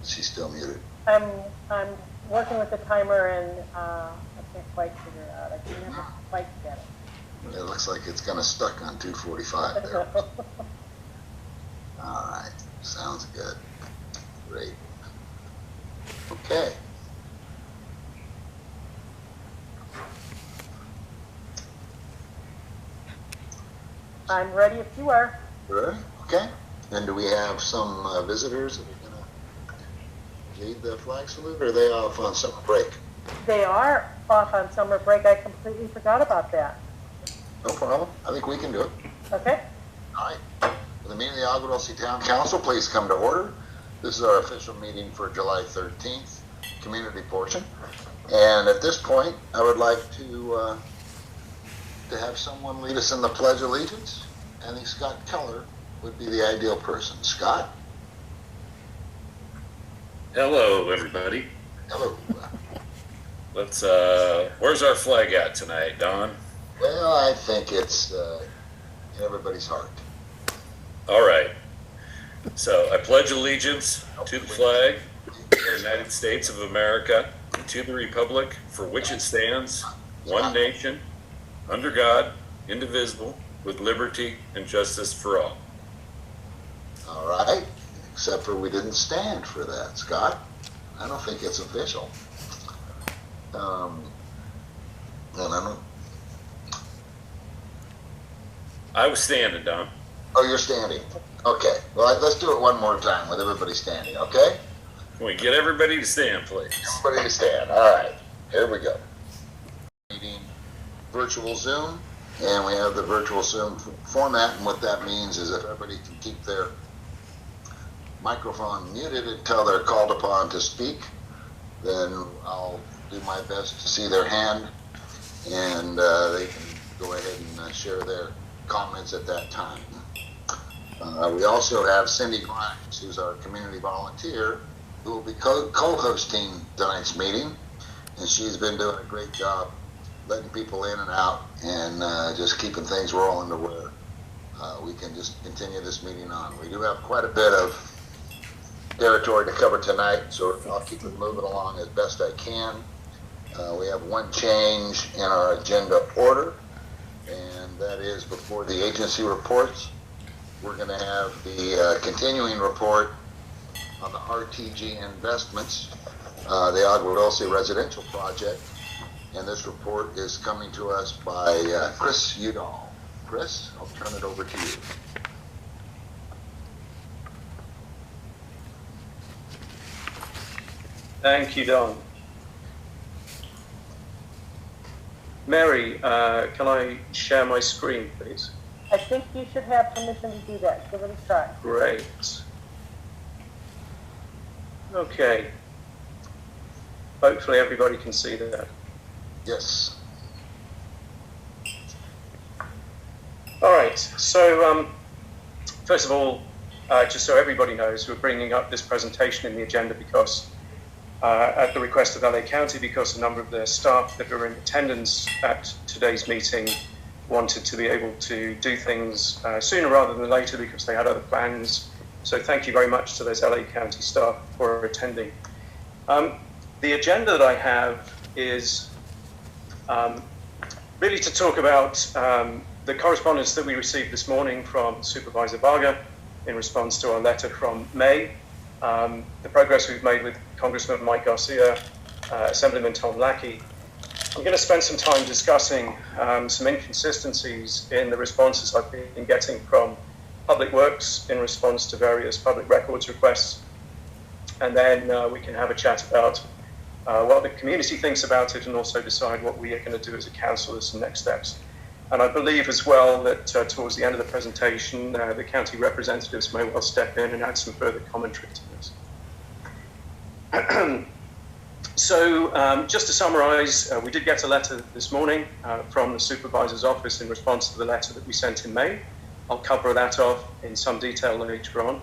She's still muted. I'm working with the timer and I can't quite figure it out. I can never quite get it. It looks like it's kind of stuck on 2:45 there. All right, sounds good. Great. Okay. I'm ready if you are. Ready? Okay. And do we have some visitors that are going to lead the flag salute, or are they off on summer break? They are off on summer break. I completely forgot about that. No problem. I think we can do it. Okay. All right. For the meeting of the Agua-Dulce Town Council, please come to order. This is our official meeting for July 13th, community portion. And at this point, I would like to have someone lead us in the Pledge of Allegiance. I think Scott Keller would be the ideal person. Scott? Hello, everybody. Hello. Let's, where's our flag at tonight, Don? Well, I think it's in everybody's heart. All right. So I pledge allegiance to the flag of the United States of America and to the republic for which it stands, one nation, under God, indivisible, with liberty and justice for all. All right. Except for we didn't stand for that, Scott. I don't think it's official. And I was standing, Don. Oh, you're standing. Okay. Well, let's do it one more time with everybody standing, okay? Can we get everybody to stand, please? Everybody to stand. All right. Here we go. Meeting virtual Zoom, and we have the virtual Zoom format, and what that means is if everybody can keep their microphone muted until they're called upon to speak, then I'll do my best to see their hand, and they can go ahead and share their comments at that time. We also have Cindy Grimes, who's our community volunteer, who will be co-hosting tonight's meeting, and she's been doing a great job letting people in and out and just keeping things rolling to where we can just continue this meeting on. We do have quite a bit of territory to cover tonight, so I'll keep it moving along as best I can. We have one change in our agenda order, and that is before the agency reports. We're going to have the continuing report on the RTG investments, the Agua-Dulce residential project, and this report is coming to us by Chris Udall. Chris, I'll turn it over to you. Thank you, Don. Mary, can I share my screen, please? I think you should have permission to do that. Give it a try. Great. Okay. Hopefully everybody can see that. Yes. All right. So, first of all, just so everybody knows, we're bringing up this presentation in the agenda because at the request of LA County, because a number of their staff that are in attendance at today's meeting wanted to be able to do things sooner rather than later because they had other plans. So thank you very much to those LA County staff for attending. The agenda that I have is really to talk about the correspondence that we received this morning from Supervisor Varga in response to our letter from May, the progress we've made with Congressman Mike Garcia, Assemblyman Tom Lackey. I'm going to spend some time discussing some inconsistencies in the responses I've been getting from Public Works in response to various public records requests. And then we can have a chat about what the community thinks about it and also decide what we are going to do as a council as some next steps. And I believe as well that towards the end of the presentation, the county representatives may well step in and add some further commentary to this. So just to summarize, we did get a letter this morning from the supervisor's office in response to the letter that we sent in May. I'll cover that off in some detail later on.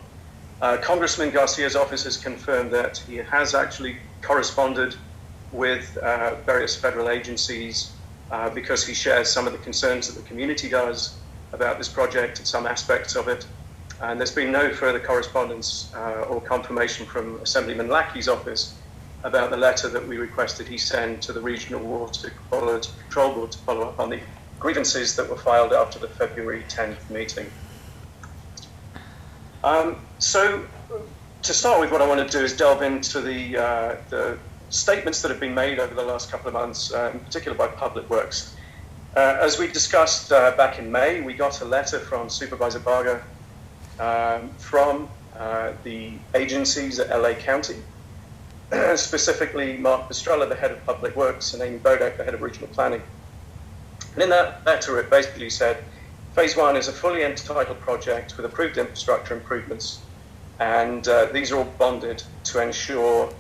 Congressman Garcia's office has confirmed that he has actually corresponded with various federal agencies because he shares some of the concerns that the community does about this project and some aspects of it. And there's been no further correspondence or confirmation from Assemblyman Lackey's office about the letter that we requested he send to the Regional Water Quality Control Board to follow up on the grievances that were filed after the February 10th meeting. So to start with, what I want to do is delve into the statements that have been made over the last couple of months, in particular by Public Works. As we discussed back in May, we got a letter from Supervisor Barger from the agencies at LA County, specifically Mark Pastrella, the head of Public Works, and Amy Bodak, the head of Regional Planning. And in that letter, it basically said, Phase 1 is a fully entitled project with approved infrastructure improvements, and these are all bonded to ensure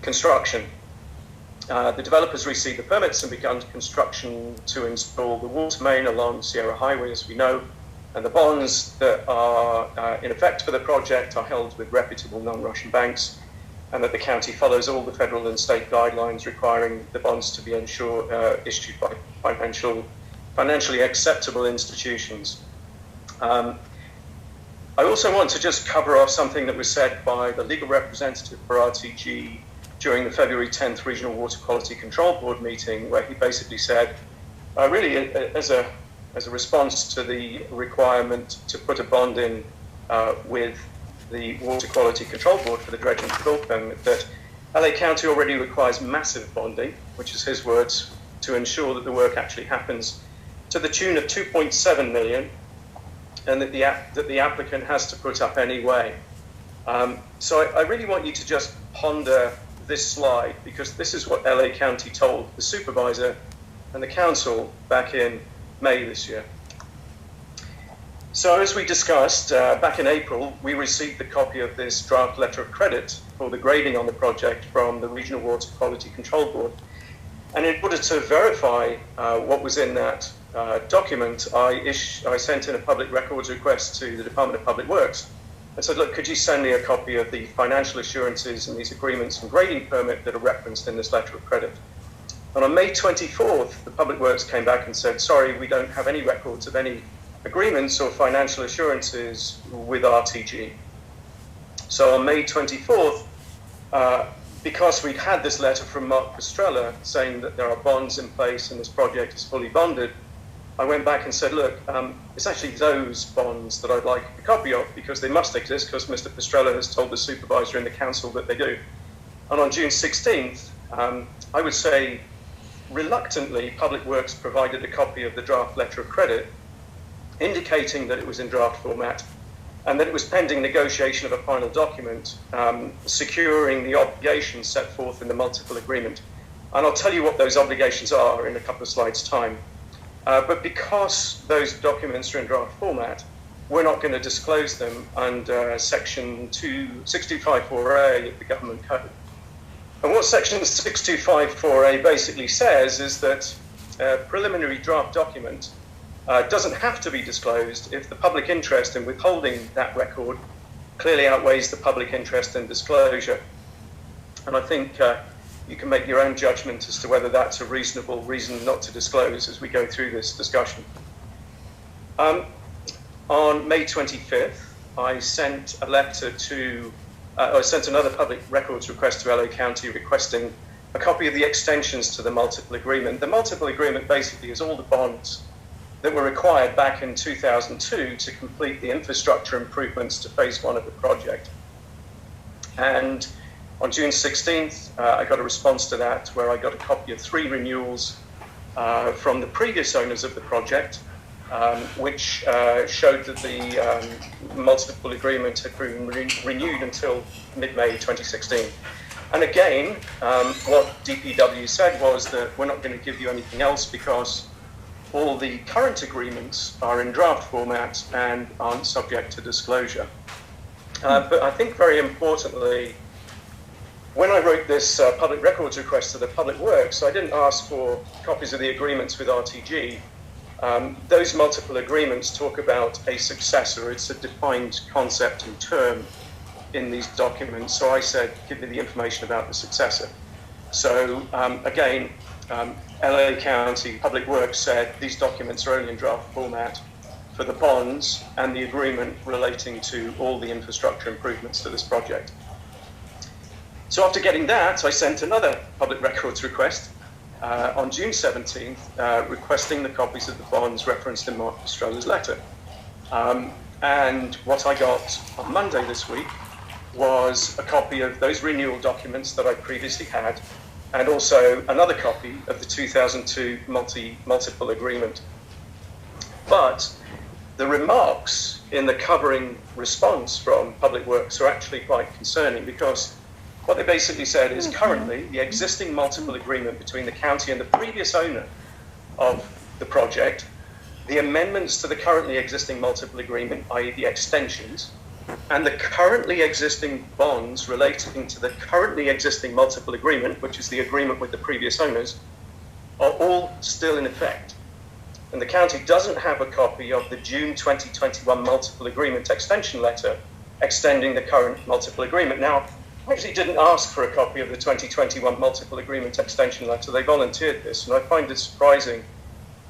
construction. The developers received the permits and begun construction to install the water main along Sierra Highway, as we know, and the bonds that are in effect for the project are held with reputable non-Russian banks, and that the county follows all the federal and state guidelines requiring the bonds to be issued by financially acceptable institutions. I also want to just cover off something that was said by the legal representative for RTG during the February 10th Regional Water Quality Control Board meeting, where he basically said, really as a response to the requirement to put a bond in with the Water Quality Control Board for the dredge and fill permit, that LA County already requires massive bonding, which is his words, to ensure that the work actually happens to the tune of 2.7 million, and that the applicant has to put up anyway. So I really want you to just ponder this slide, because this is what LA County told the supervisor and the council back in May this year. So as we discussed back in April, we received the copy of this draft letter of credit for the grading on the project from the Regional Water Quality Control Board. And in order to verify what was in that document, I sent in a public records request to the Department of Public Works and said, look, could you send me a copy of the financial assurances and these agreements and grading permit that are referenced in this letter of credit? And on May 24th, the Public Works came back and said, sorry, we don't have any records of any agreements or financial assurances with RTG. So on May 24th, because we'd had this letter from Mark Pastrella saying that there are bonds in place and this project is fully bonded, I went back and said, look, it's actually those bonds that I'd like a copy of, because they must exist, because Mr. Pastrella has told the supervisor in the council that they do. And on June 16th, I would say reluctantly, Public Works provided a copy of the draft letter of credit, indicating that it was in draft format and that it was pending negotiation of a final document securing the obligations set forth in the multiple agreement. And I'll tell you what those obligations are in a couple of slides' time. But because those documents are in draft format, we're not going to disclose them under Section 6254A of the Government Code. And what Section 6254A basically says is that a preliminary draft document doesn't have to be disclosed if the public interest in withholding that record clearly outweighs the public interest in disclosure. And I think you can make your own judgment as to whether that's a reasonable reason not to disclose as we go through this discussion. On May 25th, I sent a letter to, I sent another public records request to LA County requesting a copy of the extensions to the multiple agreement. The multiple agreement basically is all the bonds that were required back in 2002 to complete the infrastructure improvements to phase 1 of the project. And on June 16th, I got a response to that where I got a copy of 3 renewals from the previous owners of the project, which showed that the multiple agreement had been renewed until mid-May 2016. And again, what DPW said was that we're not going to give you anything else because all the current agreements are in draft format and aren't subject to disclosure. But I think very importantly, when I wrote this public records request to the Public Works, I didn't ask for copies of the agreements with RTG. Those multiple agreements talk about a successor. It's a defined concept and term in these documents. So I said, give me the information about the successor. So again, LA County Public Works said these documents are only in draft format. for the bonds and the agreement relating to all the infrastructure improvements to this project. So after getting that, I sent another public records request on June 17th, requesting the copies of the bonds referenced in Mark Stroller's letter. And what I got on Monday this week was a copy of those renewal documents that I previously had, and also another copy of the 2002 multiple agreement. But the remarks in the covering response from Public Works are actually quite concerning, because what they basically said is currently the existing multiple agreement between the county and the previous owner of the project, the amendments to the currently existing multiple agreement, i.e. the extensions, and the currently existing bonds relating to the currently existing multiple agreement, which is the agreement with the previous owners, are all still in effect. And the county doesn't have a copy of the June 2021 multiple agreement extension letter extending the current multiple agreement. Now, I actually didn't ask for a copy of the 2021 multiple agreement extension letter. They volunteered this, and I find it surprising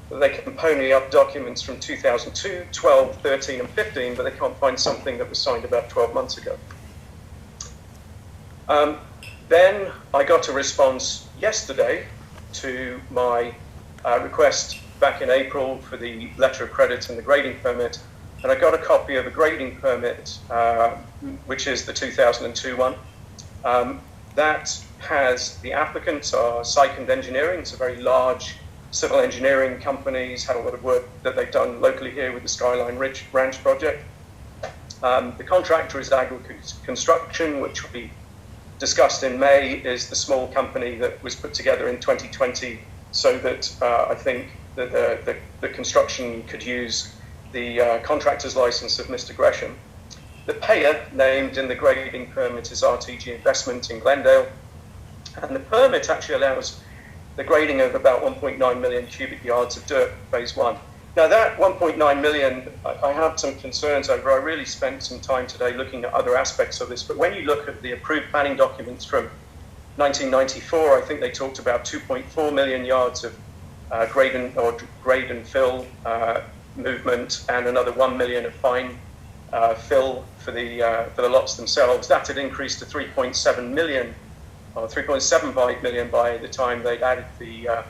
that they can pony up documents from 2002, 12, 13, and 15, but they can't find something that was signed about 12 months ago. Then I got a response yesterday to my request back in April for the letter of credit and the grading permit, and I got a copy of a grading permit, which is the 2002 one. That has the applicants are Sycand Engineering. It's a very large civil engineering company. It's had a lot of work that they've done locally here with the Skyline Ridge Ranch project. The contractor is Agri Construction, which we discussed in May, is the small company that was put together in 2020 so that I think that the construction could use the contractor's license of Mr. Gresham. The payer named in the grading permit is Adtc Investment in Glendale, and the permit actually allows the grading of about 1.9 million cubic yards of dirt, phase one. Now that 1.9 million, I have some concerns over. I really spent some time today looking at other aspects of this, but when you look at the approved planning documents from 1994, I think they talked about 2.4 million yards of grade and fill movement, and another 1 million of fine fill for the lots themselves. That had increased to 3.7 million, or 3.75 million by the time they'd added the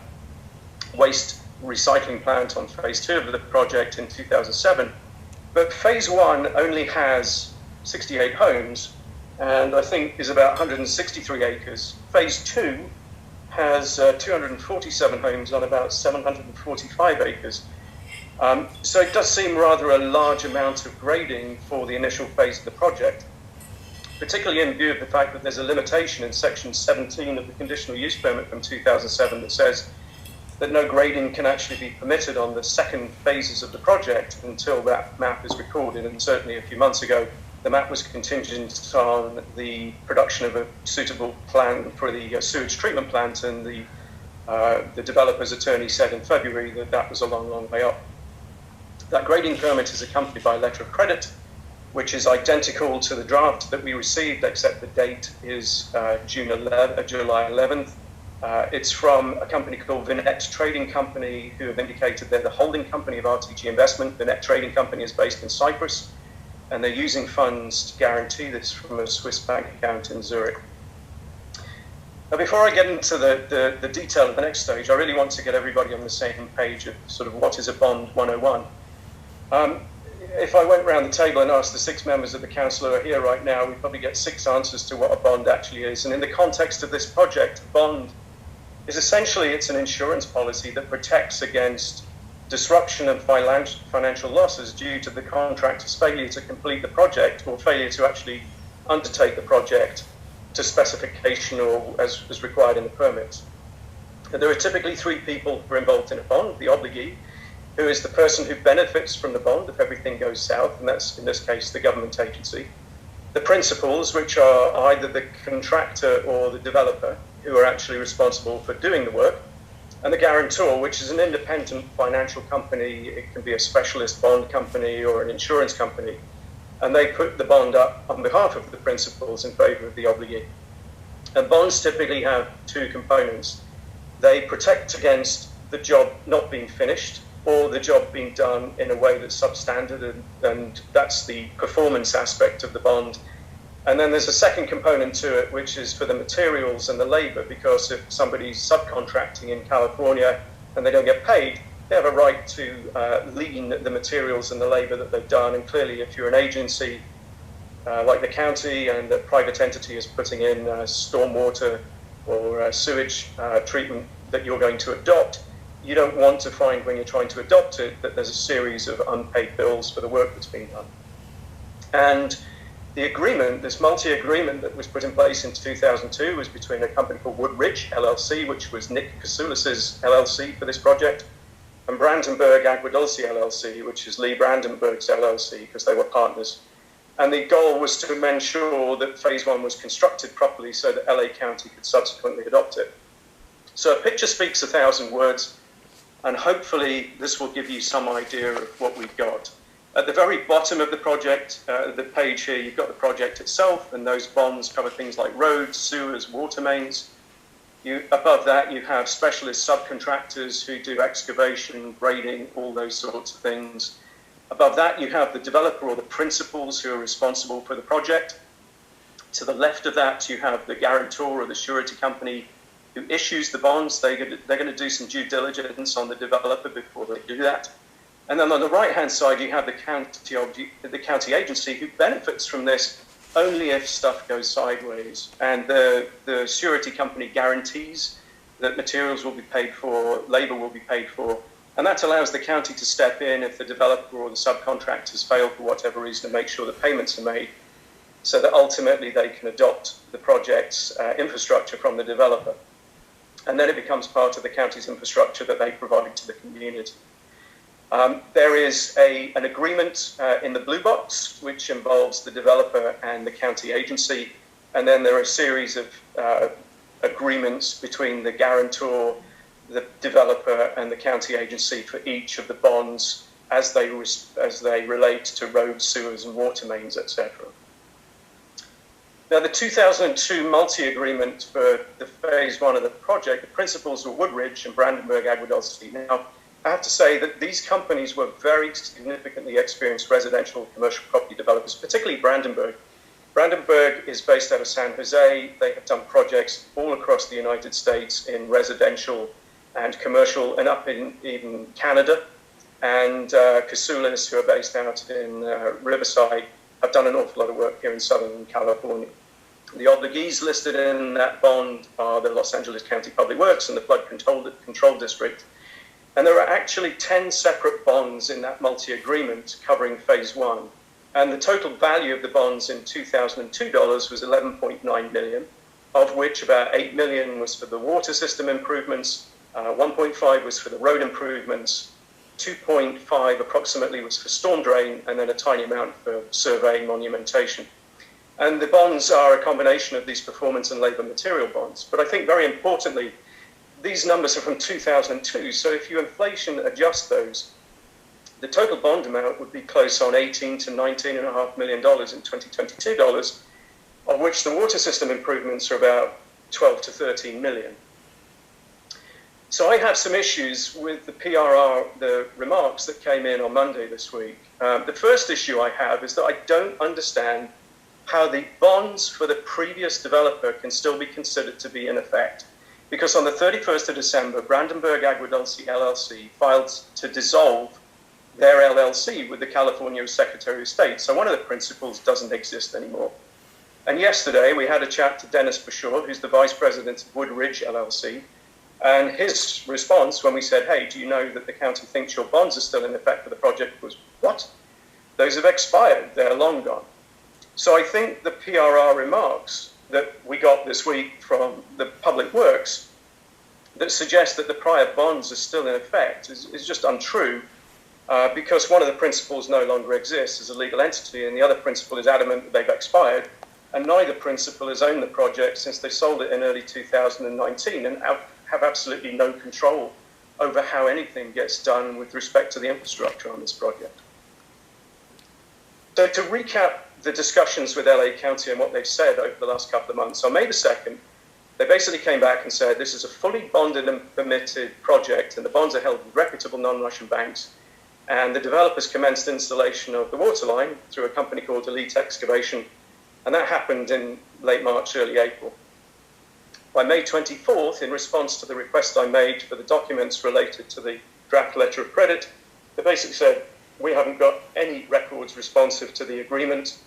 waste recycling plant on phase two of the project in 2007. But phase one only has 68 homes, and I think is about 163 acres. Phase two has 247 homes on about 745 acres. So it does seem rather a large amount of grading for the initial phase of the project, particularly in view of the fact that there's a limitation in section 17 of the conditional use permit from 2007 that says that no grading can actually be permitted on the second phases of the project until that map is recorded. And certainly a few months ago, the map was contingent on the production of a suitable plan for the sewage treatment plant, and the developer's attorney said in February that that was a long, long way up. That grading permit is accompanied by a letter of credit, which is identical to the draft that we received, except the date is July 11th. It's from a company called Vinette Trading Company, who have indicated they're the holding company of Adtc Investment. Vinette Trading Company is based in Cyprus, and they're using funds to guarantee this from a Swiss bank account in Zurich. Now, before I get into the detail of the next stage, I really want to get everybody on the same page of sort of what is a bond 101. If I went around the table and asked the 6 members of the council who are here right now, we'd probably get 6 answers to what a bond actually is. And in the context of this project, a bond is essentially, it's an insurance policy that protects against disruption and financial losses due to the contractor's failure to complete the project or failure to actually undertake the project to specification or as required in the permits. And there are typically 3 people who are involved in a bond: the obligee, who is the person who benefits from the bond if everything goes south, and that's in this case the government agency; the principals, which are either the contractor or the developer, who are actually responsible for doing the work; and the guarantor, which is an independent financial company. It can be a specialist bond company or an insurance company, and they put the bond up on behalf of the principals in favor of the obligee. And bonds typically have 2 components. They protect against the job not being finished or the job being done in a way that's substandard, and that's the performance aspect of the bond. And then there's a second component to it, which is for the materials and the labor, because if somebody's subcontracting in California and they don't get paid, they have a right to lien the materials and the labor that they've done. And clearly, if you're an agency like the county and a private entity is putting in stormwater or sewage treatment that you're going to adopt, you don't want to find when you're trying to adopt it that there's a series of unpaid bills for the work that's being done. And the agreement, this multi-agreement that was put in place in 2002 was between a company called Woodridge LLC, which was Nick Kasulis's LLC for this project, and Brandenburg Aguadulce LLC, which is Lee Brandenburg's LLC, because they were partners. And the goal was to ensure that phase one was constructed properly so that LA County could subsequently adopt it. So a picture speaks 1,000 words, and hopefully this will give you some idea of what we've got. At the very bottom of the project, the page here, you've got the project itself, and those bonds cover things like roads, sewers, water mains. Above that, you have specialist subcontractors who do excavation, grading, all those sorts of things. Above that, you have the developer or the principals who are responsible for the project. To the left of that, you have the guarantor or the surety company who issues the bonds. They're going to do some due diligence on the developer before they do that. And then on the right-hand side, you have the county agency who benefits from this only if stuff goes sideways. And the surety company guarantees that materials will be paid for, labor will be paid for, and that allows the county to step in if the developer or the subcontractors fail for whatever reason to make sure that payments are made, so that ultimately they can adopt the project's infrastructure from the developer. And then it becomes part of the county's infrastructure that they provide to the community. There is an agreement in the blue box, which involves the developer and the county agency. And then there are a series of agreements between the guarantor, the developer, and the county agency for each of the bonds as they relate to roads, sewers, and water mains, etc. Now, the 2002 multi-agreement for the phase one of the project, the principals were Woodridge and Brandenburg Aguadulce. Now, I have to say that these companies were very significantly experienced residential and commercial property developers, particularly Brandenburg. Brandenburg is based out of San Jose. They have done projects all across the United States in residential and commercial, and up in even Canada. And Kasulis, who are based out in Riverside, have done an awful lot of work here in Southern California. The obligees listed in that bond are the Los Angeles County Public Works and the Flood Control District. And there are actually 10 separate bonds in that multi-agreement covering phase one. And the total value of the bonds in 2002 dollars was $11.9 million, of which about $8 million was for the water system improvements, 1.5 was for the road improvements, 2.5 approximately was for storm drain, and then a tiny amount for surveying monumentation. And the bonds are a combination of these performance and labor material bonds. But I think very importantly, these numbers are from 2002, so if you inflation adjust those, the total bond amount would be close on $18 to $19.5 million in 2022 dollars, of which the water system improvements are about 12 to 13 million. So I have some issues with the PRR, the remarks that came in on Monday this week. The first issue I have is that I don't understand how the bonds for the previous developer can still be considered to be in effect. Because on the 31st of December, Brandenburg Aguadulce LLC filed to dissolve their LLC with the California Secretary of State. So one of the principals doesn't exist anymore. And yesterday we had a chat to Dennis Bashaw, who's the vice president of Woodridge LLC. And his response when we said, hey, do you know that the county thinks your bonds are still in effect for the project was, what? Those have expired, they're long gone. So I think the PRR remarks that we got this week from the Public Works that suggest that the prior bonds are still in effect is just untrue, because one of the principals no longer exists as a legal entity and the other principal is adamant that they've expired, and neither principal has owned the project since they sold it in early 2019 and have absolutely no control over how anything gets done with respect to the infrastructure on this project. So to recap the discussions with LA County and what they've said over the last couple of months, on May the 2nd, They basically came back and said, this is a fully bonded and permitted project, and the bonds are held with reputable non-Russian banks. And the developers commenced installation of the water line through a company called Elite Excavation, and that happened in late March, early April. By May 24th, in response to the request I made for the documents related to the draft letter of credit, they basically said, we haven't got any records responsive to the agreement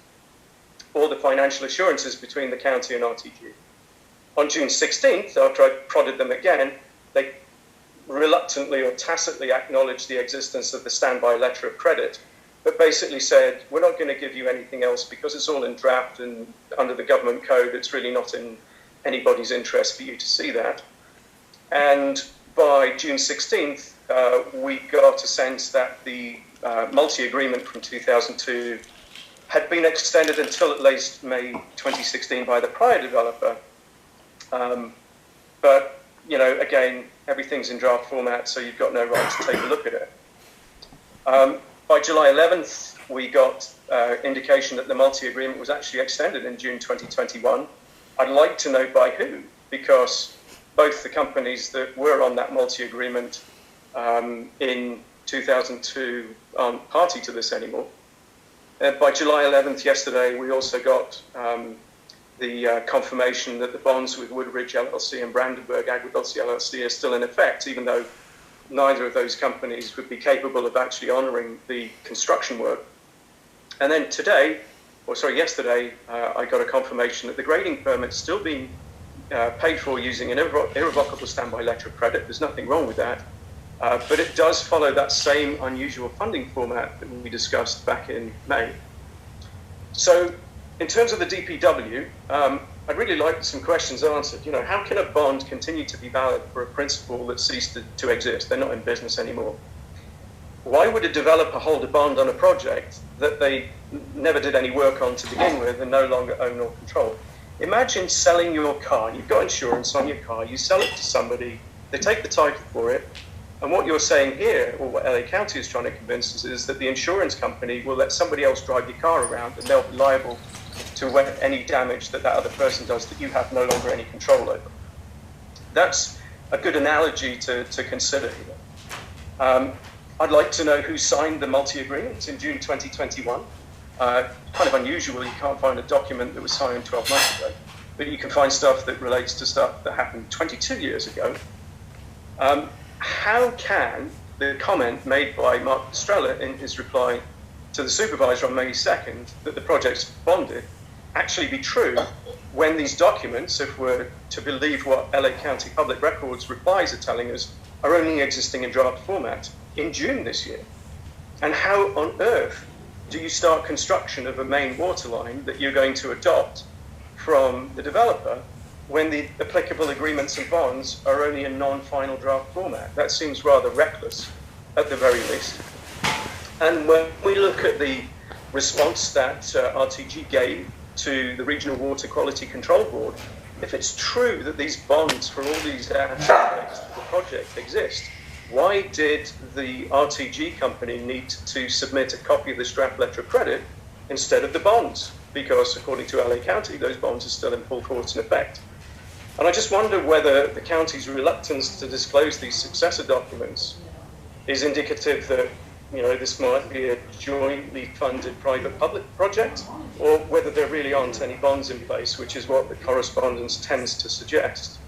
or the financial assurances between the county and RTG. On June 16th, after I prodded them again, they reluctantly or tacitly acknowledged the existence of the standby letter of credit, but basically said, we're not going to give you anything else because it's all in draft, and under the government code, it's really not in anybody's interest for you to see that. And by June 16th, we got a sense that the multi-agreement from 2002 had been extended until at least May 2016 by the prior developer. But, you know, again, everything's in draft format, so you've got no right to take a look at it. By July 11th, we got indication that the multi-agreement was actually extended in June 2021. I'd like to know by who, because both the companies that were on that multi-agreement in 2002 aren't party to this anymore. By July 11th, yesterday, we also got the confirmation that the bonds with Woodridge LLC and Brandenburg Agriculture LLC are still in effect, even though neither of those companies would be capable of actually honouring the construction work. And then yesterday, I got a confirmation that the grading permit's still being paid for using an irrevocable standby letter of credit. There's nothing wrong with that. But it does follow that same unusual funding format that we discussed back in May. So in terms of the DPW, I'd really like some questions answered. You know, how can a bond continue to be valid for a principal that ceased to exist? They're not in business anymore. Why would a developer hold a bond on a project that they never did any work on to begin with and no longer own or control? Imagine selling your car. You've got insurance on your car. You sell it to somebody. They take the title for it. And what you're saying here, or what LA County is trying to convince us, is that the insurance company will let somebody else drive your car around and they'll be liable to any damage that other person does that you have no longer any control over. That's a good analogy to consider here. I'd like to know who signed the multi-agreement in June 2021. Kind of unusual, you can't find a document that was signed 12 months ago, but you can find stuff that relates to stuff that happened 22 years ago. How can the comment made by Mark Estrella in his reply to the supervisor on May 2nd that the project's bonded actually be true when these documents, if we're to believe what LA County Public Records replies are telling us, are only existing in draft format in June this year? And how on earth do you start construction of a main water line that you're going to adopt from the developer when the applicable agreements and bonds are only in non-final draft format? That seems rather reckless, at the very least. And when we look at the response that RTG gave to the Regional Water Quality Control Board, if it's true that these bonds for all these aspects of the project exist, why did the RTG company need to submit a copy of this draft letter of credit instead of the bonds? Because according to LA County, those bonds are still in full force and effect. And I just wonder whether the county's reluctance to disclose these successor documents is indicative that, you know, this might be a jointly funded private-public project, or whether there really aren't any bonds in place, which is what the correspondence tends to suggest.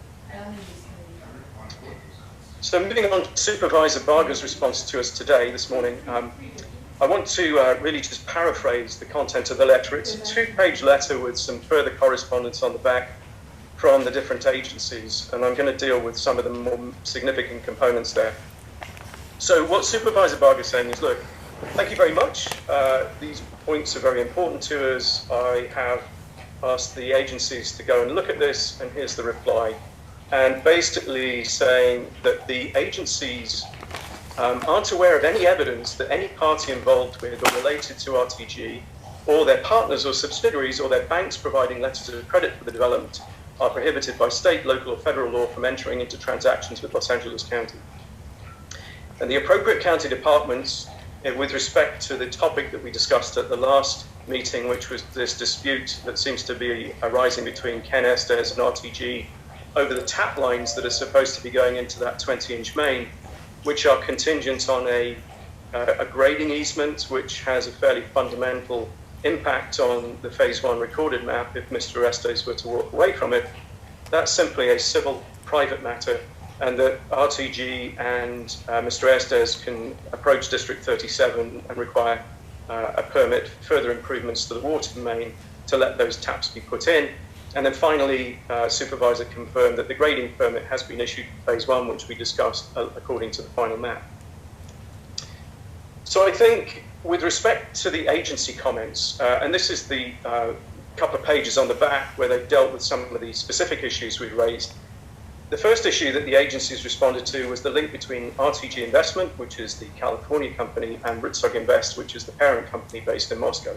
So moving on to Supervisor Varga's response to us today, this morning, I want to really just paraphrase the content of the letter. It's a 2-page letter with some further correspondence on the back from the different agencies, and I'm going to deal with some of the more significant components there. So what Supervisor Varga is saying is, look, thank you very much. These points are very important to us. I have asked the agencies to go and look at this, and here's the reply. And basically saying that the agencies aren't aware of any evidence that any party involved with or related to RTG, or their partners or subsidiaries, or their banks providing letters of credit for the development, are prohibited by state, local, or federal law from entering into transactions with Los Angeles County. And the appropriate county departments, with respect to the topic that we discussed at the last meeting, which was this dispute that seems to be arising between Ken Estes and RTG over the tap lines that are supposed to be going into that 20-inch main, which are contingent on a grading easement, which has a fairly fundamental impact on the phase 1 recorded map if Mr. Estes were to walk away from it. That's simply a civil private matter, and that RTG and Mr. Estes can approach District 37 and require a permit, further improvements to the water main to let those taps be put in. And then finally, Supervisor confirmed that the grading permit has been issued for phase 1, which we discussed according to the final map. So I think with respect to the agency comments, and this is the couple of pages on the back where they've dealt with some of the specific issues we raised. The first issue that the agencies responded to was the link between RTG Investment, which is the California company, and Rutsog Invest, which is the parent company based in Moscow.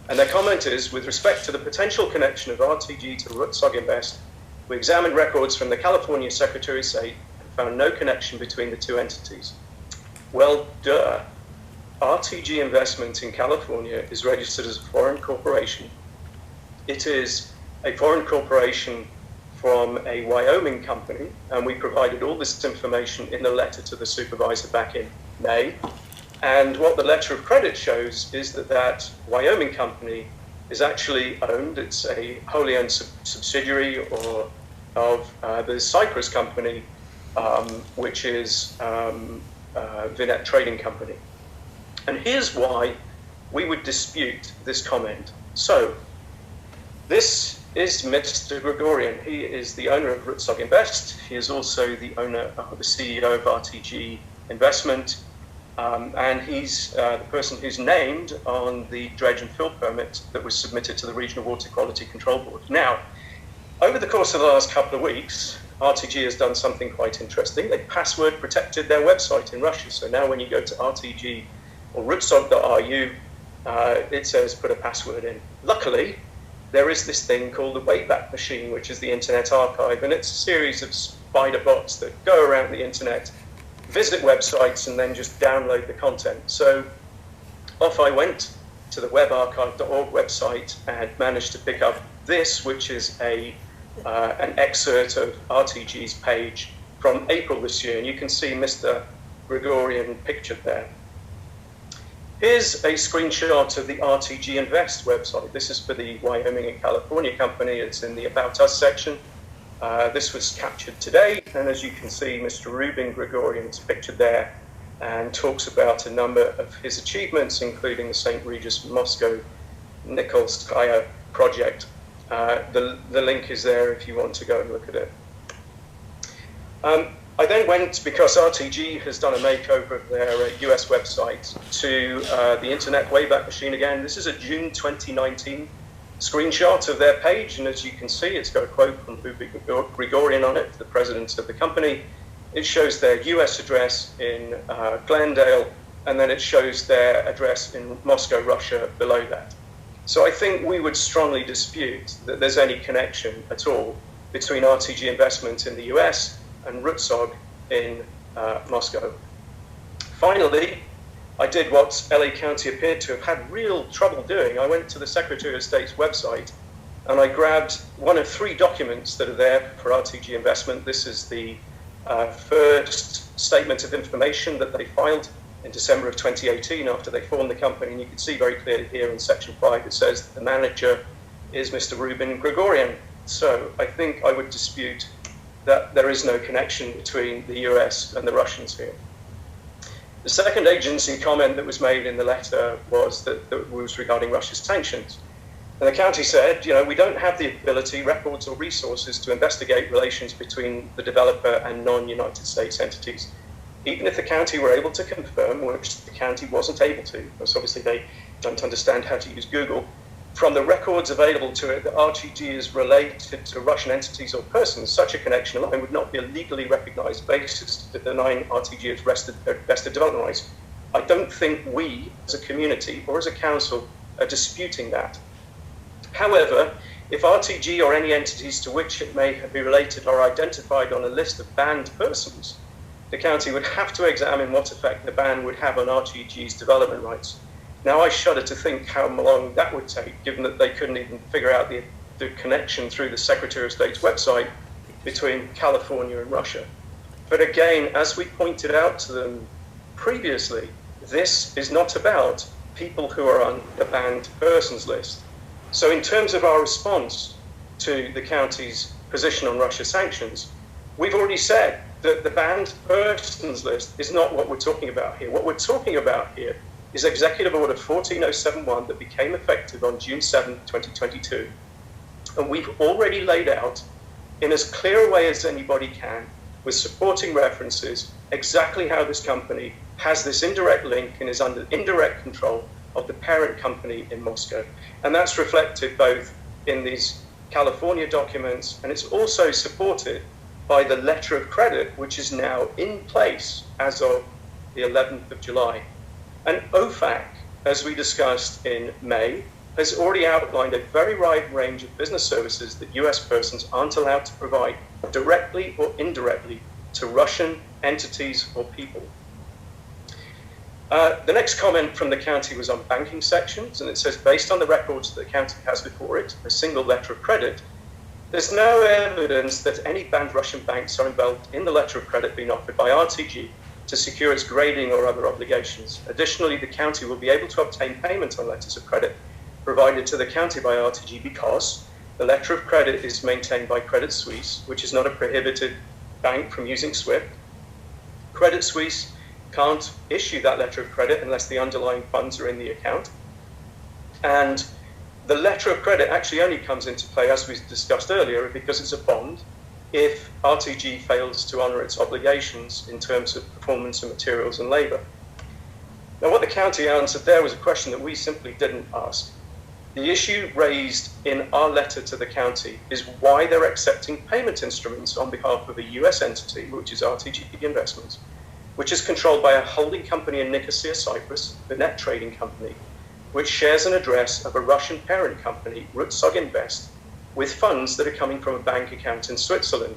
And their comment is, with respect to the potential connection of RTG to Rutsog Invest, we examined records from the California Secretary of State and found no connection between the two entities. Well, duh. RTG Investment in California is registered as a foreign corporation. It is a foreign corporation from a Wyoming company, and we provided all this information in the letter to the supervisor back in May. And what the letter of credit shows is that that Wyoming company is actually owned, it's a wholly owned subsidiary of the Cyprus company, which is Vinet Trading Company. And here's why we would dispute this comment. So, this is Mr. Gregorian. He is the owner of Rutsog Invest. He is also the owner, the CEO of RTG Investment. And he's the person who's named on the dredge and fill permit that was submitted to the Regional Water Quality Control Board. Now, over the course of the last couple of weeks, RTG has done something quite interesting. They password protected their website in Russia. So now when you go to RTG or rutsog.ru, it says put a password in. Luckily, there is this thing called the Wayback Machine, which is the Internet Archive, and it's a series of spider bots that go around the internet, visit websites, and then just download the content. So off I went to the webarchive.org website and managed to pick up this, which is an excerpt of RTG's page from April this year, and you can see Mr. Gregorian pictured there. Here's a screenshot of the RTG Invest website. This is for the Wyoming and California company. It's in the About Us section. This was captured today, and as you can see, Mr. Rubin Gregorian is pictured there and talks about a number of his achievements, including the St. Regis Moscow Nikolskaya project. The link is there if you want to go and look at it. I then went, because RTG has done a makeover of their US website, to the Internet Wayback Machine again. This is a June 2019 screenshot of their page, and as you can see, it's got a quote from Rubin Gregorian on it, the president of the company. It shows their US address in Glendale, and then it shows their address in Moscow, Russia below that. So I think we would strongly dispute that there's any connection at all between RTG Investment in the US and Rutsog in Moscow. Finally, I did what LA County appeared to have had real trouble doing. I went to the Secretary of State's website and I grabbed one of 3 documents that are there for RTG Investment. This is the first statement of information that they filed in December of 2018 after they formed the company. And you can see very clearly here in section 5, it says that the manager is Mr. Rubin Gregorian. So I think I would dispute that there is no connection between the US and the Russians here. The second agency comment that was made in the letter was that was regarding Russia's sanctions. And the county said, you know, we don't have the ability, records or resources to investigate relations between the developer and non-United States entities. Even if the county were able to confirm, which the county wasn't able to, because obviously they don't understand how to use Google, from the records available to it that RTG is related to Russian entities or persons, such a connection alone would not be a legally recognized basis to denying RTG its vested development rights. I don't think we, as a community or as a council, are disputing that. However, if RTG or any entities to which it may be related are identified on a list of banned persons, the county would have to examine what effect the ban would have on RTG's development rights. Now, I shudder to think how long that would take, given that they couldn't even figure out the connection through the Secretary of State's website, between California and Russia. But again, as we pointed out to them previously, this is not about people who are on the banned persons list. So in terms of our response to the county's position on Russia sanctions, we've already said that the banned persons list is not what we're talking about here. What we're talking about here is Executive Order 14071 that became effective on June 7, 2022. And we've already laid out in as clear a way as anybody can, with supporting references, exactly how this company has this indirect link and is under indirect control of the parent company in Moscow. And that's reflected both in these California documents, and it's also supported by the letter of credit, which is now in place as of the 11th of July. And OFAC, as we discussed in May, has already outlined a very wide range of business services that US persons aren't allowed to provide directly or indirectly to Russian entities or people. The next comment from the county was on banking sections, and it says, based on the records that the county has before it, a single letter of credit, there's no evidence that any banned Russian banks are involved in the letter of credit being offered by RTG to secure its grading or other obligations. Additionally, the county will be able to obtain payment on letters of credit provided to the county by RTG because the letter of credit is maintained by Credit Suisse, which is not a prohibited bank from using SWIFT. Credit Suisse can't issue that letter of credit unless the underlying funds are in the account. And the letter of credit actually only comes into play, as we discussed earlier, because it's a bond if RTG fails to honour its obligations in terms of performance of materials and labour. Now, what the county answered there was a question that we simply didn't ask. The issue raised in our letter to the county is why they're accepting payment instruments on behalf of a US entity, which is RTG Investments, which is controlled by a holding company in Nicosia, Cyprus, the net trading company, which shares an address of a Russian parent company, Rutsog Invest, with funds that are coming from a bank account in Switzerland.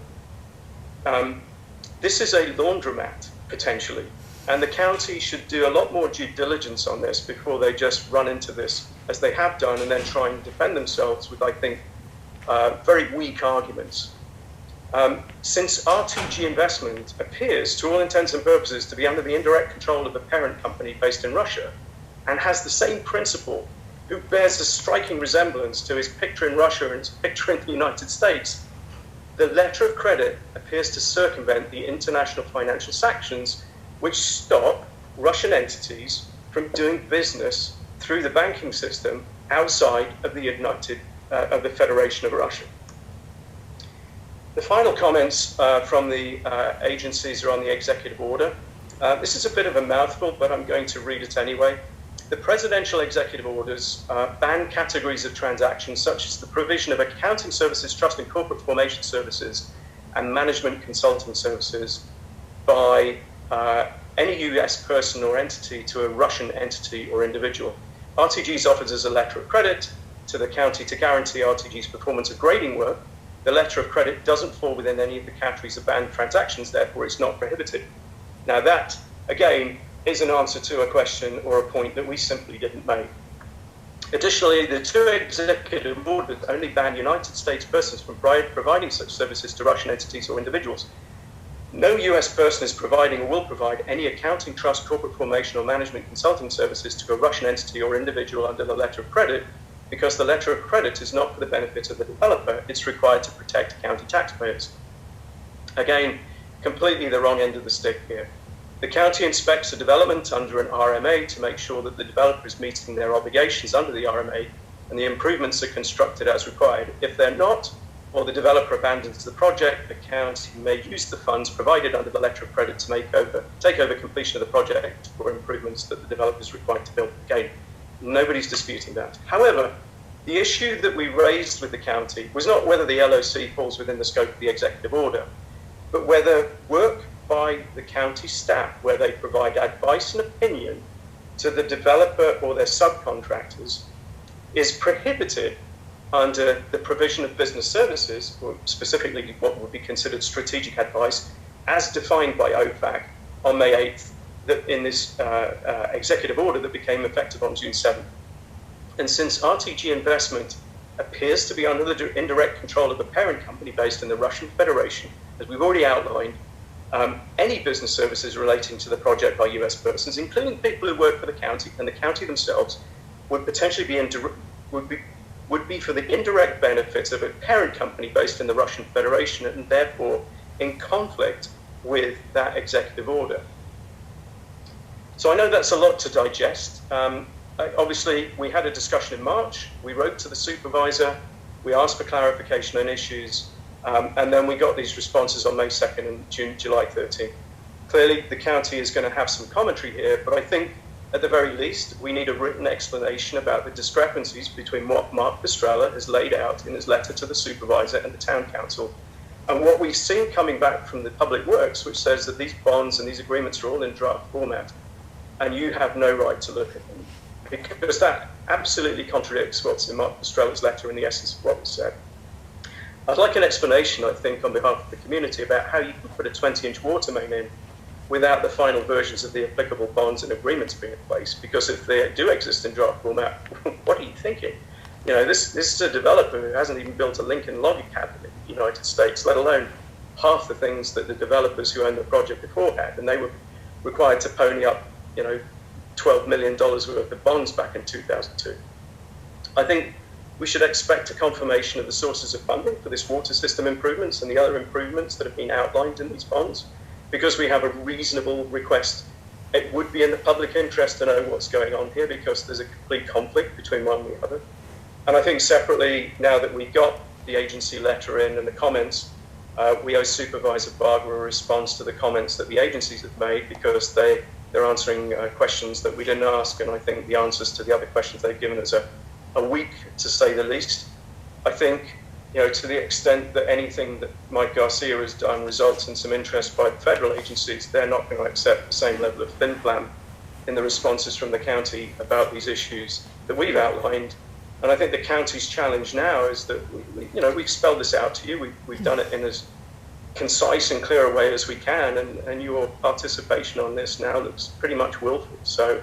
This is a laundromat, potentially, and the county should do a lot more due diligence on this before they just run into this, as they have done, and then try and defend themselves with, I think, very weak arguments. Since RTG Investment appears, to all intents and purposes, to be under the indirect control of a parent company based in Russia, and has the same principal, who bears a striking resemblance to his picture in Russia and his picture in the United States, the letter of credit appears to circumvent the international financial sanctions which stop Russian entities from doing business through the banking system outside of the Federation of Russia. The final comments from the agencies are on the executive order. This is a bit of a mouthful, but I'm going to read it anyway. The presidential executive orders ban categories of transactions such as the provision of accounting services, trust and corporate formation services, and management consulting services by any US person or entity to a Russian entity or individual. RTG is offered as a letter of credit to the county to guarantee RTG's performance of grading work. The letter of credit doesn't fall within any of the categories of banned transactions, therefore it's not prohibited. Now that, again, is an answer to a question or a point that we simply didn't make. Additionally, the two executive orders only ban United States persons from providing such services to Russian entities or individuals. No US person is providing or will provide any accounting, trust, corporate formation, or management consulting services to a Russian entity or individual under the letter of credit, because the letter of credit is not for the benefit of the developer, it's required to protect county taxpayers. Again, completely the wrong end of the stick here. The county inspects a development under an RMA to make sure that the developer is meeting their obligations under the RMA and the improvements are constructed as required. If they're not, or the developer abandons the project, the county may use the funds provided under the letter of credit to take over completion of the project for improvements that the developer is required to build. Again, nobody's disputing that. However, the issue that we raised with the county was not whether the LOC falls within the scope of the executive order, but whether work by the county staff, where they provide advice and opinion to the developer or their subcontractors, is prohibited under the provision of business services, or specifically what would be considered strategic advice, as defined by OFAC on May 8th, in this executive order that became effective on June 7th. And since RTG Investment appears to be under the indirect control of the parent company based in the Russian Federation, as we've already outlined. Any business services relating to the project by US persons, including people who work for the county and the county themselves, would potentially be would be for the indirect benefits of a parent company based in the Russian Federation, and therefore in conflict with that executive order. So I know that's a lot to digest. Obviously, we had a discussion in March. We wrote to the supervisor. We asked for clarification on issues. And then we got these responses on May 2nd and July 13th. Clearly, the county is going to have some commentary here, but I think at the very least, we need a written explanation about the discrepancies between what Mark Pistrella has laid out in his letter to the supervisor and the town council, and what we've seen coming back from the Public Works, which says that these bonds and these agreements are all in draft format, and you have no right to look at them, because that absolutely contradicts what's in Mark Pistrella's letter and the essence of what was said. I'd like an explanation, I think, on behalf of the community about how you can put a 20-inch water main in without the final versions of the applicable bonds and agreements being in place, because if they do exist in draft format, what are you thinking? You know, this is a developer who hasn't even built a Lincoln lobby cabin in the United States, let alone half the things that the developers who owned the project before had, and they were required to pony up, you know, $12 million worth of bonds back in 2002. I think we should expect a confirmation of the sources of funding for this water system improvements and the other improvements that have been outlined in these bonds, because we have a reasonable request. It would be in the public interest to know what's going on here, because there's a complete conflict between one and the other. And I think separately, now that we've got the agency letter in and the comments, we owe Supervisor Barger a response to the comments that the agencies have made, because they're answering questions that we didn't ask, and I think the answers to the other questions they've given us are weak, to say the least. I think, you know, to the extent that anything that Mike Garcia has done results in some interest by the federal agencies, they're not going to accept the same level of flim-flam in the responses from the county about these issues that we've outlined. And I think the county's challenge now is that, we've spelled this out to you. We've done it in as concise and clear a way as we can, and your participation on this now looks pretty much willful. So,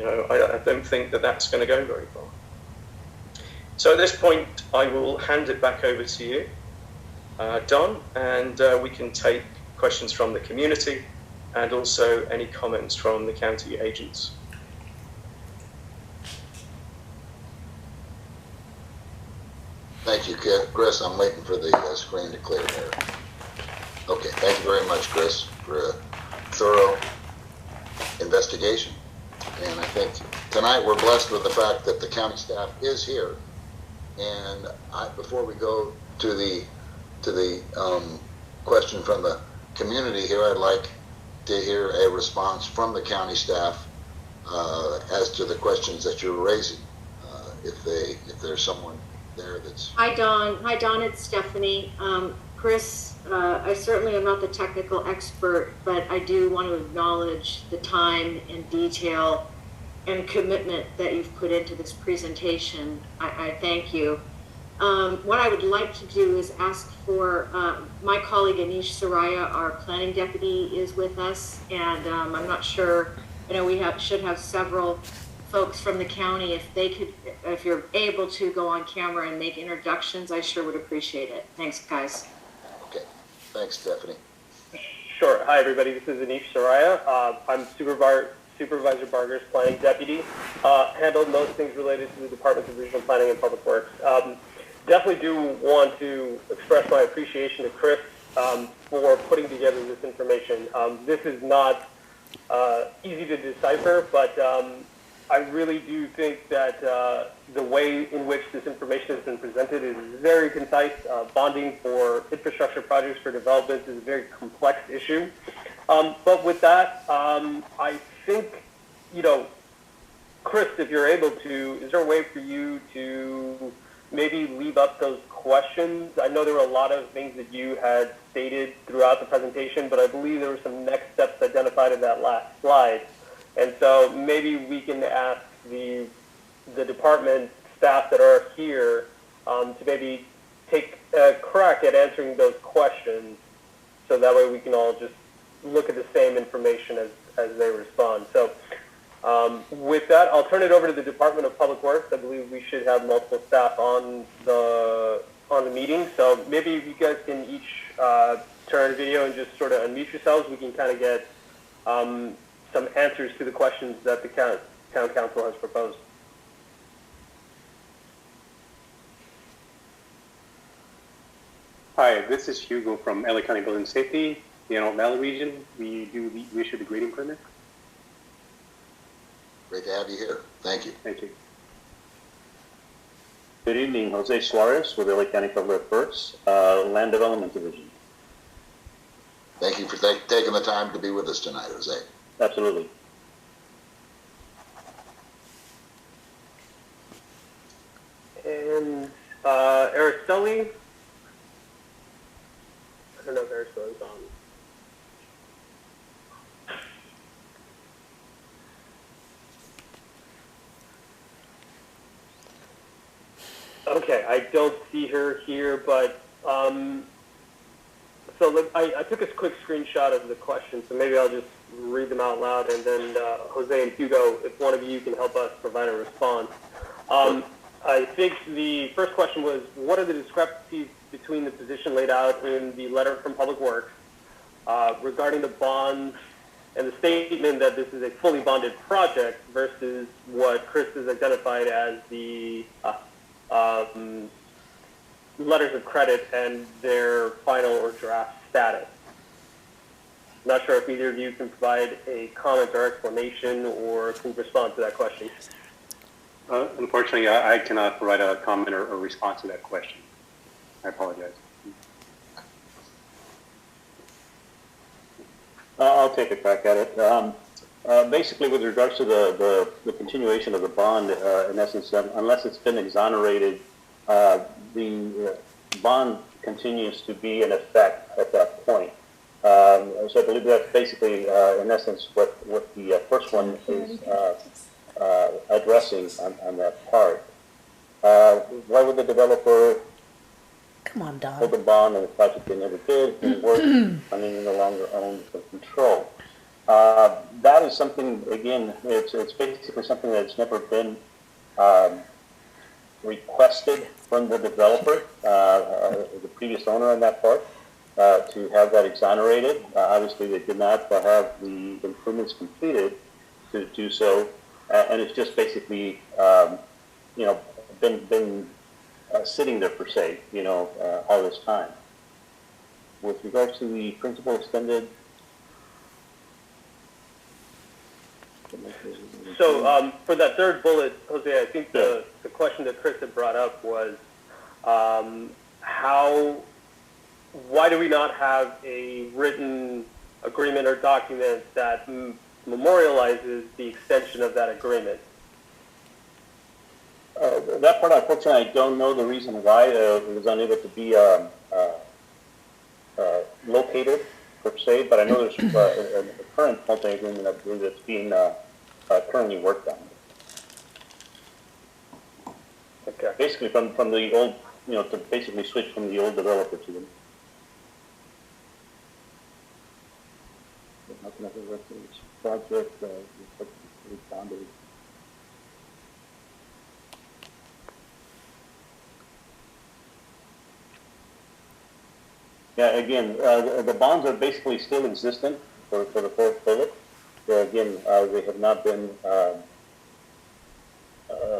I don't think that that's going to go very far. So at this point, I will hand it back over to you, Don, and we can take questions from the community and also any comments from the county agents. Thank you, Chris. I'm waiting for the screen to clear there. Okay, thank you very much, Chris, for a thorough investigation. And I think tonight we're blessed with the fact that the county staff is here. And before we go to the question from the community here, I'd like to hear a response from the county staff as to the questions that you're raising. If there's someone there that's... Hi, Don. It's Stephanie. Chris, I certainly am not the technical expert, but I do want to acknowledge the time and detail and commitment that you've put into this presentation. I thank you. What I would like to do is ask for my colleague Anish Saraya, our planning deputy, is with us, and I'm not sure. We should have several folks from the county. If you're able to go on camera and make introductions, I sure would appreciate it. Thanks, guys. Okay, thanks, Stephanie. Sure. Hi, everybody. This is Anish Saraya. I'm Supervisor Barger's planning deputy. Handled most things related to the Department of Regional Planning and Public Works. Definitely do want to express my appreciation to Chris for putting together this information. This is not easy to decipher, but I really do think that the way in which this information has been presented is very concise. Bonding for infrastructure projects for development is a very complex issue. But with that, I think, Chris, if you're able to, is there a way for you to maybe leave up those questions? I know there were a lot of things that you had stated throughout the presentation, but I believe there were some next steps identified in that last slide. And so maybe we can ask the department staff that are here to maybe take a crack at answering those questions, so that way we can all just look at the same information as they respond. So With that, I'll turn it over to the Department of Public Works. I believe we should have multiple staff on the meeting, so maybe if you guys can each turn on video and just sort of unmute yourselves, we can kind of get some answers to the questions that the town council has proposed. Hi, this is Hugo from LA County Building Safety, the Antelope Valley region. We issue the grading permit. Great to have you here. Thank you. Thank you. Good evening, Jose Suarez with LA County Public Works, Land Development Division. Thank you for taking the time to be with us tonight, Jose. Absolutely. And Araceli, I don't know if Araceli's on. Okay, I don't see her here, but so look, I took a quick screenshot of the questions, so maybe I'll just read them out loud, and then Jose and Hugo, if one of you can help us provide a response. I think the first question was, what are the discrepancies between the position laid out in the letter from Public Works regarding the bonds and the statement that this is a fully bonded project versus what Chris has identified as the letters of credit and their final or draft status? Not sure if either of you can provide a comment or explanation or can respond to that question. Unfortunately, I cannot provide a comment or response to that question. I apologize. I'll take a crack at it. Basically, with regards to the continuation of the bond, in essence, unless it's been exonerated, the bond continues to be in effect at that point. So I believe that's basically, in essence, what the first one is addressing on that part. Why would the developer Come on, Don. hold the bond on the project they never did, and work, I mean, no longer owns the control? That is something, again, it's basically something that's never been requested from the developer, the previous owner on that part, to have that exonerated. Obviously, they did not have the improvements completed to do so, and it's just basically, you know, been sitting there per se, you know, all this time. With regards to the principal extended. So for that third bullet, Jose, I think the question that Chris had brought up was why do we not have a written agreement or document that memorializes the extension of that agreement? That part, unfortunately, I don't know the reason why it was unable to be located per se, but I know there's a current multi-agreement, I believe, that's being currently worked on. Okay. Basically, from the old, you know, to basically switch from the old developer to them. Project bonded. Yeah, again, the bonds are basically still existent for the fourth bullet. So again, they have not been,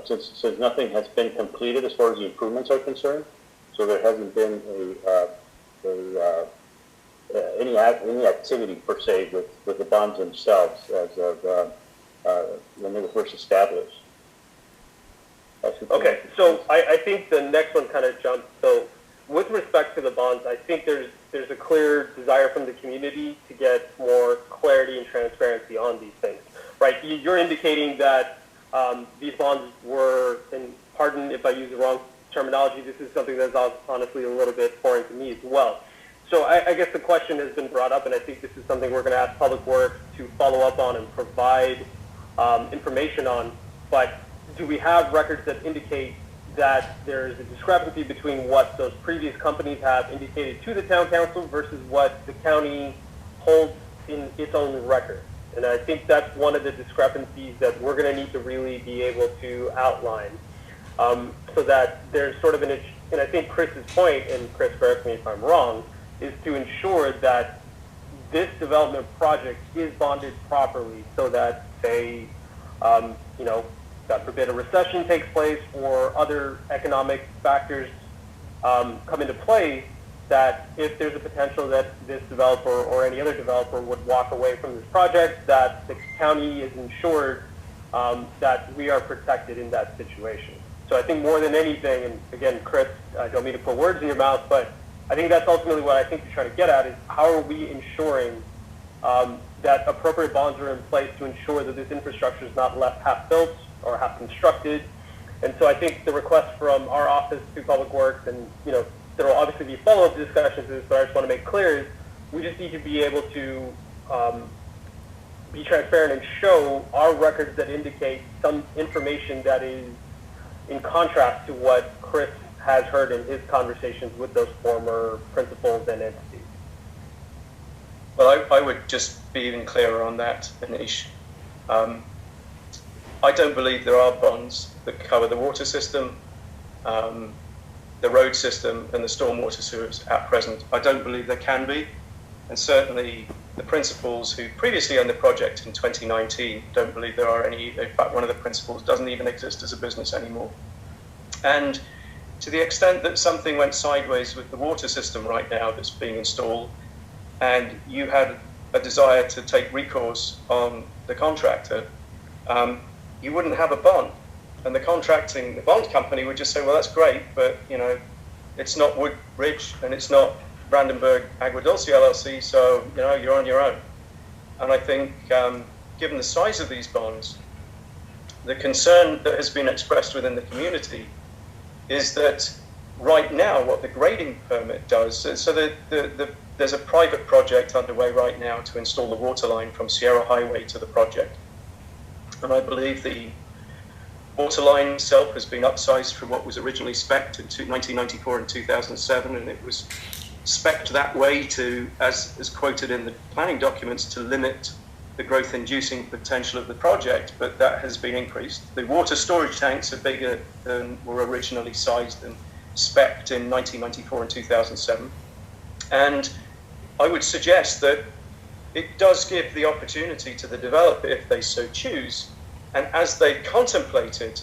since nothing has been completed as far as the improvements are concerned, so there hasn't been any activity per se with the bonds themselves as of when they were first established. Okay, so I think the next one kind of jumps. So with respect to the bonds, I think there's a clear desire from the community to get more clarity and transparency on these things, right? You're indicating that these bonds were, and pardon if I use the wrong terminology, this is something that's honestly a little bit foreign to me as well. So I guess the question has been brought up, and I think this is something we're going to ask Public Works to follow up on and provide information on. But do we have records that indicate that there's a discrepancy between what those previous companies have indicated to the town council versus what the county holds in its own record? And I think that's one of the discrepancies that we're going to need to really be able to outline, so that there's sort of and I think Chris's point, and Chris, correct me if I'm wrong, is to ensure that this development project is bonded properly so that, say, you know, God forbid a recession takes place or other economic factors come into play, that if there's a potential that this developer or any other developer would walk away from this project, that the county is ensured that we are protected in that situation. So I think more than anything, and again, Chris, I don't mean to put words in your mouth, but I think that's ultimately what I think you're trying to get at is how are we ensuring that appropriate bonds are in place to ensure that this infrastructure is not left half-built or half-constructed. And so I think the request from our office to Public Works, and you know, there will obviously be follow-up discussions to this, but I just want to make clear is we just need to be able to be transparent and show our records that indicate some information that is in contrast to what Chris has heard in his conversations with those former principals and entities. Well, I would just be even clearer on that, Anish. I don't believe there are bonds that cover the water system, the road system, and the stormwater sewers at present. I don't believe there can be, and certainly the principals who previously owned the project in 2019 don't believe there are any. In fact, one of the principals doesn't even exist as a business anymore. And to the extent that something went sideways with the water system right now that's being installed, and you had a desire to take recourse on the contractor, you wouldn't have a bond. And the bond company would just say, well, that's great, but you know, it's not Woodbridge and it's not Brandenburg Agua Dulce LLC, so you know, you're on your own. And I think, given the size of these bonds, the concern that has been expressed within the community is that right now, what the grading permit does, so there's a private project underway right now to install the water line from Sierra Highway to the project. And I believe the water line itself has been upsized from what was originally spec'd in 1994 and 2007, and it was spec'd that way to, as quoted in the planning documents, to limit the growth-inducing potential of the project, but that has been increased. The water storage tanks are bigger than were originally sized and spec'd in 1994 and 2007. And I would suggest that it does give the opportunity to the developer, if they so choose, and as they contemplated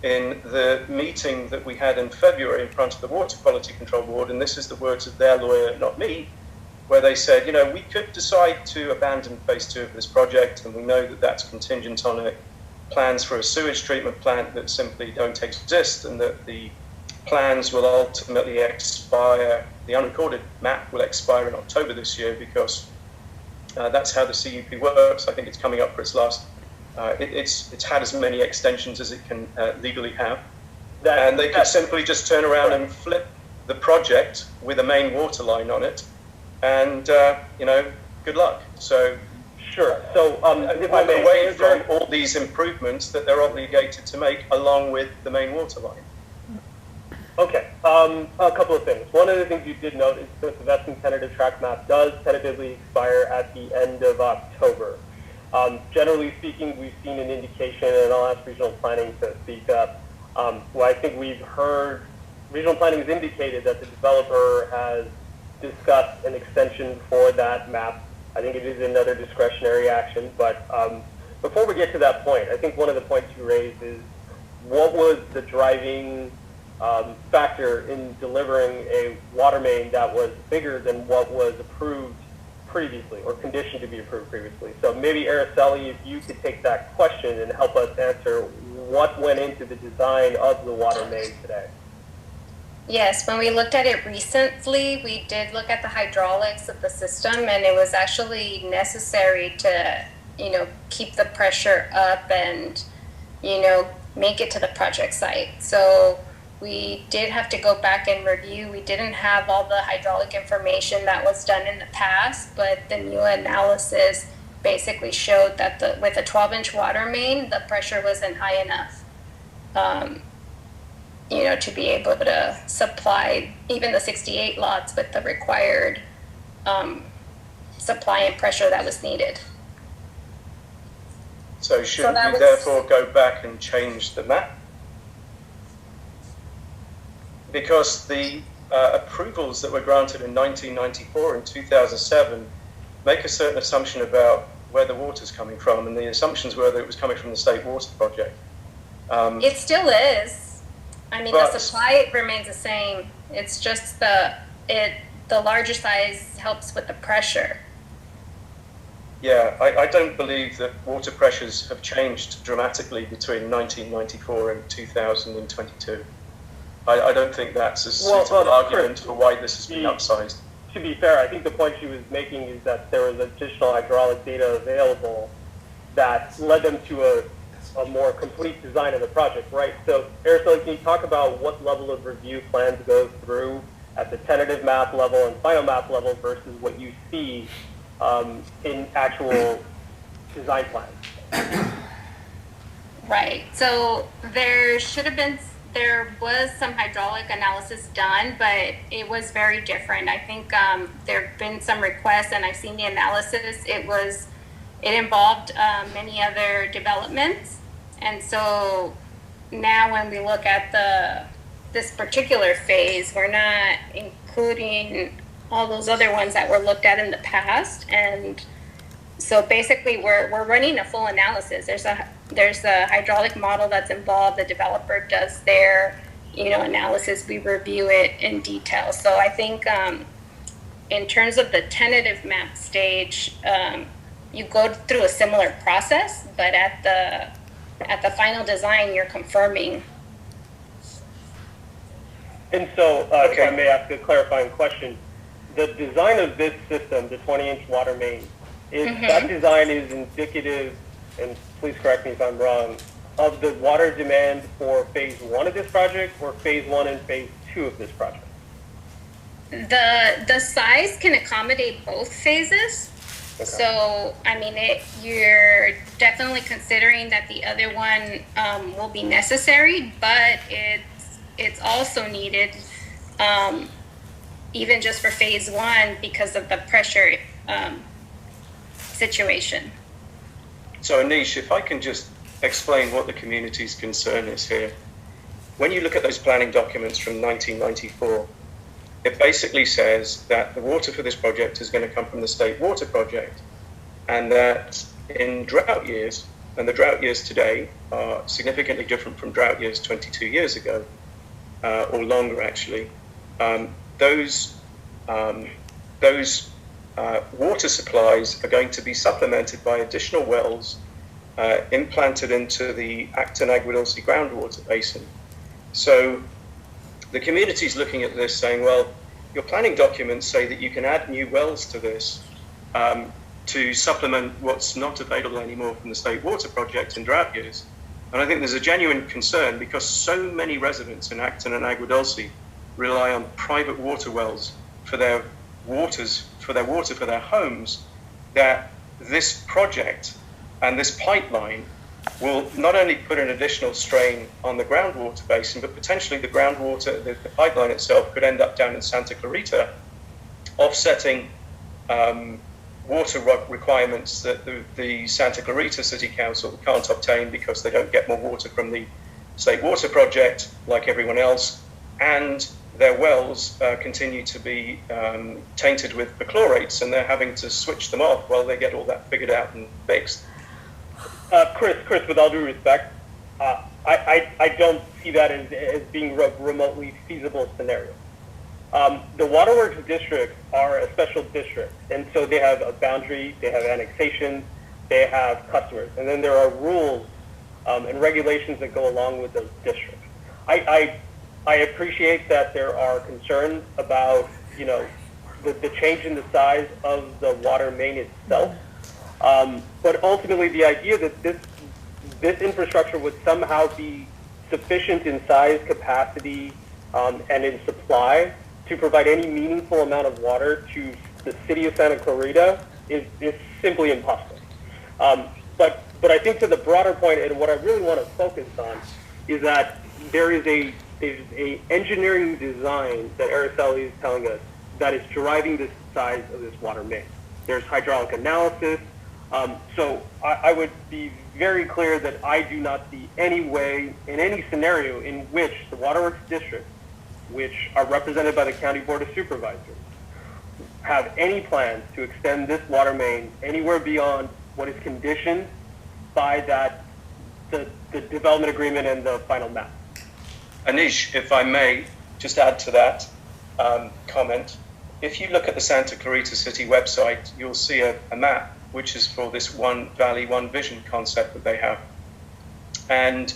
in the meeting that we had in February in front of the Water Quality Control Board, and this is the words of their lawyer, not me, where they said, you know, we could decide to abandon phase 2 of this project, and we know that that's contingent on plans for a sewage treatment plant that simply don't exist, and that the plans will ultimately expire, the unrecorded map will expire in October this year, because that's how the CUP works. I think it's coming up for its last, it's had as many extensions as it can legally have. And they could simply just turn around and flip the project with a main water line on it, and you know, good luck. So sure. So if I may, away from all these improvements that they're obligated to make, along with the main water line. Okay, a couple of things. One of the things you did note is that the vesting tentative track map does tentatively expire at the end of October. Generally speaking, we've seen an indication, and I'll ask regional planning to speak up. Well, I think we've heard regional planning has indicated that the developer has discussed an extension for that map. I think it is another discretionary action, but before we get to that point, I think one of the points you raised is what was the driving factor in delivering a water main that was bigger than what was approved previously or conditioned to be approved previously. So maybe Araceli, if you could take that question and help us answer what went into the design of the water main today. Yes, when we looked at it recently, we did look at the hydraulics of the system, and it was actually necessary to, you know, keep the pressure up and, you know, make it to the project site. So we did have to go back and review. We didn't have all the hydraulic information that was done in the past, but the new analysis basically showed that with a 12-inch water main, the pressure wasn't high enough, you know, to be able to supply even the 68 lots with the required supply and pressure that was needed. So shouldn't that you was- therefore go back and change the map? Because the approvals that were granted in 1994 and 2007 make a certain assumption about where the water's coming from, and the assumptions were that it was coming from the state water project. It still is. I mean, But- the supply remains the same. It's just the larger size helps with the pressure. Yeah, I don't believe that water pressures have changed dramatically between 1994 and 2022. I don't think that's a suitable argument for why this has been upsized. To be fair, I think the point she was making is that there was additional hydraulic data available that led them to a more complete design of the project, right? So, Araceli, can you talk about what level of review plans go through at the tentative map level and final map level versus what you see in actual design plans? Right. So there was some hydraulic analysis done, but it was very different. I think there have been some requests, and I've seen the analysis. It involved many other developments, and so now when we look at this particular phase, we're not including all those other ones that were looked at in the past, and so basically we're running a full analysis. There's a hydraulic model that's involved. The developer does their analysis. We review it in detail. So I think in terms of the tentative map stage, you go through a similar process, but at the final design, you're confirming. And so, if I may ask a clarifying question, the design of this system, the 20-inch water main, that design is indicative, and please correct me if I'm wrong, of the water demand for phase 1 of this project or phase 1 and phase 2 of this project? The size can accommodate both phases. Okay. So, I mean, you're definitely considering that the other one will be necessary, but it's also needed even just for phase 1 because of the pressure situation. So Anish, if I can just explain what the community's concern is here. When you look at those planning documents from 1994, it basically says that the water for this project is going to come from the state water project, and that in drought years, and the drought years today are significantly different from drought years 22 years ago, or longer actually, those water supplies are going to be supplemented by additional wells implanted into the Acton Aguadulce groundwater basin. So the community is looking at this saying, well, your planning documents say that you can add new wells to this to supplement what's not available anymore from the state water project in drought years. And I think there's a genuine concern because so many residents in Acton and Aguadulce rely on private water wells for their water for their homes, that this project and this pipeline will not only put an additional strain on the groundwater basin, but potentially the groundwater, the pipeline itself could end up down in Santa Clarita, offsetting water requirements that the Santa Clarita City Council can't obtain because they don't get more water from the state water project like everyone else, and their wells continue to be tainted with perchlorates, and they're having to switch them off while they get all that figured out and fixed. Chris, with all due respect, I don't see that as being a remotely feasible scenario. The waterworks districts are a special district, and so they have a boundary, they have annexations, they have customers, and then there are rules and regulations that go along with those districts. I appreciate that there are concerns about, the change in the size of the water main itself. But ultimately, the idea that this infrastructure would somehow be sufficient in size, capacity, and in supply to provide any meaningful amount of water to the city of Santa Clarita is simply impossible. But I think to the broader point, and what I really want to focus on, is that there's a engineering design that Araceli is telling us that is driving the size of this water main. There's hydraulic analysis. So I would be very clear that I do not see any way, in any scenario, in which the Waterworks District, which are represented by the County Board of Supervisors, have any plans to extend this water main anywhere beyond what is conditioned by the development agreement and the final map. Anish, if I may just add to that comment, if you look at the Santa Clarita City website, you'll see a map which is for this One Valley, One Vision concept that they have. And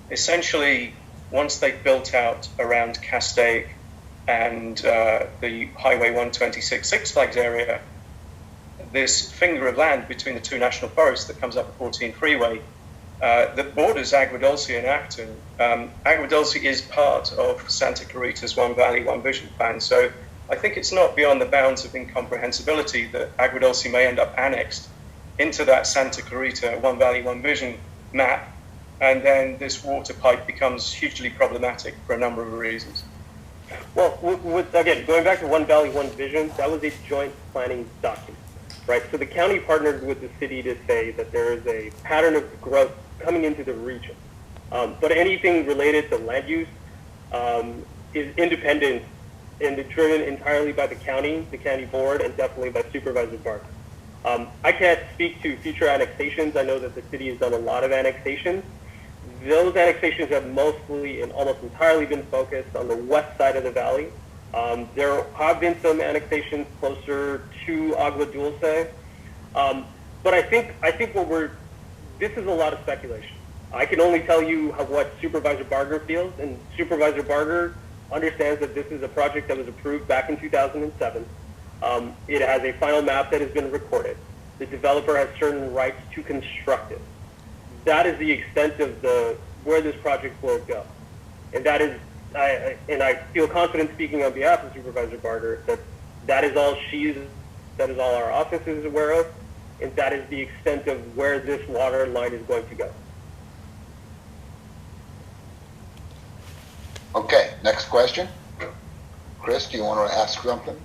essentially, once they've built out around Castaic and the Highway 126 Six Flags area, this finger of land between the two national forests that comes up the 14 freeway that borders Agua Dulce and Acton. Agua Dulce is part of Santa Clarita's One Valley, One Vision plan. So I think it's not beyond the bounds of incomprehensibility that Agua Dulce may end up annexed into that Santa Clarita One Valley, One Vision map, and then this water pipe becomes hugely problematic for a number of reasons. Well, again, going back to One Valley, One Vision, that was a joint planning document, right? So the county partnered with the city to say that there is a pattern of growth coming into the region. But anything related to land use is independent and driven entirely by the county board, and definitely by Supervisor Barker. I can't speak to future annexations. I know that the city has done a lot of annexations. Those annexations have mostly and almost entirely been focused on the west side of the valley. There have been some annexations closer to Agua Dulce, but I think this is a lot of speculation. I can only tell you what Supervisor Barger feels, and Supervisor Barger understands that this is a project that was approved back in 2007. It has a final map that has been recorded. The developer has certain rights to construct it. That is the extent of where this project will go. And that is, I feel confident speaking on behalf of Supervisor Barger that is all that is all our office is aware of, and that is the extent of where this water line is going to go. Okay, next question. Chris, do you want to ask something?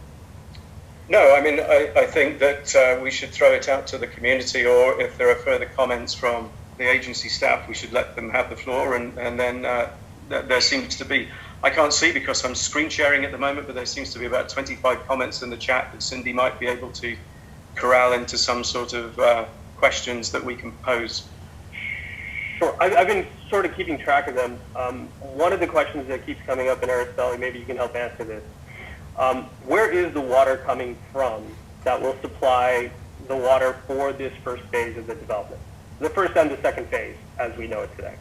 No, I mean, I think that we should throw it out to the community, or if there are further comments from the agency staff, we should let them have the floor, and then there seems to be, I can't see because I'm screen sharing at the moment, but there seems to be about 25 comments in the chat that Cindy might be able to corral into some sort of questions that we can pose. Sure, I've been sort of keeping track of them. One of the questions that keeps coming up in Araceli, maybe you can help answer this. Where is the water coming from that will supply the water for this first phase of the development? The first and the second phase, as we know it today.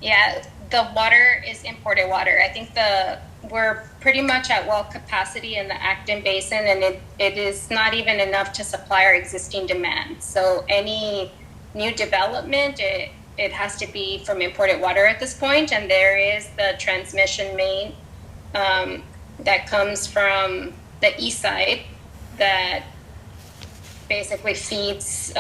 Yeah, the water is imported water. I think we're pretty much at well capacity in the Acton Basin, and it is not even enough to supply our existing demand. So any new development, it has to be from imported water at this point, and there is the transmission main that comes from the east side that basically feeds,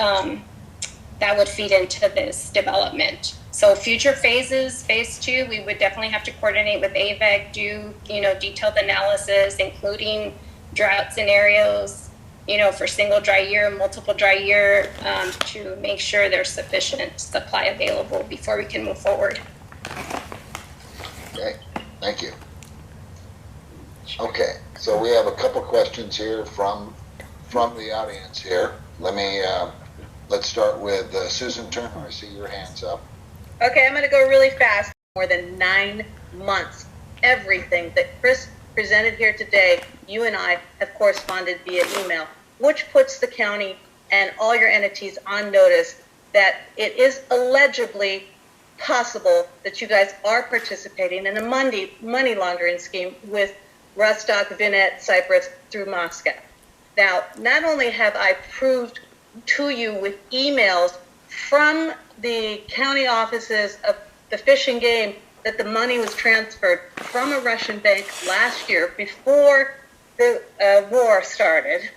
that would feed into this development. So future phases, phase 2, we would definitely have to coordinate with AVEC, do, detailed analysis, including drought scenarios, for single dry year, multiple dry year, to make sure there's sufficient supply available before we can move forward. Okay, thank you. Okay, so we have a couple questions here from the audience here. Let's start with Susan Turner. I see your hands up. Okay, I'm going to go really fast. More than 9 months. Everything that Chris presented here today, you and I have corresponded via email, which puts the county and all your entities on notice that it is allegedly possible that you guys are participating in a money laundering scheme with Rostock, Vinette, Cyprus through Moscow. Now, not only have I proved to you with emails from the county offices of the Fish and Game that the money was transferred from a Russian bank last year before the war started,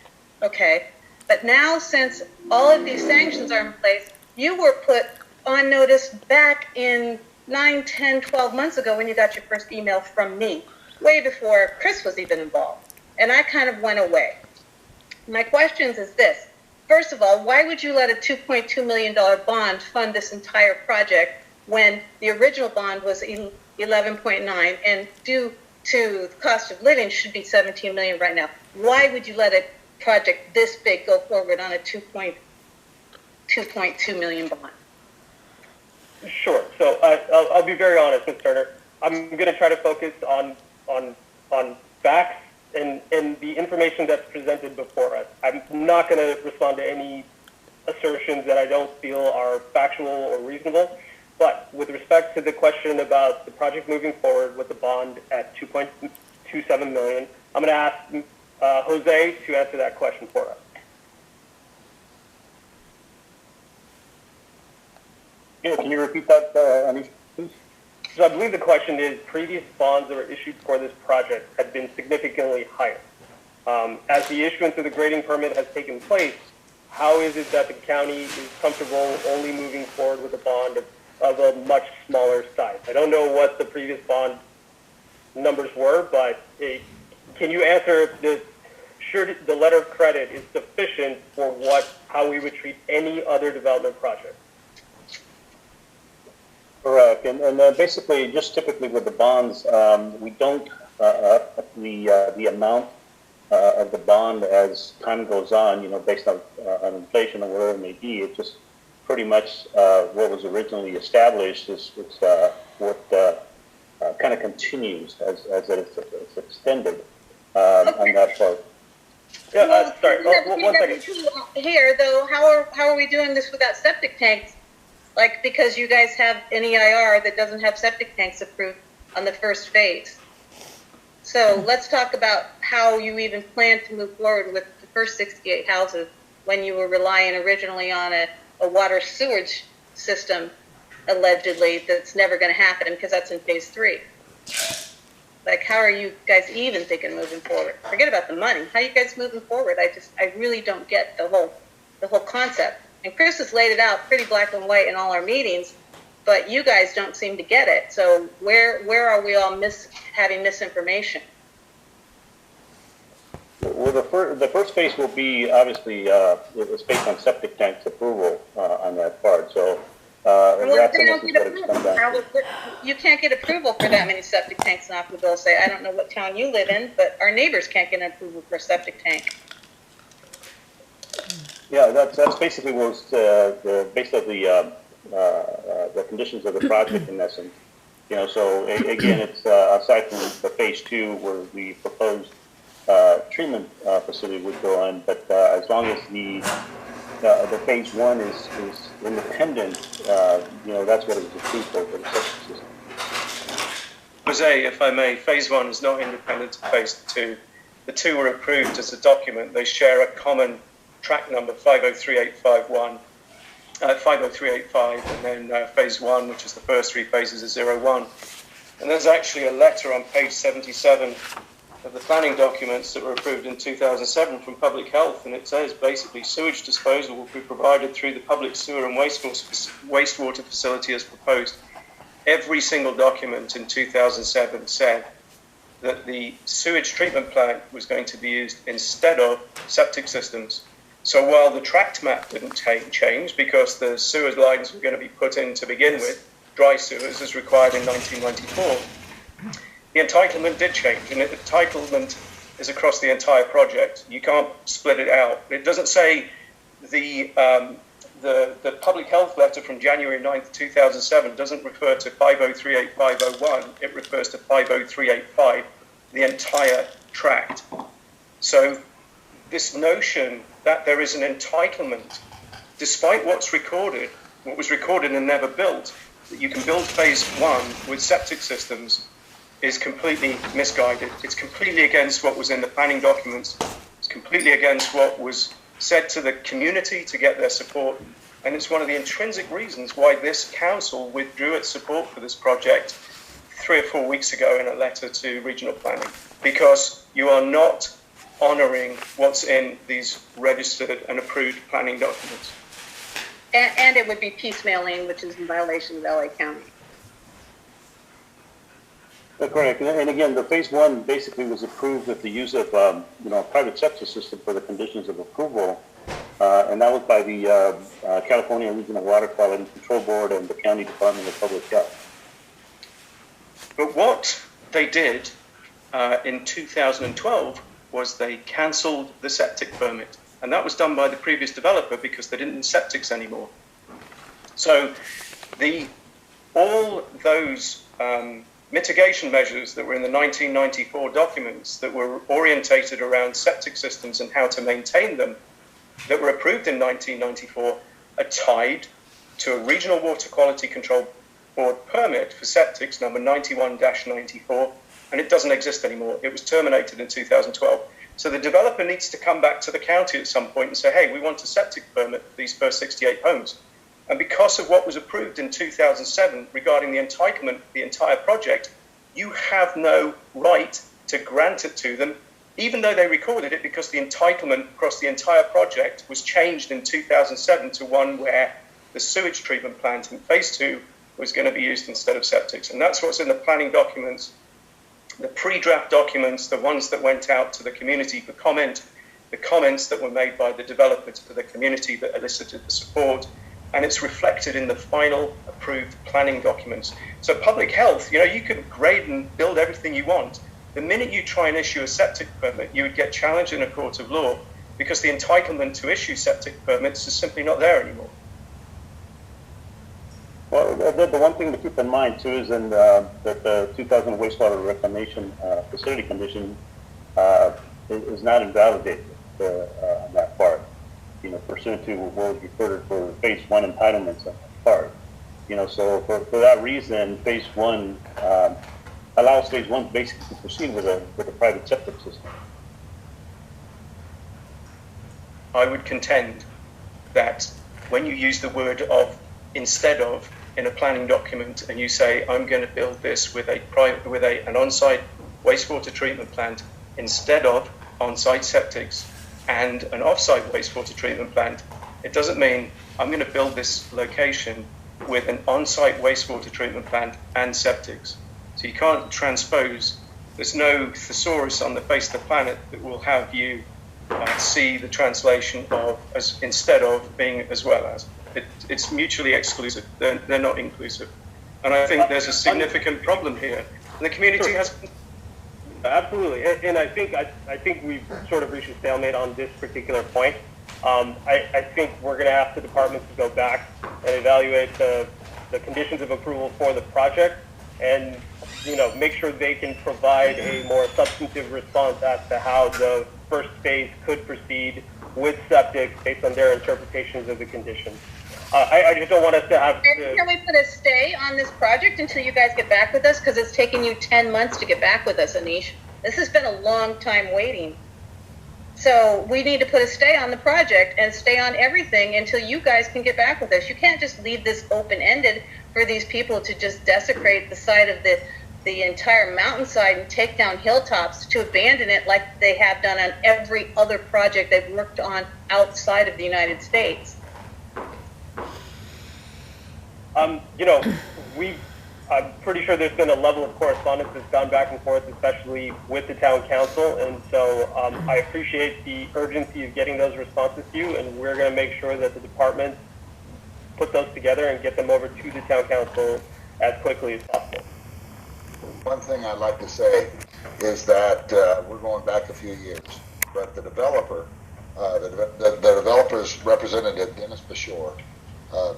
okay? But now, since all of these sanctions are in place, you were put on notice back in 9, 10, 12 months ago when you got your first email from me, way before Chris was even involved. And I kind of went away. My questions is this. first of all, why would you let a $2.2 million bond fund this entire project when the original bond was 11.9 and due to the cost of living should be 17 million right now? Why would you let a project this big go forward on a 2.2 million bond? Sure. So I'll be very honest, Ms. Turner. I'm going to try to focus on facts and the information that's presented before us. I'm not going to respond to any assertions that I don't feel are factual or reasonable. But with respect to the question about the project moving forward with the bond at 2.27 million, I'm going to ask Jose to answer that question for us. Yeah, can you repeat that, Anish, please? So I believe the question is, previous bonds that were issued for this project had been significantly higher. As the issuance of the grading permit has taken place, how is it that the county is comfortable only moving forward with a bond of a much smaller size? I don't know what the previous bond numbers were, but can you answer if the letter of credit is sufficient for how we would treat any other development project? Correct, and basically, just typically with the bonds, we don't the amount of the bond as time goes on, based on inflation or whatever it may be. It just pretty much what was originally established is what kind of continues as it's extended on that part. Yeah, sorry. One second. Here, though, how are we doing this without septic tanks? Like, because you guys have an EIR that doesn't have septic tanks approved on the first phase. So let's talk about how you even plan to move forward with the first 68 houses when you were relying originally on a water sewage system, allegedly, that's never going to happen because that's in phase 3. Like, how are you guys even thinking moving forward? Forget about the money. How are you guys moving forward? I really don't get the whole concept. And Chris has laid it out pretty black and white in all our meetings, but you guys don't seem to get it. So where are we all having misinformation? Well, the first phase will be obviously it's based on septic tanks approval on that part. So that's what it's come down to. You can't get approval for that many septic tanks in Aquaville. Say, I don't know what town you live in, but our neighbors can't get an approval for a septic tank. Yeah, that's basically was based on the conditions of the project in essence. So again, it's aside from the phase 2 where the proposed treatment facility would go in, but as long as the phase 1 is independent, that's what it was approved for the septic system. Jose, if I may, phase 1 is not independent of phase 2. The two were approved as a document. They share a common track number 50385, and then phase 1, which is the first 3 phases, is 01. And there's actually a letter on page 77 of the planning documents that were approved in 2007 from Public Health, and it says basically sewage disposal will be provided through the public sewer and wastewater facility as proposed. Every single document in 2007 said that the sewage treatment plant was going to be used instead of septic systems. So while the tract map didn't change because the sewer lines were going to be put in to begin with, dry sewers as required in 1994, the entitlement did change, and the entitlement is across the entire project. You can't split it out. It doesn't say the public health letter from January 9th, 2007 doesn't refer to 5038501. It refers to 50385, the entire tract. So this notion that there is an entitlement, despite what was recorded and never built, that you can build phase 1 with septic systems, is completely misguided. It's completely against what was in the planning documents. It's completely against what was said to the community to get their support. And it's one of the intrinsic reasons why this council withdrew its support for this project 3 or 4 weeks ago in a letter to regional planning, because you are not honouring what's in these registered and approved planning documents. And it would be piecemealing, which is in violation of LA County. Correct. And again, the phase 1 basically was approved with the use of a private septic system for the conditions of approval. and that was by the California Regional Water Quality Control Board and the County Department of Public Health. But what they did in 2012 was they cancelled the septic permit. And that was done by the previous developer because they didn't need septics anymore. So all those mitigation measures that were in the 1994 documents that were orientated around septic systems and how to maintain them, that were approved in 1994, are tied to a Regional Water Quality Control Board permit for septics number 91-94, and it doesn't exist anymore. It was terminated in 2012. So the developer needs to come back to the county at some point and say, hey, we want a septic permit for these first 68 homes. And because of what was approved in 2007 regarding the entitlement of the entire project, you have no right to grant it to them, even though they recorded it, because the entitlement across the entire project was changed in 2007 to one where the sewage treatment plant in phase 2 was going to be used instead of septics. And that's what's in the planning documents, the pre-draft documents, the ones that went out to the community for comment, the comments that were made by the developers to the community that elicited the support, and it's reflected in the final approved planning documents. So public health, you can grade and build everything you want. The minute you try and issue a septic permit, you would get challenged in a court of law because the entitlement to issue septic permits is simply not there anymore. Well, the one thing to keep in mind too is that the 2000 wastewater reclamation facility condition is not invalidated on that part. Pursuant to what was referred for phase 1 entitlements on that part. So for that reason, phase 1 allows phase 1 basically to proceed with a private septic system. I would contend that when you use the word of instead of in a planning document and you say, I'm going to build this with an on-site wastewater treatment plant instead of on-site septics and an off-site wastewater treatment plant, it doesn't mean I'm going to build this location with an on-site wastewater treatment plant and septics. So you can't transpose. There's no thesaurus on the face of the planet that will have you see the translation of as instead of being as well as. It's mutually exclusive. They're not inclusive. And I think there's a significant problem here. And the community has... Absolutely, and I think we've sort of reached a stalemate on this particular point. I think we're going to ask the department to go back and evaluate the conditions of approval for the project, and make sure they can provide a more substantive response as to how the first phase could proceed with septic based on their interpretations of the conditions. I just don't want us to have to... Can we put a stay on this project until you guys get back with us? Because it's taken you 10 months to get back with us, Anish. This has been a long time waiting. So we need to put a stay on the project and stay on everything until you guys can get back with us. You can't just leave this open-ended for these people to just desecrate the side of the entire mountainside and take down hilltops, to abandon it like they have done on every other project they've worked on outside of the United States. I'm pretty sure there's been a level of correspondence that's gone back and forth, especially with the town council, and so I appreciate the urgency of getting those responses to you, and we're going to make sure that the department put those together and get them over to the town council as quickly as possible. One thing I'd like to say is that we're going back a few years, but the developer, the developer's representative, Dennis Bashore,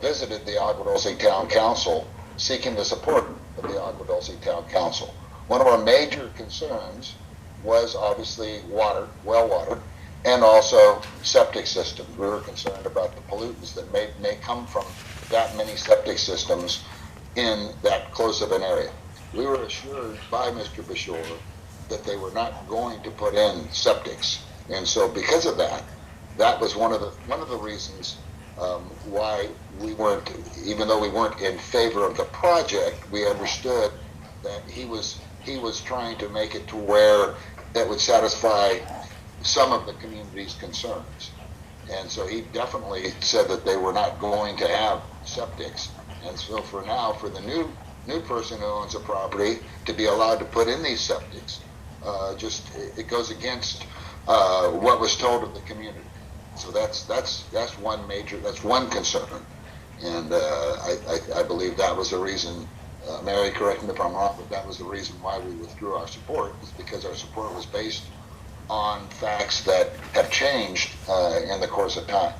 visited the Agua Dulce Town Council seeking the support of the Agua Dulce Town Council. One of our major concerns was obviously water, well water, and also septic systems. We were concerned about the pollutants that may come from that many septic systems in that close of an area. We were assured by Mr. Bashore that they were not going to put in septics. And so because of that, that was one of the reasons why we weren't, even though we weren't in favor of the project, we understood that he was trying to make it to where that would satisfy some of the community's concerns. And so he definitely said that they were not going to have septics. And so for now, for the new person who owns a property to be allowed to put in these septics, it goes against what was told of the community. So that's one concern, and I believe that was the reason. Mary, correct me if I'm wrong, but that was the reason why we withdrew our support, is because our support was based on facts that have changed in the course of time.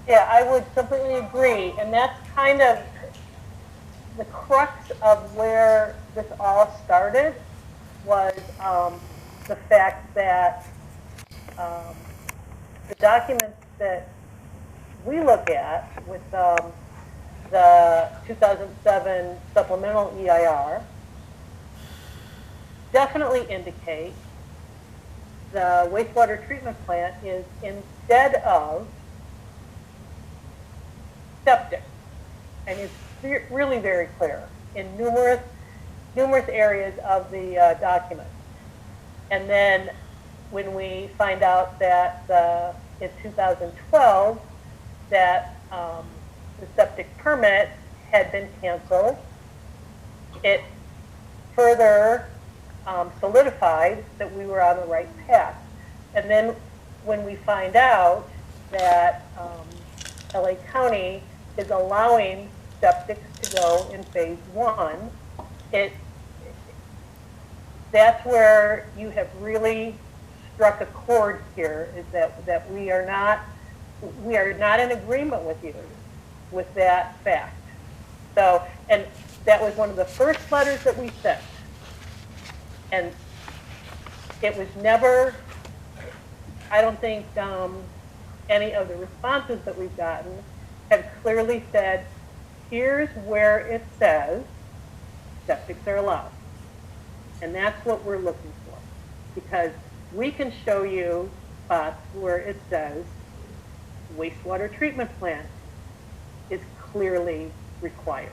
Yeah, I would completely agree, and that's kind of the crux of where this all started, was the fact that the documents that we look at with the 2007 supplemental EIR definitely indicate the wastewater treatment plant is, instead of septic, and it's really very clear in numerous areas of the document. And then when we find out that in 2012 that the septic permit had been canceled, it further solidified that we were on the right path. And then when we find out that LA County is allowing septics to go in phase 1, that's where you have really struck a chord here, is that we are not in agreement with you with that fact. So, and that was one of the first letters that we sent. And it was never, I don't think any of the responses that we've gotten have clearly said, here's where it says septics are allowed. And that's what we're looking for. Because we can show you spots where it says wastewater treatment plant is clearly required.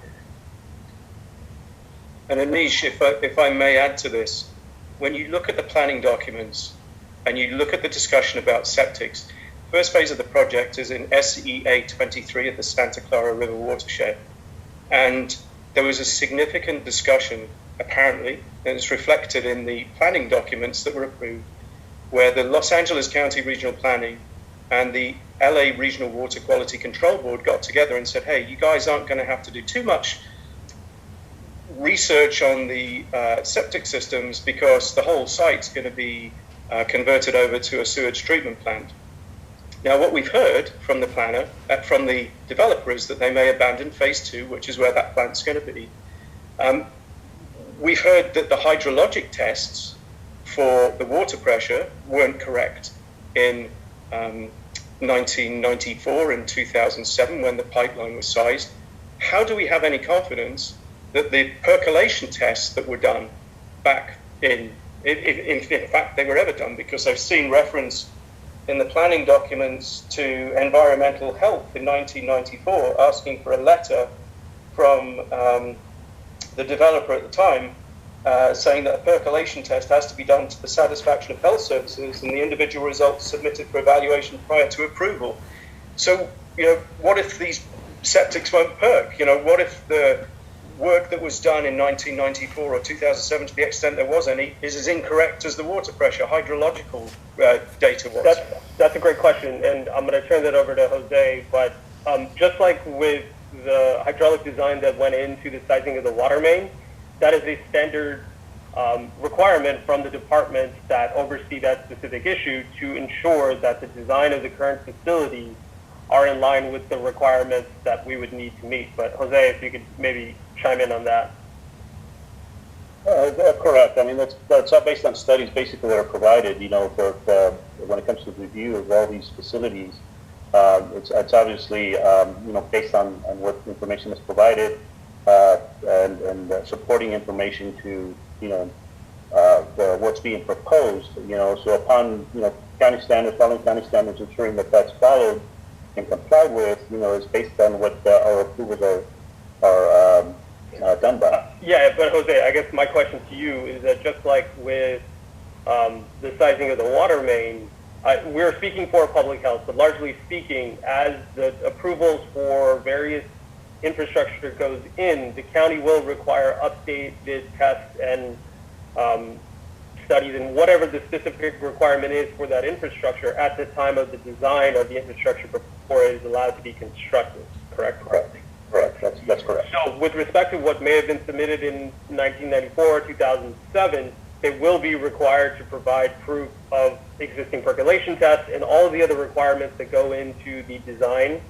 And Anish, if I may add to this, when you look at the planning documents and you look at the discussion about septics, first phase of the project is in SEA 23 at the Santa Clara River watershed. And there was a significant discussion, apparently, and it's reflected in the planning documents that were approved, where the Los Angeles County Regional Planning and the LA Regional Water Quality Control Board got together and said, hey, you guys aren't going to have to do too much research on the septic systems because the whole site's going to be converted over to a sewage treatment plant. Now, what we've heard from the planner, from the developer, is that they may abandon phase 2, which is where that plant's going to be. We've heard that the hydrologic tests for the water pressure weren't correct in 1994 and 2007 when the pipeline was sized. How do we have any confidence that the percolation tests that were done back in fact they were ever done? Because I've seen reference in the planning documents to environmental health in 1994 asking for a letter from the developer at the time saying that a percolation test has to be done to the satisfaction of health services and the individual results submitted for evaluation prior to approval. So, what if these septics won't perk? What if the work that was done in 1994 or 2007, to the extent there was any, is as incorrect as the water pressure hydrological data was? That's a great question, and I'm going to turn that over to Jose. But just like with the hydraulic design that went into the sizing of the water main, that is a standard requirement from the departments that oversee that specific issue to ensure that the design of the current facilities are in line with the requirements that we would need to meet. But Jose, if you could maybe chime in on that. Correct. I mean, that's all based on studies basically that are provided, when it comes to the review of all these facilities. It's obviously, based on what information is provided and supporting information to, what's being proposed, so upon, county standards, following county standards, ensuring that that's followed and complied with, is based on what our approvals are done by. Yeah, but Jose, I guess my question to you is that just like with the sizing of the water main, we're speaking for public health, but largely speaking, as the approvals for various infrastructure goes in, the county will require updated tests and studies and whatever the specific requirement is for that infrastructure at the time of the design of the infrastructure before it is allowed to be constructed, correct? Correct. That's correct. So with respect to what may have been submitted in 1994, 2007, they will be required to provide proof of existing percolation tests and all of the other requirements that go into the design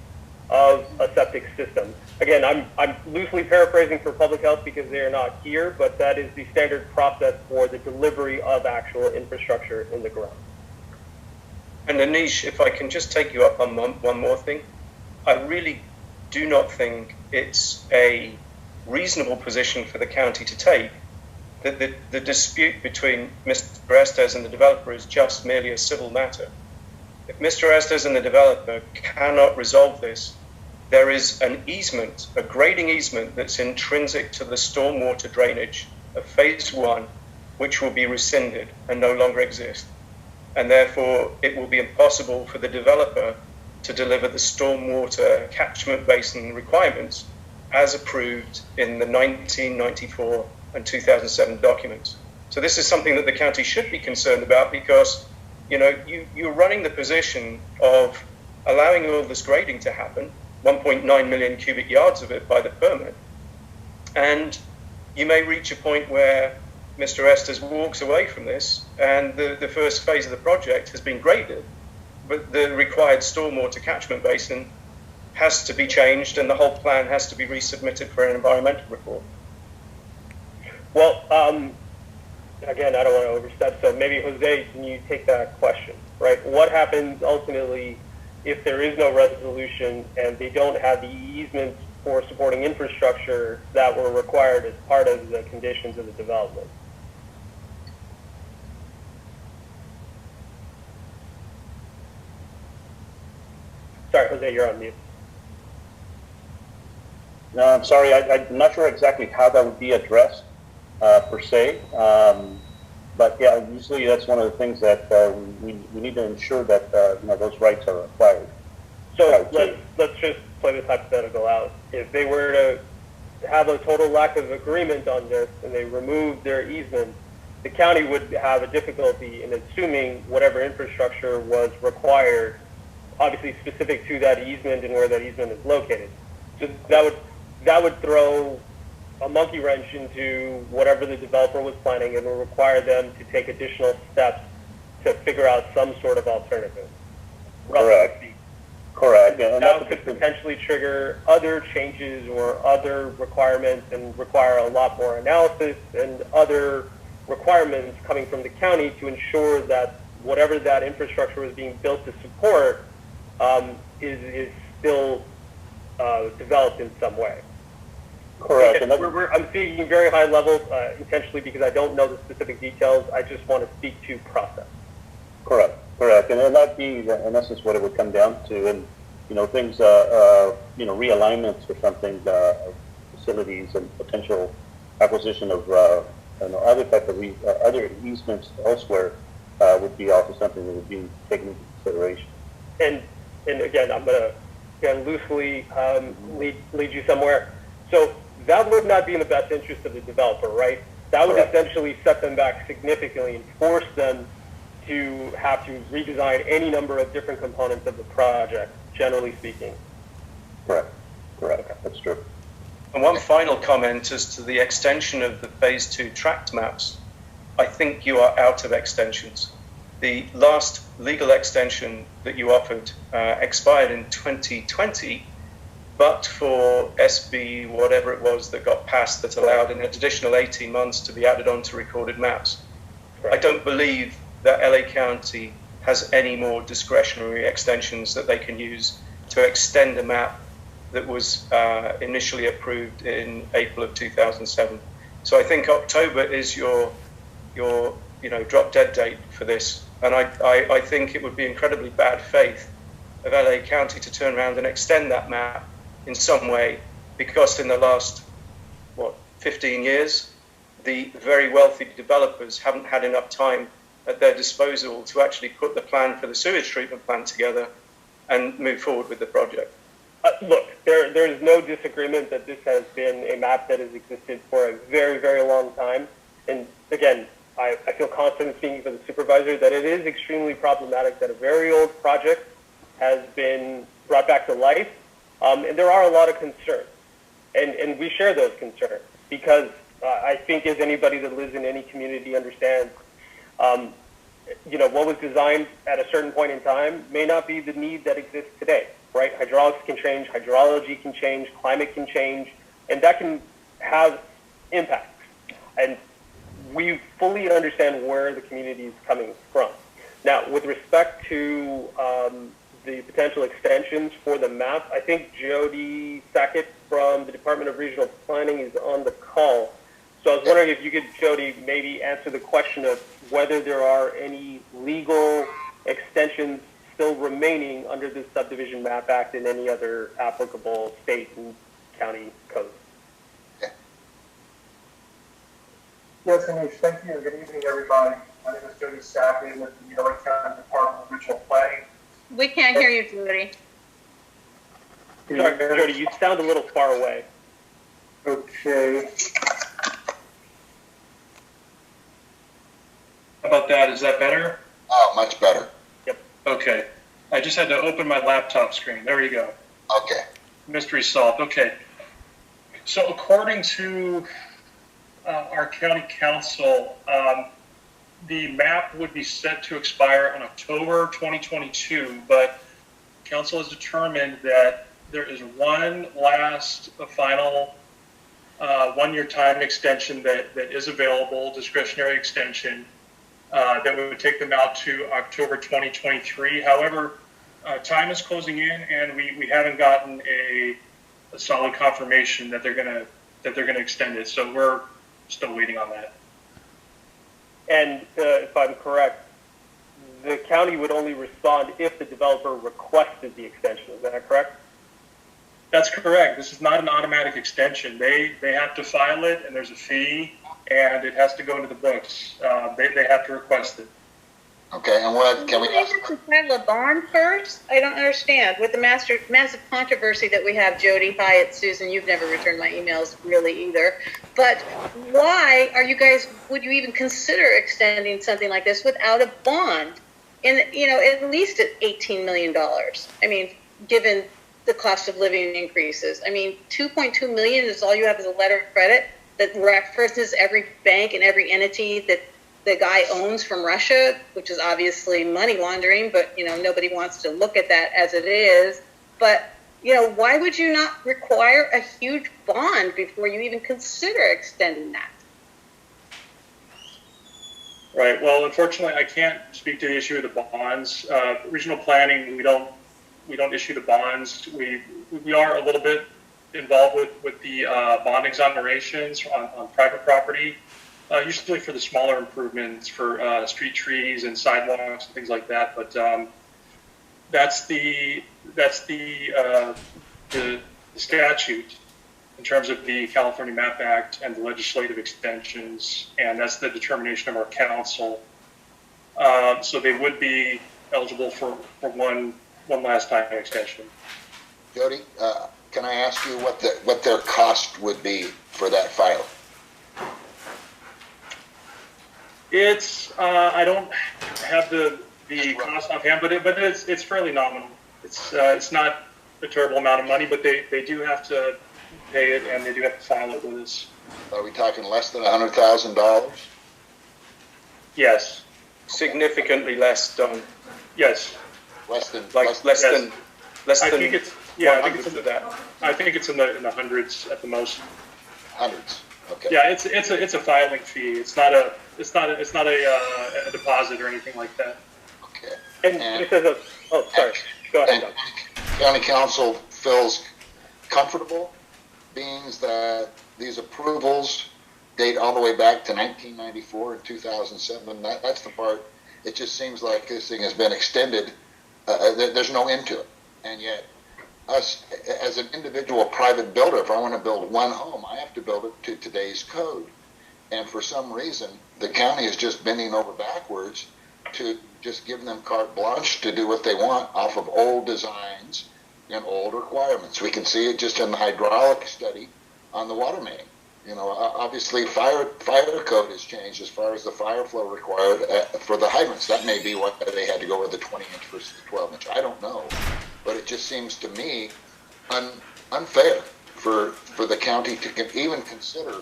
of a septic system. Again, I'm loosely paraphrasing for public health because they are not here, but that is the standard process for the delivery of actual infrastructure in the ground. And Anish, if I can just take you up on one more thing, I really do not think it's a reasonable position for the county to take that the dispute between Mr. Estes and the developer is just merely a civil matter. If Mr. Estes and the developer cannot resolve this, there is an easement, a grading easement that's intrinsic to the stormwater drainage of phase 1, which will be rescinded and no longer exist. And therefore, it will be impossible for the developer to deliver the stormwater catchment basin requirements as approved in the 1994 and 2007 documents. So this is something that the county should be concerned about because, you know, you're running the position of allowing all this grading to happen, 1.9 million cubic yards of it by the permit. And you may reach a point where Mr. Estes walks away from this and the first phase of the project has been graded, but the required stormwater catchment basin has to be changed and the whole plan has to be resubmitted for an environmental report. Well, again, I don't want to overstep, so maybe Jose, can you take that question, right? What happens ultimately if there is no resolution and they don't have the easements for supporting infrastructure that were required as part of the conditions of the development? Sorry, Jose, you're on mute. No, I'm sorry. I'm not sure exactly how that would be addressed per se. But yeah, usually that's one of the things that we need to ensure that you know, those rights are acquired. So let's just play this hypothetical out. If they were to have a total lack of agreement on this and they removed their easement, the county would have a difficulty in assuming whatever infrastructure was required, obviously specific to that easement and where that easement is located. So that would throw a monkey wrench into whatever the developer was planning and will require them to take additional steps to figure out some sort of alternative. Correct. Correct. And that could potentially trigger other changes or other requirements and require a lot more analysis and other requirements coming from the county to ensure that whatever that infrastructure is being built to support is still developed in some way. Correct. And I'm speaking very high level intentionally because I don't know the specific details. I just want to speak to process. Correct. And that'd be, in essence, what it would come down to. And, you know, things, you know, realignments or something, facilities and potential acquisition of, you know, other type of, other easements elsewhere would be also something that would be taken into consideration. And again, I'm going to loosely lead you somewhere. So that would not be in the best interest of the developer, right? That would essentially set them back significantly and force them to have to redesign any number of different components of the project, generally speaking. Correct. That's true. And one final comment as to the extension of the phase 2 tract maps. I think you are out of extensions. The last legal extension that you offered expired in 2020, but for SB, whatever it was that got passed that allowed an additional 18 months to be added on to recorded maps. I don't believe that LA County has any more discretionary extensions that they can use to extend a map that was initially approved in April of 2007. So I think October is your drop dead date for this. And I think it would be incredibly bad faith of LA County to turn around and extend that map in some way, because in the last, 15 years, the very wealthy developers haven't had enough time at their disposal to actually put the plan for the sewage treatment plant together and move forward with the project. Look, there is no disagreement that this has been a map that has existed for a very, very long time. And again, I feel confident speaking for the supervisor that it is extremely problematic that a very old project has been brought back to life, and there are a lot of concerns, and we share those concerns because I think as anybody that lives in any community understands, what was designed at a certain point in time may not be the need that exists today, right? Hydraulics can change, hydrology can change, climate can change, and that can have impacts. And we fully understand where the community is coming from. Now, with respect to the potential extensions for the map, I think Jody Sackett from the Department of Regional Planning is on the call. So I was wondering if you could, Jody, maybe answer the question of whether there are any legal extensions still remaining under the Subdivision Map Act and any other applicable state and county codes. Yes, Anish, thank you. Good evening, everybody. My name is Jody Sackett with the LA County Department of Regional Planning. We can't hear you, Jody. Sorry, Jody, you sound a little far away. Okay. How about that? Is that better? Oh, much better. Yep. Okay. I just had to open my laptop screen. There you go. Okay. Mystery solved. Okay. So according to our county council, the map would be set to expire on October 2022, but council has determined that there is one last final one-year time extension that is available, discretionary extension, that would take them out to October 2023. However, time is closing in, and we haven't gotten a solid confirmation that they're gonna extend it. So we're still waiting on that. And if I'm correct, the county would only respond if the developer requested the extension. Is that correct? That's correct. This is not an automatic extension. They have to file it, and there's a fee, and it has to go into the books. They have to request it. Okay, and what can we Don't they have to file a bond first? I don't understand. With the massive controversy that we have, Jody, hi, it's Susan. You've never returned my emails really either. But why are you guys, would you even consider extending something like this without a bond? And, at least at $18 million. I mean, given the cost of living increases. I mean, $2.2 million is all you have as a letter of credit that references every bank and every entity that the guy owns from Russia, which is obviously money laundering, but, nobody wants to look at that as it is. But, why would you not require a huge bond before you even consider extending that? Right. Well, unfortunately, I can't speak to the issue of the bonds. Regional planning, we don't issue the bonds. We are a little bit involved with the bond exonerations on private property. Usually for the smaller improvements for street trees and sidewalks and things like that, but that's the statute in terms of the California MAP Act and the legislative extensions, and that's the determination of our council. So they would be eligible for one last time extension. Jody, can I ask you what their cost would be for that filing? It's I don't have the cost offhand, but it's fairly nominal. It's not a terrible amount of money, but they do have to pay it, and they do have to file it with us. Are we talking less than $100,000? Yes. Significantly less, Don. Yes. Less than I think it's I think it's in the hundreds at the most. Hundreds. Okay. Yeah, it's a filing fee. It's not a deposit or anything like that. Okay. And just as sorry. Go ahead. And county council feels comfortable, being that these approvals date all the way back to 1994 and 2007. That's the part. It just seems like this thing has been extended. There's no end to it, and yet us as an individual private builder, if I want to build one home, I have to build it to today's code. And for some reason, the county is just bending over backwards to just give them carte blanche to do what they want off of old designs and old requirements. We can see it just in the hydraulic study on the water main. You know, obviously fire code has changed as far as the fire flow required for the hydrants. That may be why they had to go with the 20-inch versus the 12-inch. I don't know, but it just seems to me unfair for the county to even consider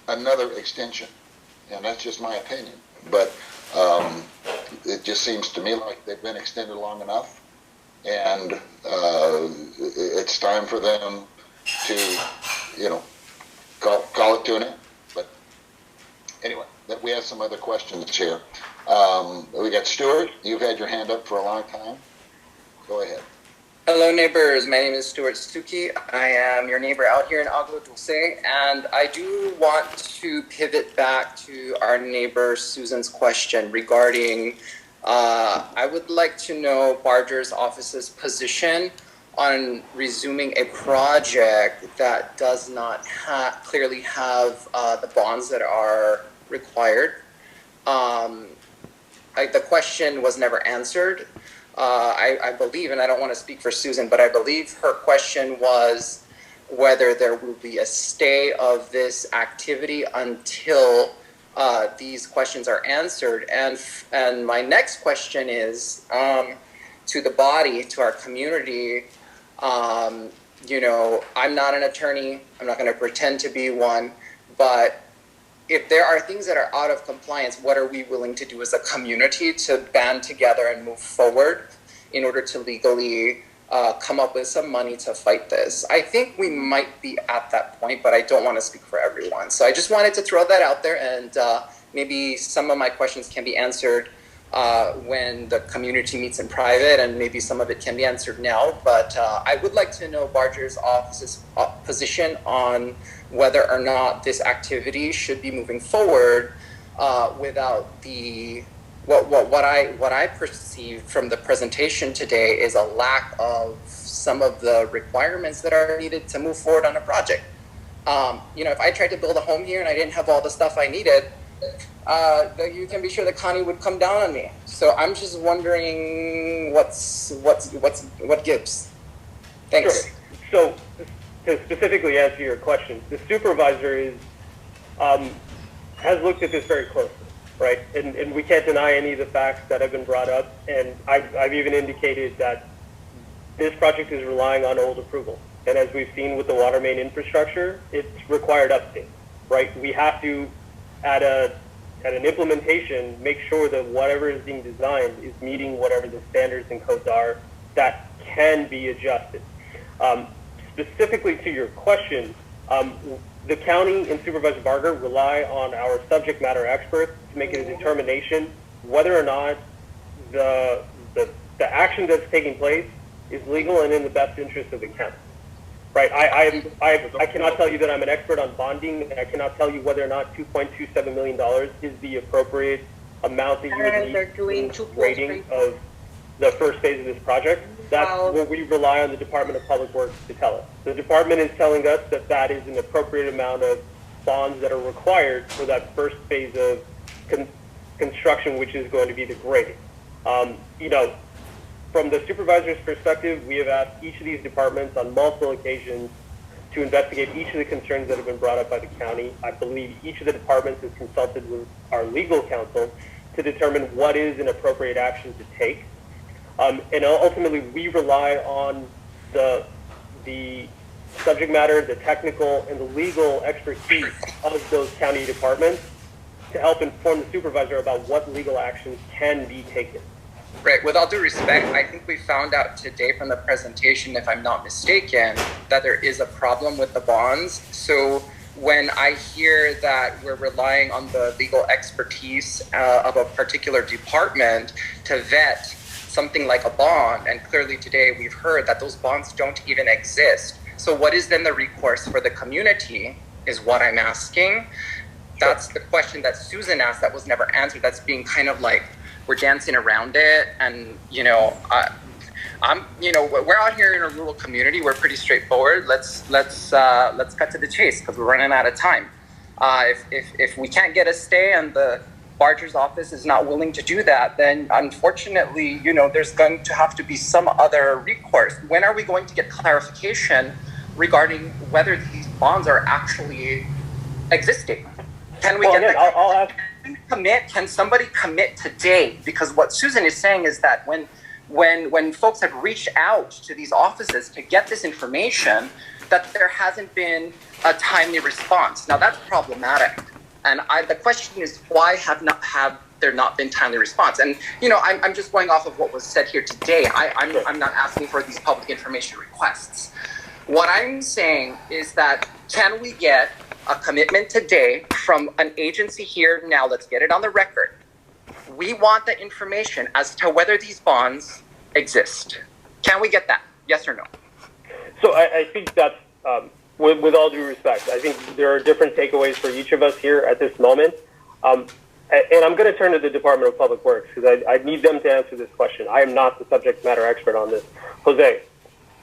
another extension, and that's just my opinion. But it just seems to me like they've been extended long enough, and it's time for them to, you know, call it to an end. But anyway, we have some other questions here. We got Stuart. You've had your hand up for a long time. Go ahead. Hello, neighbors. My name is Stuart Stuckey. I am your neighbor out here in Agua Dulce, and I do want to pivot back to our neighbor Susan's question regarding, I would like to know Barger's office's position on resuming a project that does not clearly have the bonds that are required. The question was never answered. I believe, and I don't want to speak for Susan, but I believe her question was whether there will be a stay of this activity until these questions are answered. And my next question is to the body, to our community. You know, I'm not an attorney. I'm not going to pretend to be one, but if there are things that are out of compliance, what are we willing to do as a community to band together and move forward in order to legally come up with some money to fight this? I think we might be at that point, but I don't want to speak for everyone. So I just wanted to throw that out there, and maybe some of my questions can be answered when the community meets in private, and maybe some of it can be answered now. But I would like to know Barger's office's position on whether or not this activity should be moving forward without the what I perceived from the presentation today is a lack of some of the requirements that are needed to move forward on a project. You know, if I tried to build a home here and I didn't have all the stuff I needed, you can be sure the county would come down on me. So I'm just wondering what gives. Thanks. Sure. So to specifically answer your question, the supervisor has looked at this very closely, right? And we can't deny any of the facts that have been brought up. And I've even indicated that this project is relying on old approval. And as we've seen with the water main infrastructure, it's required update, right? We have to, at an implementation, make sure that whatever is being designed is meeting whatever the standards and codes are that can be adjusted. Specifically to your question, the county and Supervisor Barger rely on our subject matter experts to make a determination whether or not the action that's taking place is legal and in the best interest of the county. Right? I cannot tell you that I'm an expert on bonding, and I cannot tell you whether or not $2.27 million is the appropriate amount that you would need for grading of the first phase of this project. That's what we rely on the Department of Public Works to tell us. The department is telling us that that is an appropriate amount of bonds that are required for that first phase of construction, which is going to be the grading. You know, from the supervisor's perspective, we have asked each of these departments on multiple occasions to investigate each of the concerns that have been brought up by the county. I believe each of the departments has consulted with our legal counsel to determine what is an appropriate action to take. And ultimately, we rely on the subject matter, the technical, and the legal expertise of those county departments to help inform the supervisor about what legal actions can be taken. Right. With all due respect, I think we found out today from the presentation, if I'm not mistaken, that there is a problem with the bonds. So when I hear that we're relying on the legal expertise of a particular department to vet something like a bond, and clearly today we've heard that those bonds don't even exist. So what is then the recourse for the community is what I'm asking. That's the question that Susan asked that was never answered. That's being kind of like, we're dancing around it. And, you know, we're out here in a rural community. We're pretty straightforward. Let's cut to the chase because we're running out of time. If we can't get a stay and the Barger's office is not willing to do that, then unfortunately, you know, there's going to have to be some other recourse. When are we going to get clarification regarding whether these bonds are actually existing? Can we Well, get again, I'll ask. Can somebody commit today? Because what Susan is saying is that when folks have reached out to these offices to get this information, that there hasn't been a timely response. Now that's problematic. And the question is, why have there not been timely response? And I'm just going off of what was said here today. I'm not asking for these public information requests. What I'm saying is that, can we get a commitment today from an agency here now? Let's get it on the record. We want the information as to whether these bonds exist. Can we get that? Yes or no? So I think that's, with all due respect, I think there are different takeaways for each of us here at this moment. And I'm going to turn to the Department of Public Works because I need them to answer this question. I am not the subject matter expert on this. Jose,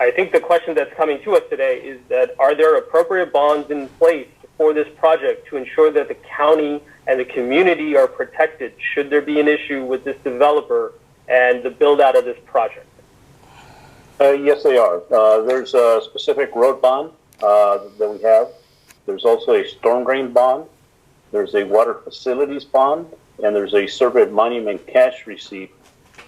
I think the question that's coming to us today is that, are there appropriate bonds in place for this project to ensure that the county and the community are protected should there be an issue with this developer and the build out of this project? Yes, they are. There's a specific road bond that we have. There's also a storm drain bond. There's a water facilities bond, and there's a survey monument cash receipt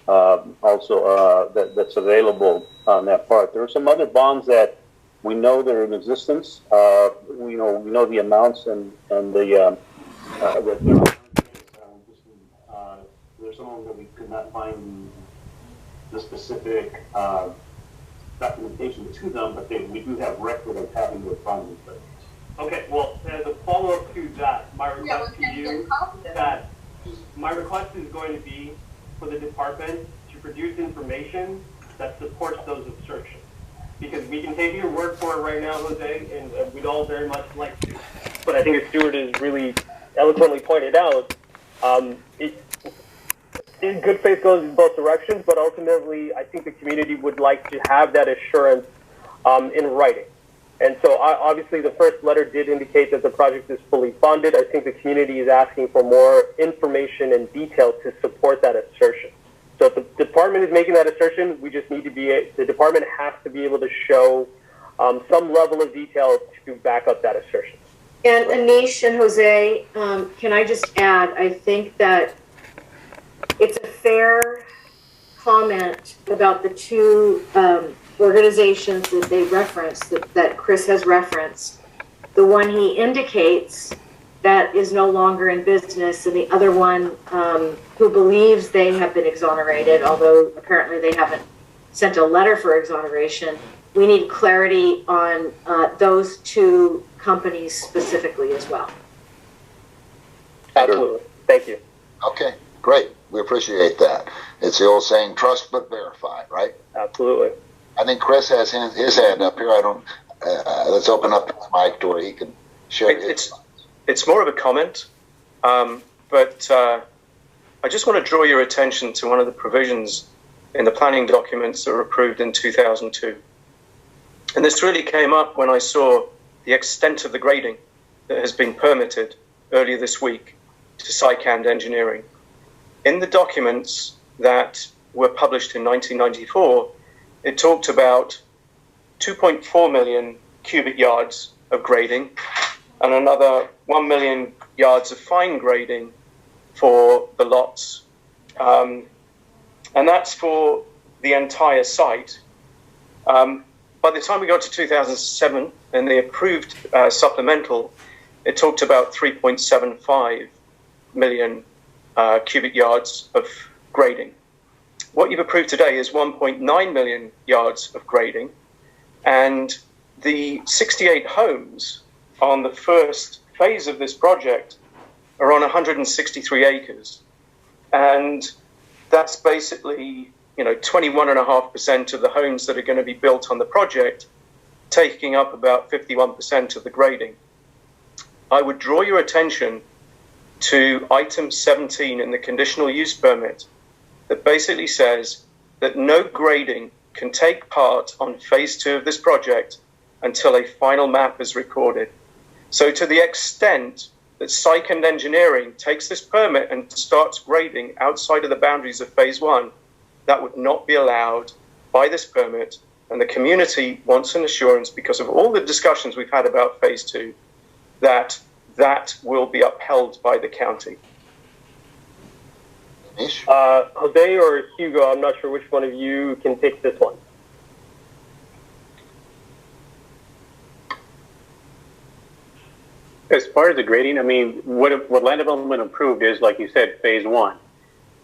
also that's available on that part. There are some other bonds that we know they're in existence. We know the amounts and the there's some of them that we could not find the specific documentation to them, but we do have record of having those bonds in place. Okay, well, as a follow-up to that, my request to you that my request is going to be for the department to produce information that supports those assertions. Because we can take your word for it right now, Jose, and we'd all very much like to. But I think as Stuart has really eloquently pointed out, good faith goes in both directions, but ultimately I think the community would like to have that assurance in writing. And so obviously the first letter did indicate that the project is fully funded. I think the community is asking for more information and detail to support that assertion. So if the department is making that assertion, we just need to the department has to be able to show some level of detail to back up that assertion. And Anish and Jose, can I just add, I think that it's a fair comment about the two organizations that they referenced, that Chris has referenced. The one he indicates that is no longer in business, and the other one who believes they have been exonerated, although apparently they haven't sent a letter for exoneration. We need clarity on those two companies specifically as well. Absolutely. Thank you. Okay, great. We appreciate that. It's the old saying, trust but verify, right? Absolutely. I think Chris has his hand up here. Let's open up his mic to where he can share It's more of a comment, but I just want to draw your attention to one of the provisions in the planning documents that were approved in 2002. And this really came up when I saw the extent of the grading that has been permitted earlier this week to SciCand Engineering. In the documents that were published in 1994, it talked about 2.4 million cubic yards of grading and another 1 million yards of fine grading for the lots. And that's for the entire site. By the time we got to 2007 and the approved supplemental, it talked about 3.75 million cubic yards of grading. What you've approved today is 1.9 million yards of grading, and the 68 homes on the first phase of this project are on 163 acres. And that's basically, 21.5% of the homes that are going to be built on the project, taking up about 51% of the grading. I would draw your attention to item 17 in the conditional use permit that basically says that no grading can take part on phase 2 of this project until a final map is recorded. So to the extent that SciCand Engineering takes this permit and starts grading outside of the boundaries of phase 1, that would not be allowed by this permit. And the community wants an assurance, because of all the discussions we've had about phase 2, that that will be upheld by the county. Jose or Hugo, I'm not sure which one of you can take this one. As far as the grading, I mean, what land development approved is, like you said, phase one.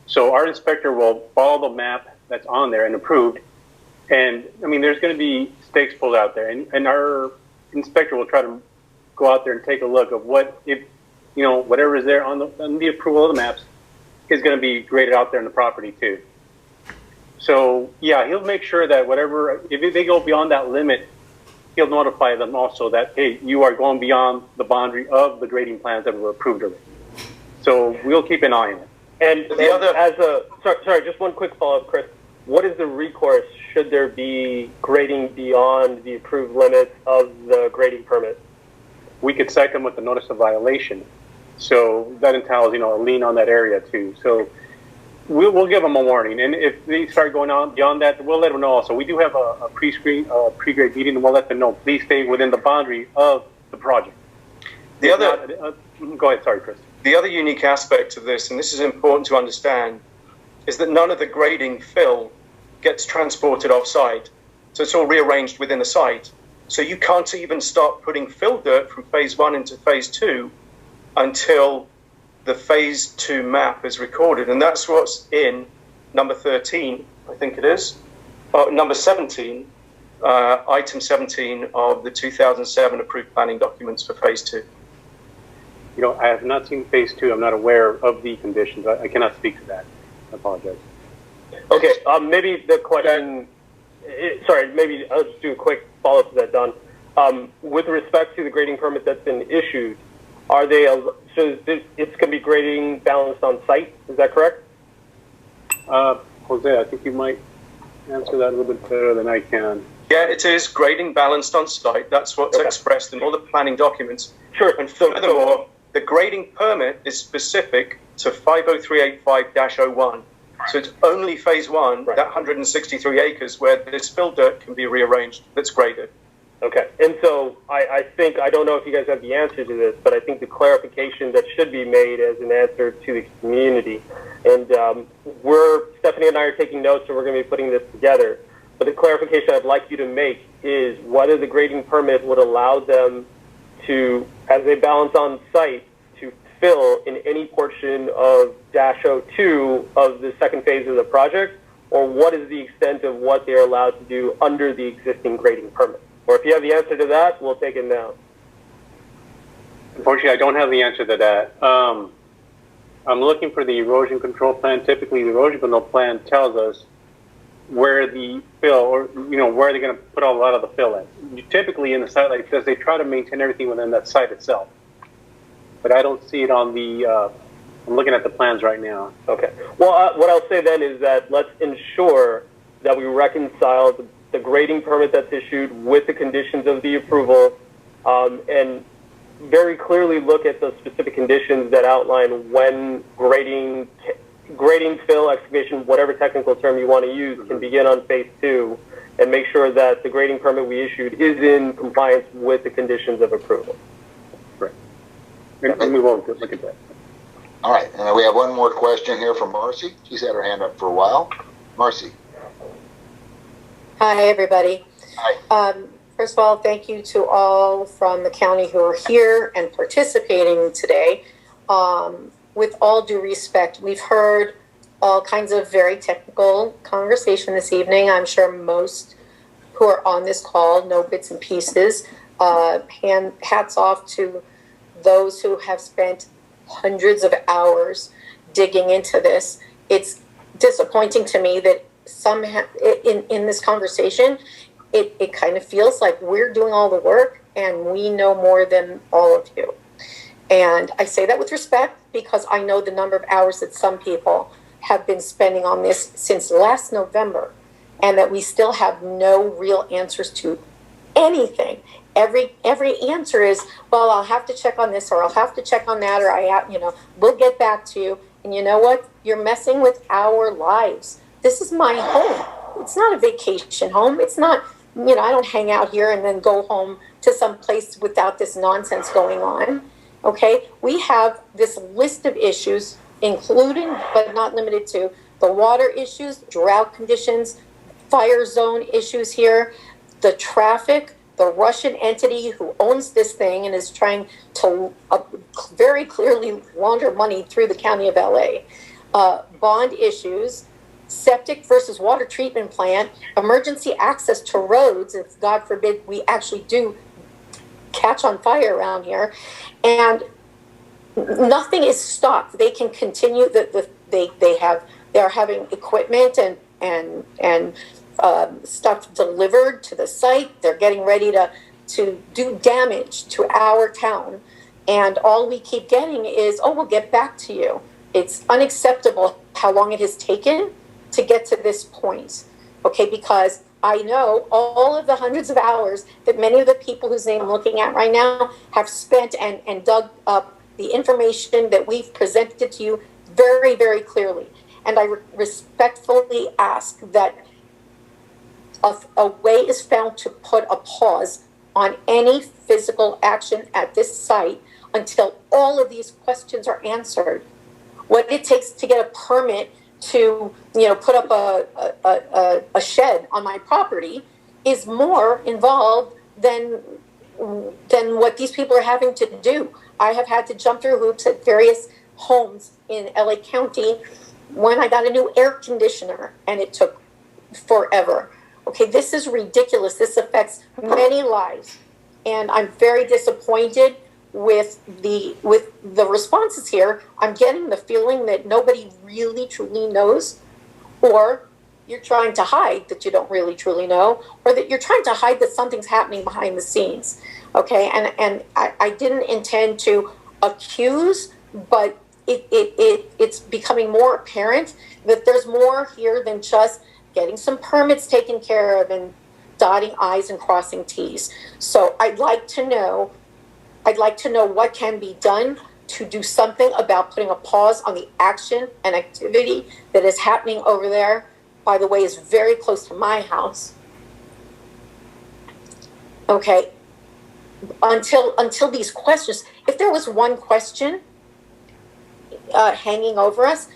So our inspector will follow the map that's on there and approved. And I mean, there's going to be stakes pulled out there, and our inspector will try to go out there and take a look of what, if, you know, whatever is there on the approval of the maps is going to be graded out there in the property too. So yeah, he'll make sure that whatever, if they go beyond that limit, he'll notify them also that, hey, you are going beyond the boundary of the grading plans that were approved already. So we'll keep an eye on it. And sorry, just one quick follow-up, Chris. What is the recourse should there be grading beyond the approved limits of the grading permit? We could cite them with the notice of violation. So that entails, you know, a lien on that area too. So we'll give them a warning. And if they start going on beyond that, we'll let them know also. We do have a pre-grade meeting, and we'll let them know, please stay within the boundary of the project. The other, go ahead, sorry, Chris. The other unique aspect of this, and this is important to understand, is that none of the grading fill gets transported off-site. So it's all rearranged within the site. So you can't even start putting fill dirt from phase one into phase two until the phase two map is recorded. And that's what's in number 13, I think it is, number 17, item 17 of the 2007 approved planning documents for phase two. You know, I have not seen phase two. I'm not aware of the conditions. I cannot speak to that. I apologize. Okay, maybe the question, sorry, maybe I'll just do a quick follow-up to that, Don. With respect to the grading permit that's been issued, are they, so it's going to be grading balanced on site, is that correct? Jose, I think you might answer that a little bit better than I can. Yeah, it is grading balanced on site. That's what's expressed in all the planning documents. Sure. And furthermore, the grading permit is specific to 50385-01. So it's only phase one, that 163 acres where this fill dirt can be rearranged that's graded. Okay, and so I think, I don't know if you guys have the answer to this, but I think the clarification that should be made as an answer to the community, and Stephanie and I are taking notes, and we're going to be putting this together, but the clarification I'd like you to make is whether the grading permit would allow them to, as they balance on site, to fill in any portion of -02 of the second phase of the project, or what is the extent of what they're allowed to do under the existing grading permit? Or if you have the answer to that, we'll take it now. Unfortunately, I don't have the answer to that. I'm looking for the erosion control plan. Typically, the erosion control plan tells us where the fill, or, you know, where they're going to put a lot of the fill in. Typically, in a site like this, they try to maintain everything within that site itself. But I don't see it on the, I'm looking at the plans right now. Okay. Well, what I'll say then is that let's ensure that we reconcile the grading permit that's issued with the conditions of the approval, and very clearly look at the specific conditions that outline when grading, fill, excavation, whatever technical term you want to use, can begin on phase two, and make sure that the grading permit we issued is in compliance with the conditions of approval. Right. And we won't look at that. All right, and we have one more question here from Marcy. She's had her hand up for a while. Marcy. Hi, everybody. Hi. First of all, thank you to all from the county who are here and participating today. With all due respect, we've heard all kinds of very technical conversation this evening. I'm sure most who are on this call know bits and pieces. Hats off to those who have spent hundreds of hours digging into this. It's disappointing to me that in this conversation, it kind of feels like we're doing all the work and we know more than all of you. And I say that with respect because I know the number of hours that some people have been spending on this since last November, and that we still have no real answers to anything. Every answer is, well, I'll have to check on this, or I'll have to check on that, or we'll get back to you. And you know what? You're messing with our lives. This is my home. It's not a vacation home. It's not, I don't hang out here and then go home to some place without this nonsense going on. Okay, we have this list of issues, including but not limited to the water issues, drought conditions, fire zone issues here, the traffic, the Russian entity who owns this thing and is trying to very clearly launder money through the county of LA, bond issues, septic versus water treatment plant, emergency access to roads, if God forbid we actually do catch on fire around here, and nothing is stopped. They can continue. They are having equipment and stuff delivered to the site. They're getting ready to do damage to our town, and all we keep getting is, "Oh, we'll get back to you." It's unacceptable how long it has taken to get to this point. Okay, because I know all of the hundreds of hours that many of the people whose name I'm looking at right now have spent and dug up the information that we've presented to you very, very clearly. And I respectfully ask that a way is found to put a pause on any physical action at this site until all of these questions are answered. What it takes to get a permit to, put up a shed on my property is more involved than what these people are having to do. I have had to jump through hoops at various homes in LA County when I got a new air conditioner, and it took forever. Okay, this is ridiculous. This affects many lives, and I'm very disappointed with the responses here. I'm getting the feeling that nobody really truly knows, or you're trying to hide that you don't really truly know, or that you're trying to hide that something's happening behind the scenes. Okay, and I didn't intend to accuse, but it's becoming more apparent that there's more here than just getting some permits taken care of and dotting I's and crossing T's. So I'd like to know what can be done to do something about putting a pause on the action and activity that is happening over there. By the way, is very close to my house. Okay, until these questions, if there was one question hanging over us,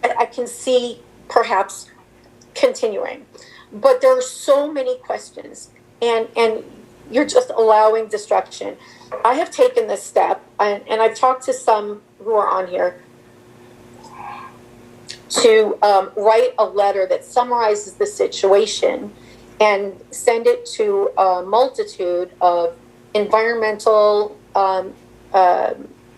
I can see perhaps continuing, but there are so many questions, and you're just allowing destruction. I have taken this step, and I've talked to some who are on here, to write a letter that summarizes the situation and send it to a multitude of environmental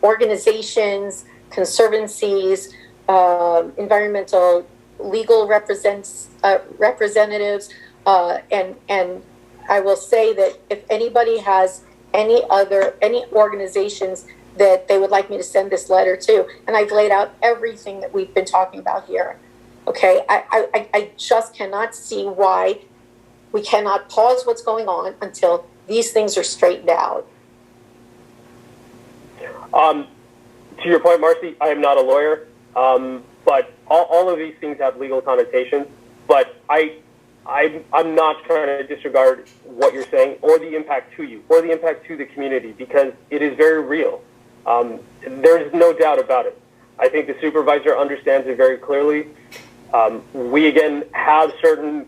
organizations, conservancies, environmental legal representatives, and I will say that if anybody has any organizations that they would like me to send this letter to, and I've laid out everything that we've been talking about here. Okay, I just cannot see why we cannot pause what's going on until these things are straightened out. To your point, Marcy, I am not a lawyer, but all of these things have legal connotations. But I'm not trying to disregard what you're saying or the impact to you or the impact to the community, because it is very real. There's no doubt about it. I think the supervisor understands it very clearly. We, again, have certain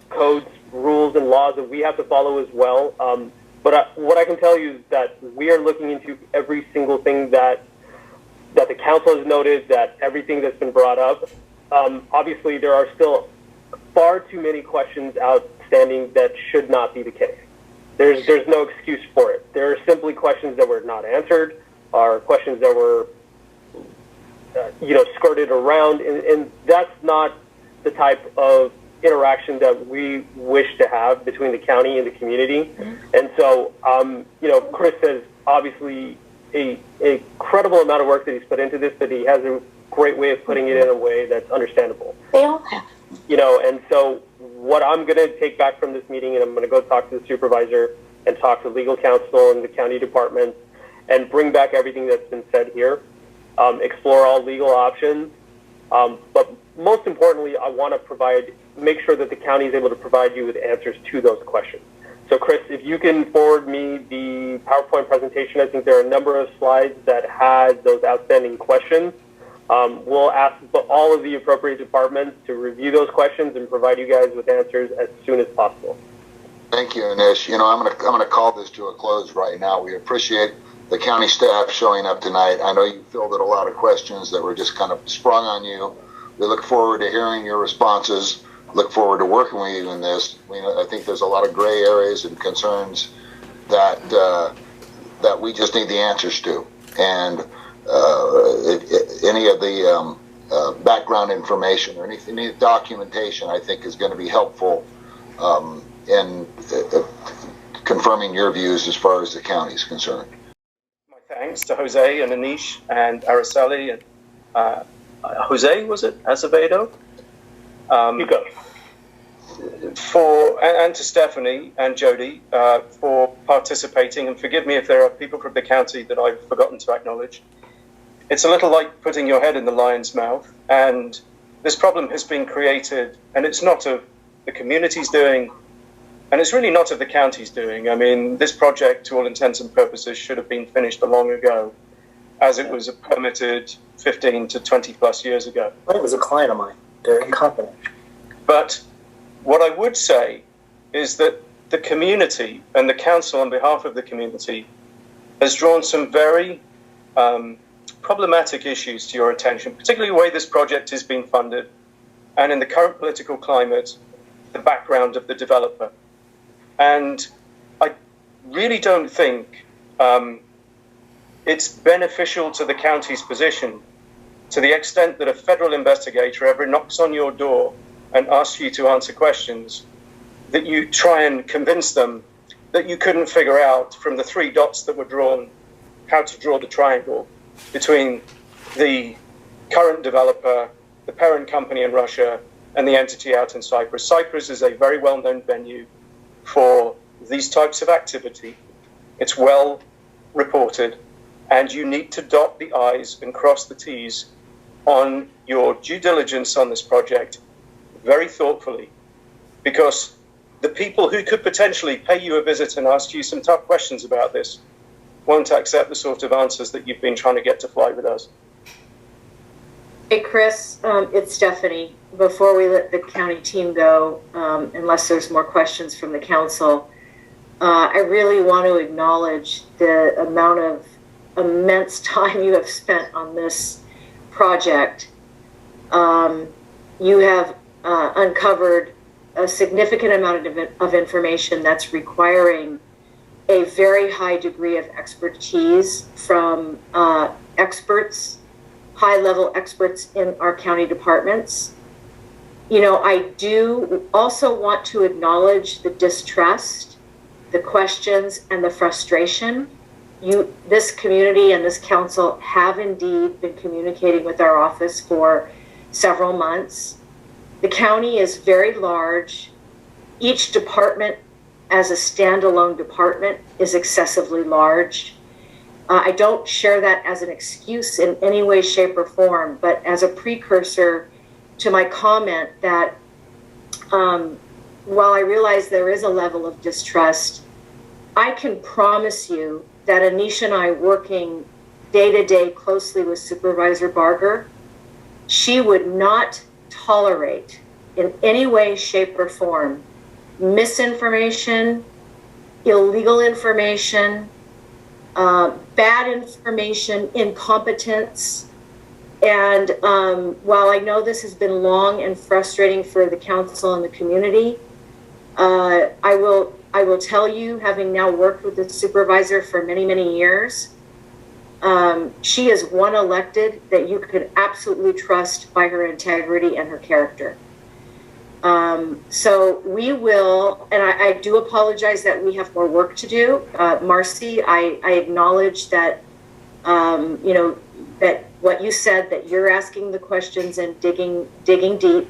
codes, rules, and laws that we have to follow as well. But what I can tell you is that we are looking into every single thing that the council has noted, that everything that's been brought up. Obviously, there are still far too many questions outstanding that should not be the case. There's no excuse for it. There are simply questions that were not answered, or questions that were skirted around, and that's not the type of interaction that we wish to have between the county and the community. And so, Chris has obviously a incredible amount of work that he's put into this, but he has a great way of putting it in a way that's understandable. They all have. And so what I'm going to take back from this meeting, and I'm going to go talk to the supervisor and talk to legal counsel and the county department and bring back everything that's been said here, explore all legal options. But most importantly, I want to make sure that the county is able to provide you with answers to those questions. So Chris, if you can forward me the PowerPoint presentation, I think there are a number of slides that had those outstanding questions. We'll ask all of the appropriate departments to review those questions and provide you guys with answers as soon as possible. Thank you, Anish. You know, I'm gonna call this to a close right now. We appreciate the county staff showing up tonight. I know you fielded a lot of questions that were just kind of sprung on you. We look forward to hearing your responses. Look forward to working with you in this. I think there's a lot of gray areas and concerns that that we just need the answers to. And any of the background information or any documentation, I think, is going to be helpful in confirming your views as far as the county is concerned. My thanks to Jose and Anish and Araceli and Jose, was it? Azevedo? Hugo. And to Stephanie and Jody for participating, and forgive me if there are people from the county that I've forgotten to acknowledge. It's a little like putting your head in the lion's mouth, and this problem has been created, and it's not of the community's doing, and it's really not of the county's doing. I mean, this project, to all intents and purposes, should have been finished long ago, as it was permitted 15 to 20 plus years ago. It was a client of mine. They're incompetent. But what I would say is that the community and the council on behalf of the community has drawn some very problematic issues to your attention, particularly the way this project is being funded and in the current political climate, the background of the developer. And I really don't think it's beneficial to the county's position to the extent that a federal investigator ever knocks on your door and asks you to answer questions, that you try and convince them that you couldn't figure out from the 3 dots that were drawn how to draw the triangle between the current developer, the parent company in Russia, and the entity out in Cyprus. Cyprus is a very well-known venue for these types of activity. It's well reported, and you need to dot the I's and cross the T's on your due diligence on this project very thoughtfully, because the people who could potentially pay you a visit and ask you some tough questions about this won't accept the sort of answers that you've been trying to get to fly with us. Hey, Chris, it's Stephanie. Before we let the county team go, unless there's more questions from the council, I really want to acknowledge the amount of immense time you have spent on this project. You have uncovered a significant amount of information that's requiring a very high degree of expertise from experts, high-level experts in our county departments. You know, I do also want to acknowledge the distrust, the questions, and the frustration. This community and this council have indeed been communicating with our office for several months. The county is very large. Each department as a standalone department is excessively large. I don't share that as an excuse in any way, shape, or form, but as a precursor to my comment that while I realize there is a level of distrust, I can promise you that Anish and I, working day-to-day closely with Supervisor Barger, she would not tolerate in any way, shape, or form misinformation, illegal information, bad information, incompetence. And while I know this has been long and frustrating for the council and the community, I will tell you, having now worked with the supervisor for many, many years, she is one elected that you could absolutely trust by her integrity and her character. So we will, and I do apologize that we have more work to do. Marcy, I acknowledge that, you know, that what you said, that you're asking the questions and digging deep.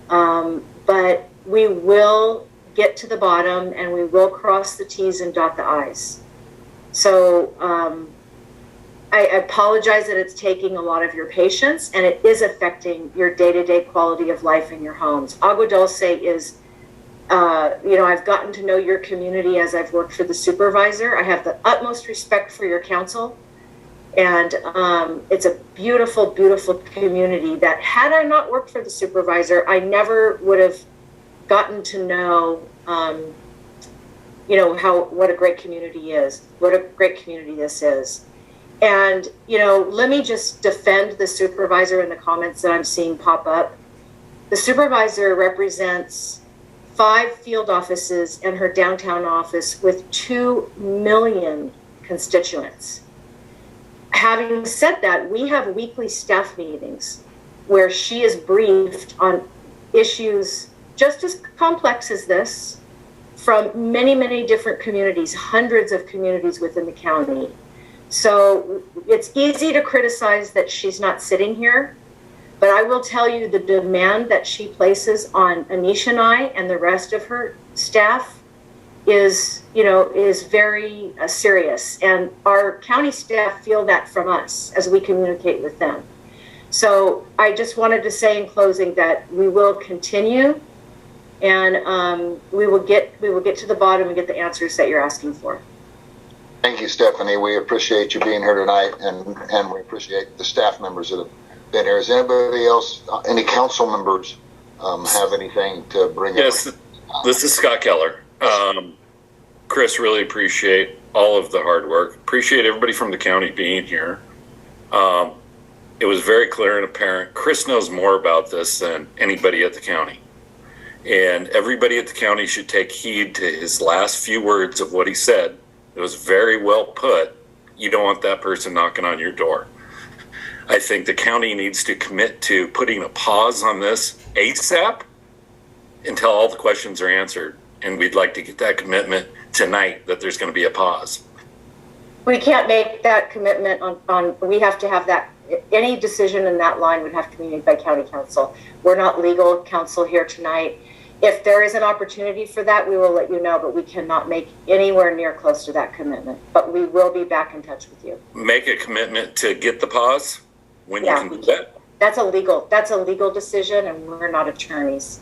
But we will get to the bottom and we will cross the T's and dot the I's. So I apologize that it's taking a lot of your patience and it is affecting your day-to-day quality of life in your homes. Agua Dulce is I've gotten to know your community as I've worked for the supervisor. I have the utmost respect for your council. And it's a beautiful, beautiful community that had I not worked for the supervisor, I never would have gotten to know, what a great community is, what a great community this is. And, let me just defend the supervisor in the comments that I'm seeing pop up. The supervisor represents 5 field offices and her downtown office with 2 million constituents. Having said that, we have weekly staff meetings where she is briefed on issues just as complex as this from many, many different communities, hundreds of communities within the county. So it's easy to criticize that she's not sitting here, but I will tell you the demand that she places on Anish and I and the rest of her staff is very serious. And our county staff feel that from us as we communicate with them. So I just wanted to say in closing that we will continue and we will get to the bottom and get the answers that you're asking for. Thank you, Stephanie. We appreciate you being here tonight, and we appreciate the staff members that have been here. Is anybody else, any council members, have anything to bring up? Yes, this is Scott Keller. Chris, really appreciate all of the hard work. Appreciate everybody from the county being here. It was very clear and apparent. Chris knows more about this than anybody at the county. And everybody at the county should take heed to his last few words of what he said. It was very well put. You don't want that person knocking on your door. I think the county needs to commit to putting a pause on this ASAP until all the questions are answered. And we'd like to get that commitment tonight that there's going to be a pause. We can't make that commitment on we have to have that, any decision in that line would have to be made by county council. We're not legal counsel here tonight. If there is an opportunity for that, we will let you know, but we cannot make anywhere near close to that commitment. But we will be back in touch with you. Make a commitment to get the pause when you can do that. That's a legal decision, and we're not attorneys.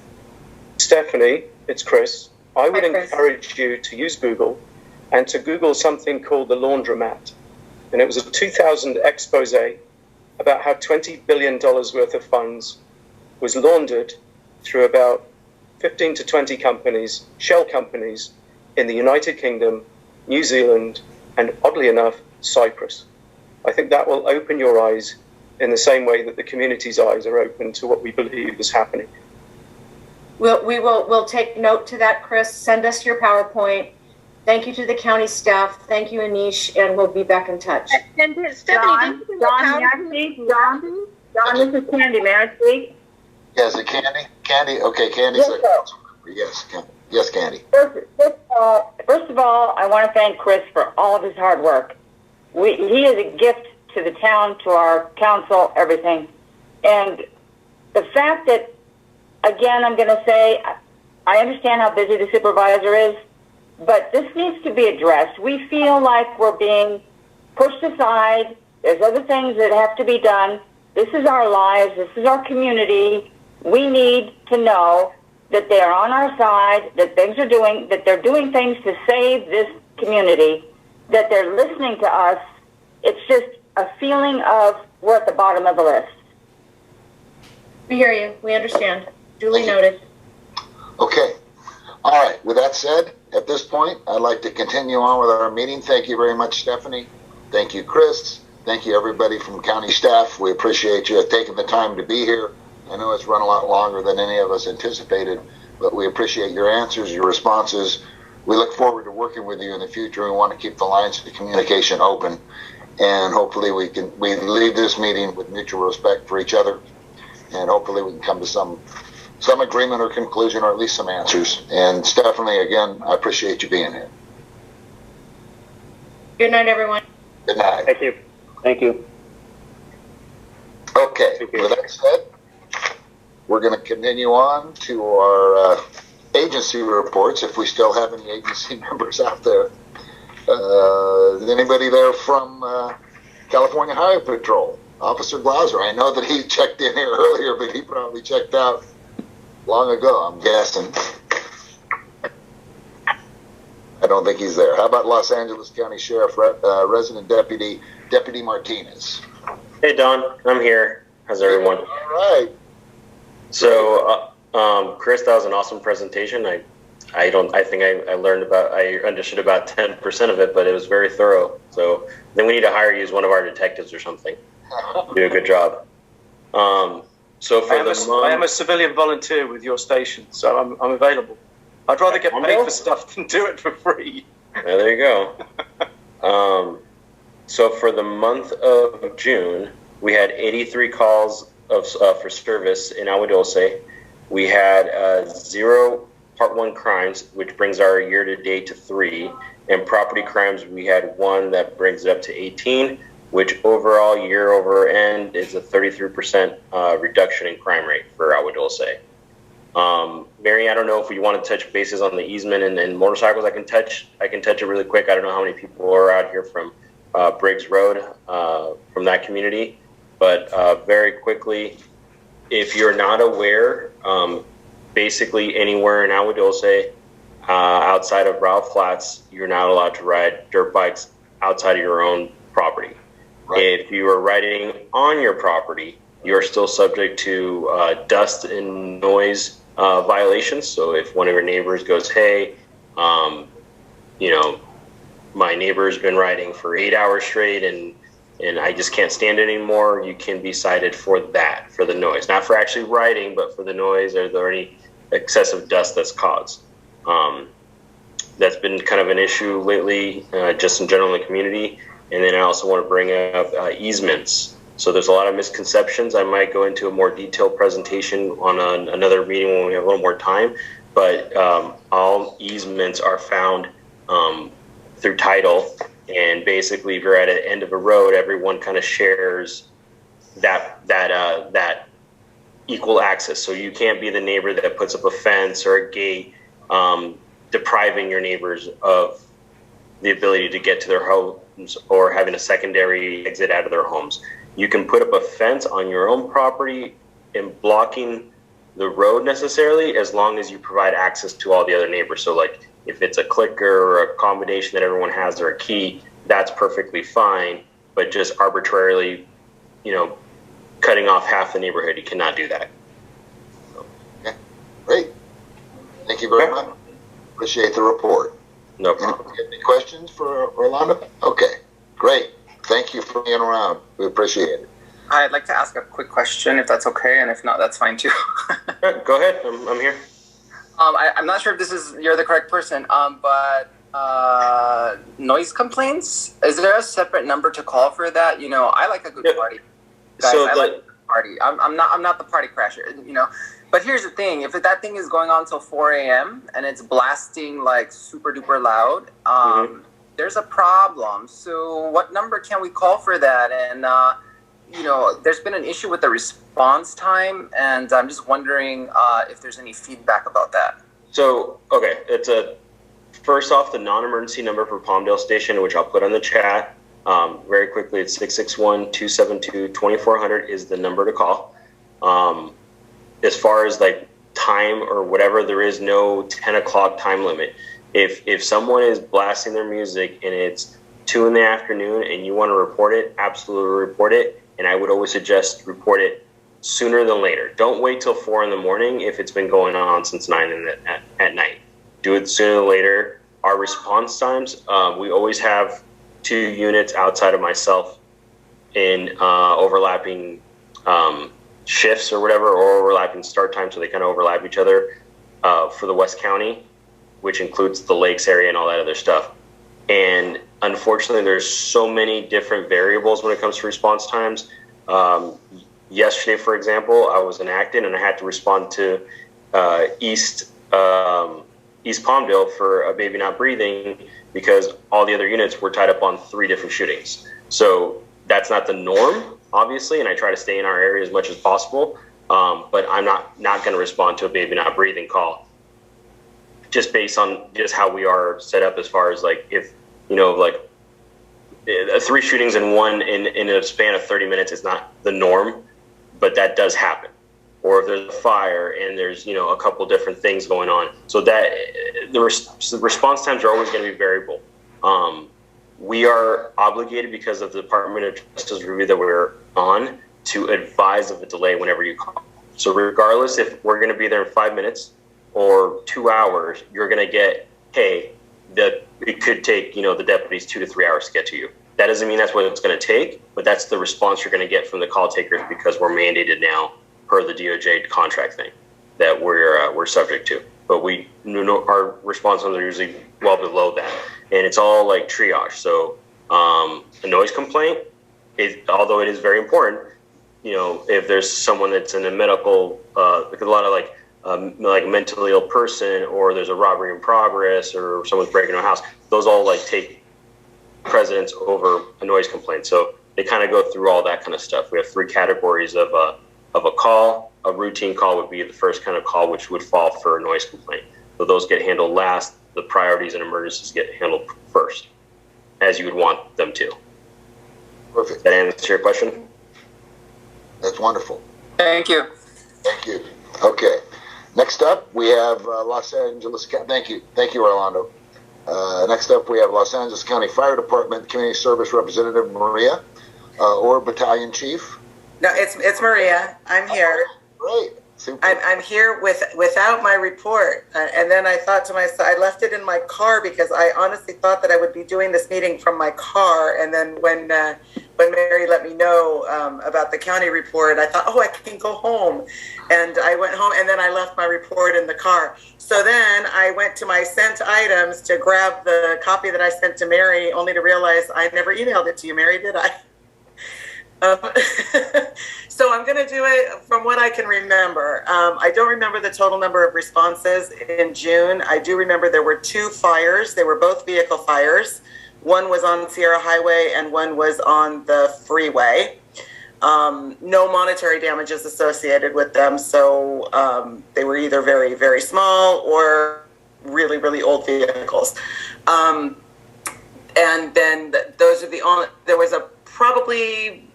Stephanie, it's Chris. I would encourage you to use Google and to Google something called the laundromat. And it was a 2000 expose about how $20 billion worth of funds was laundered through about 15 to 20 companies, shell companies in the United Kingdom, New Zealand, and oddly enough, Cyprus. I think that will open your eyes in the same way that the community's eyes are open to what we believe is happening. We'll take note to that, Chris. Send us your PowerPoint. Thank you to the county staff. Thank you, Anish, and we'll be back in touch. And Stephanie, John, this is Candy. May I speak? Yes, it Candy? Candy? Okay, Candy's a council member. Yes, Candy. First of all, I want to thank Chris for all of his hard work. He is a gift to the town, to our council, everything. And the fact that, again, I'm going to say, I understand how busy the supervisor is, but this needs to be addressed. We feel like we're being pushed aside. There's other things that have to be done. This is our lives. This is our community. We need to know that they're on our side, that they're doing things to save this community, that they're listening to us. It's just a feeling of we're at the bottom of the list. We hear you. We understand. Duly noted. Okay. All right. With that said, at this point, I'd like to continue on with our meeting. Thank you very much, Stephanie. Thank you, Chris. Thank you, everybody from county staff. We appreciate you taking the time to be here. I know it's run a lot longer than any of us anticipated, but we appreciate your answers, your responses. We look forward to working with you in the future. We want to keep the lines of communication open, and hopefully we leave this meeting with mutual respect for each other, and hopefully we can come to some agreement or conclusion, or at least some answers. And Stephanie, again, I appreciate you being here. Good night, everyone. Good night. Thank you. Thank you. Okay, with that said, we're going to continue on to our agency reports, if we still have any agency members out there. Is anybody there from California Highway Patrol? Officer Glauser, I know that he checked in here earlier, but he probably checked out long ago, I'm guessing. I don't think he's there. How about Los Angeles County Sheriff Resident Deputy Martinez? Hey Don, I'm here. How's everyone? All right. So, Chris, that was an awesome presentation. I think I understood about 10% of it, but it was very thorough. So then we need to hire you as one of our detectives or something. Do a good job. So for I am a civilian volunteer with your station, so I'm available. I'd rather get paid for stuff than do it for free. There you go. So for the month of June, we had 83 calls for service in Agua Dulce. We had 0 Part 1 crimes, which brings our year-to-date to 3. And property crimes, we had 1 that brings it up to 18, which overall year-over-end is a 33% reduction in crime rate for Agua Dulce. Mary, I don't know if you want to touch bases on the easement and motorcycles. I can touch it really quick. I don't know how many people are out here from Briggs Road, from that community. But very quickly, if you're not aware, basically anywhere in Agua Dulce, outside of Ralph Flats, you're not allowed to ride dirt bikes outside of your own property. Right. If you are riding on your property, you're still subject to dust and noise violations. So if one of your neighbors goes, hey, my neighbor's been riding for 8 hours straight and I just can't stand it anymore, you can be cited for that, for the noise. Not for actually riding, but for the noise or any excessive dust that's caused. That's been kind of an issue lately, just in general in the community. And then I also want to bring up easements. So there's a lot of misconceptions. I might go into a more detailed presentation on another meeting when we have a little more time. But all easements are found through title. And basically, if you're at the end of a road, everyone kind of shares that equal access. So you can't be the neighbor that puts up a fence or a gate, depriving your neighbors of the ability to get to their homes or having a secondary exit out of their homes. You can put up a fence on your own property and blocking the road necessarily, as long as you provide access to all the other neighbors. So like if it's a clicker or a combination that everyone has or a key, that's perfectly fine. But just arbitrarily, cutting off half the neighborhood, you cannot do that. Okay, great. Thank you very much. Appreciate the report. No problem. Any questions for Orlando? Okay, great. Thank you for being around. We appreciate it. I'd like to ask a quick question, if that's okay, and if not, that's fine too. Go ahead. I'm here. I'm not sure if you're the correct person, but noise complaints, is there a separate number to call for that? I like a good party. Guys, I like a good party. I'm not the party crasher, But here's the thing: if that thing is going on till 4 a.m. and it's blasting like super duper loud, there's a problem. So what number can we call for that? And there's been an issue with the response time, and I'm just wondering if there's any feedback about that. So, okay, it's first off, the non-emergency number for Palmdale Station, which I'll put on the chat very quickly. It's 661-272-2400 is the number to call. As far as like time or whatever, there is no 10 o'clock time limit. If someone is blasting their music and it's 2 in the afternoon and you want to report it, absolutely report it. And I would always suggest report it sooner than later. Don't wait till 4 in the morning if it's been going on since 9 at night. Do it sooner than later. Our response times, we always have 2 units outside of myself in overlapping shifts or whatever, or overlapping start time, so they kind of overlap each other for the West County, which includes the lakes area and all that other stuff. And unfortunately, there's so many different variables when it comes to response times. Yesterday, for example, I was in Acton and I had to respond to East Palmdale for a baby not breathing because all the other units were tied up on 3 different shootings. So that's not the norm, obviously, and I try to stay in our area as much as possible. But I'm not going to respond to a baby not breathing call just based on just how we are set up as far as like if 3 shootings in a span of 30 minutes is not the norm, but that does happen. or if there's a fire and there's, you know, a couple different things going on. So that the response times are always going to be variable. We are obligated, because of the Department of Justice review that we're on, to advise of a delay whenever you call. So regardless if we're going to be there in 5 minutes or 2 hours, you're going to get, hey, that it could take, you know, the deputies 2 to 3 hours to get to you. That doesn't mean that's what it's going to take, but that's the response you're going to get from the call takers, because we're mandated now per the DOJ contract thing that we're subject to. But we, you know, our response times are usually well below that, and it's all like triage. So a noise complaint, although it is very important, you know, if there's someone that's in a medical, like a lot of like a mentally ill person, or there's a robbery in progress, or someone's breaking a house, those all like take precedence over a noise complaint. So they kind of go through all that kind of stuff. We have 3 categories of a call. A routine call would be the first kind of call, which would fall for a noise complaint. So those get handled last. The priorities and emergencies get handled first, as you would want them to. Perfect. That answer your question? That's wonderful. Thank you. Thank you. Okay. Next up, we have Los Angeles County. Thank you, Orlando. Next up, we have Los Angeles County Fire Department Community Service Representative Maria, or Battalion Chief. No, it's Maria. I'm here. Great. Super. I'm here without my report, and then I thought to myself, I left it in my car because I honestly thought that I would be doing this meeting from my car. And then when Mary let me know about the county report, I thought, oh, I can go home, and I went home, and then I left my report in the car. So then I went to my sent items to grab the copy that I sent to Mary, only to realize I never emailed it to you, Mary, did I? So I'm going to do it from what I can remember. I don't remember the total number of responses in June. I do remember there were 2 fires. They were both vehicle fires. One was on Sierra Highway and one was on the freeway. No monetary damages associated with them. So they were either very, very small or really, really old vehicles. And then those are the only, there was probably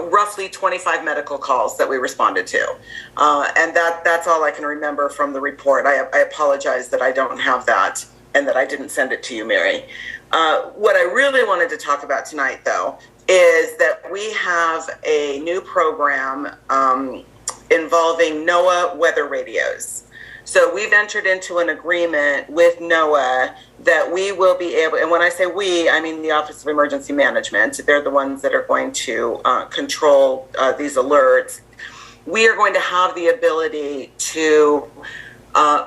roughly 25 medical calls that we responded to. And that's all I can remember from the report. I apologize that I don't have that and that I didn't send it to you, Mary. What I really wanted to talk about tonight, though, is that we have a new program involving NOAA weather radios. So we've entered into an agreement with NOAA that we will be able, and when I say we, I mean the Office of Emergency Management. They're the ones that are going to control these alerts. We are going to have the ability to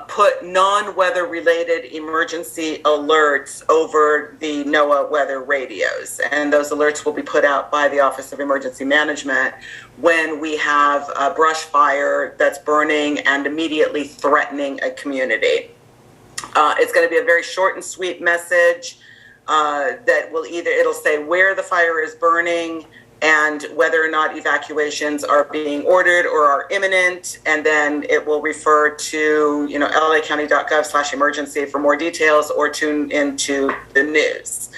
put non-weather related emergency alerts over the NOAA weather radios. And those alerts will be put out by the Office of Emergency Management when we have a brush fire that's burning and immediately threatening a community. It's going to be a very short and sweet message that will it'll say where the fire is burning and whether or not evacuations are being ordered or are imminent, and then it will refer to lacounty.gov/emergency for more details, or tune into the news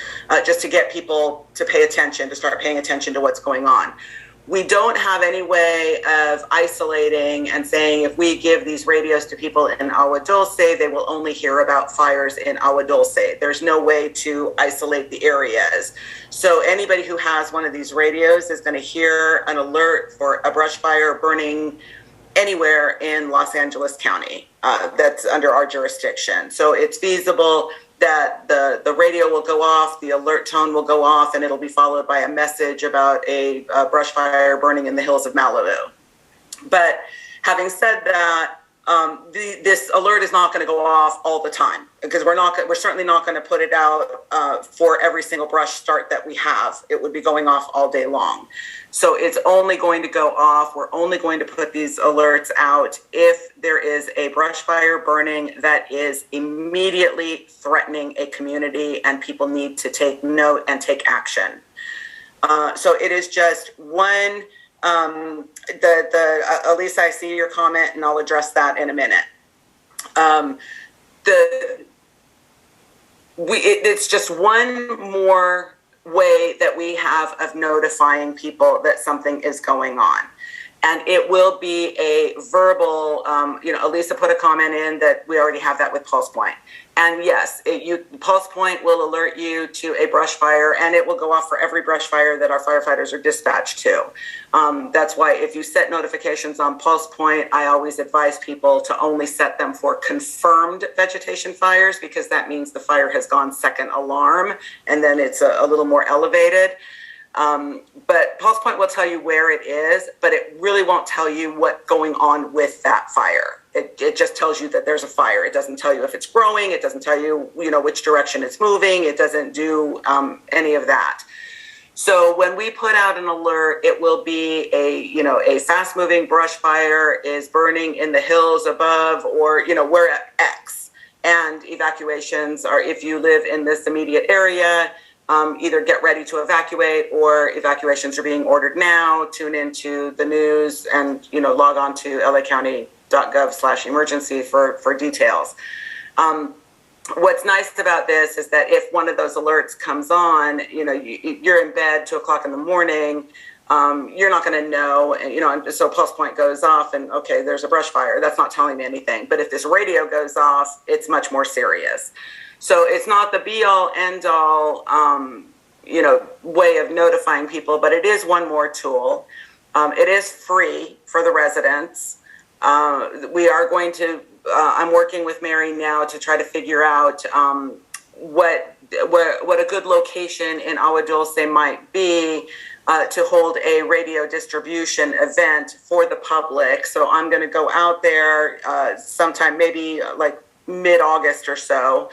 just to get people to pay attention, to start paying attention to what's going on. We don't have any way of isolating and saying if we give these radios to people in Agua Dulce, they will only hear about fires in Agua Dulce. There's no way to isolate the areas. So anybody who has one of these radios is going to hear an alert for a brush fire burning anywhere in Los Angeles County that's under our jurisdiction. So it's feasible that the radio will go off, the alert tone will go off, and it'll be followed by a message about a brush fire burning in the hills of Malibu. But having said that, this alert is not going to go off all the time, because we're certainly not going to put it out for every single brush start that we have. It would be going off all day long. So it's only going to go off. We're only going to put these alerts out if there is a brush fire burning that is immediately threatening a community and people need to take note and take action. So it is just one. Elisa, I see your comment, and I'll address that in a minute. It's just one more way that we have of notifying people that something is going on. And it will be a verbal, Elisa put a comment in that we already have that with Pulse Point. And yes, Pulse Point will alert you to a brush fire, and it will go off for every brush fire that our firefighters are dispatched to. That's why if you set notifications on Pulse Point, I always advise people to only set them for confirmed vegetation fires, because that means the fire has gone second alarm, and then it's a little more elevated. But Pulse Point will tell you where it is, but it really won't tell you what's going on with that fire. It just tells you that there's a fire. It doesn't tell you if it's growing. It doesn't tell you, which direction it's moving. It doesn't do any of that. So when we put out an alert, it will be a fast-moving brush fire is burning in the hills above, or, we're at X. And evacuations are, if you live in this immediate area, either get ready to evacuate, or evacuations are being ordered now. Tune into the news and, log on to lacounty.gov/emergency for details. What's nice about this is that if one of those alerts comes on, you're in bed 2:00 in the morning, you're not going to know, and so Pulse Point goes off and, okay, there's a brush fire. That's not telling me anything. But if this radio goes off, it's much more serious. So it's not the be-all, end-all, way of notifying people, but it is one more tool. It is free for the residents. We are going to, I'm working with Mary now to try to figure out what a good location in Agua Dulce might be to hold a radio distribution event for the public. So I'm going to go out there sometime, maybe like mid-August or so.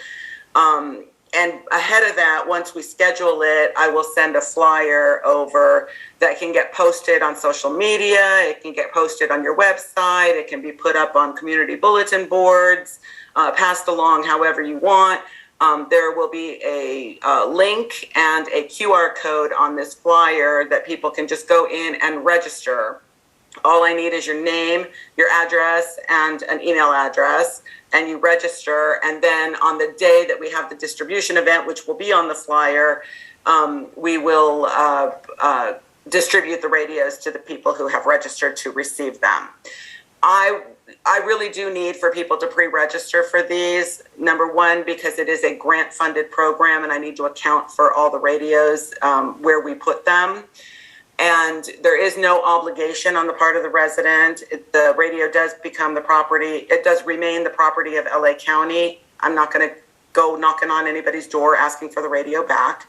And ahead of that, once we schedule it, I will send a flyer over that can get posted on social media. It can get posted on your website. It can be put up on community bulletin boards, passed along however you want. There will be a link and a QR code on this flyer that people can just go in and register. All I need is your name, your address, and an email address, and you register. And then on the day that we have the distribution event, which will be on the flyer, we will distribute the radios to the people who have registered to receive them. I really do need for people to pre-register for these. Number one, because it is a grant-funded program, and I need to account for all the radios where we put them. And there is no obligation on the part of the resident. The radio does become the property. It does remain the property of LA County. I'm not going to go knocking on anybody's door asking for the radio back.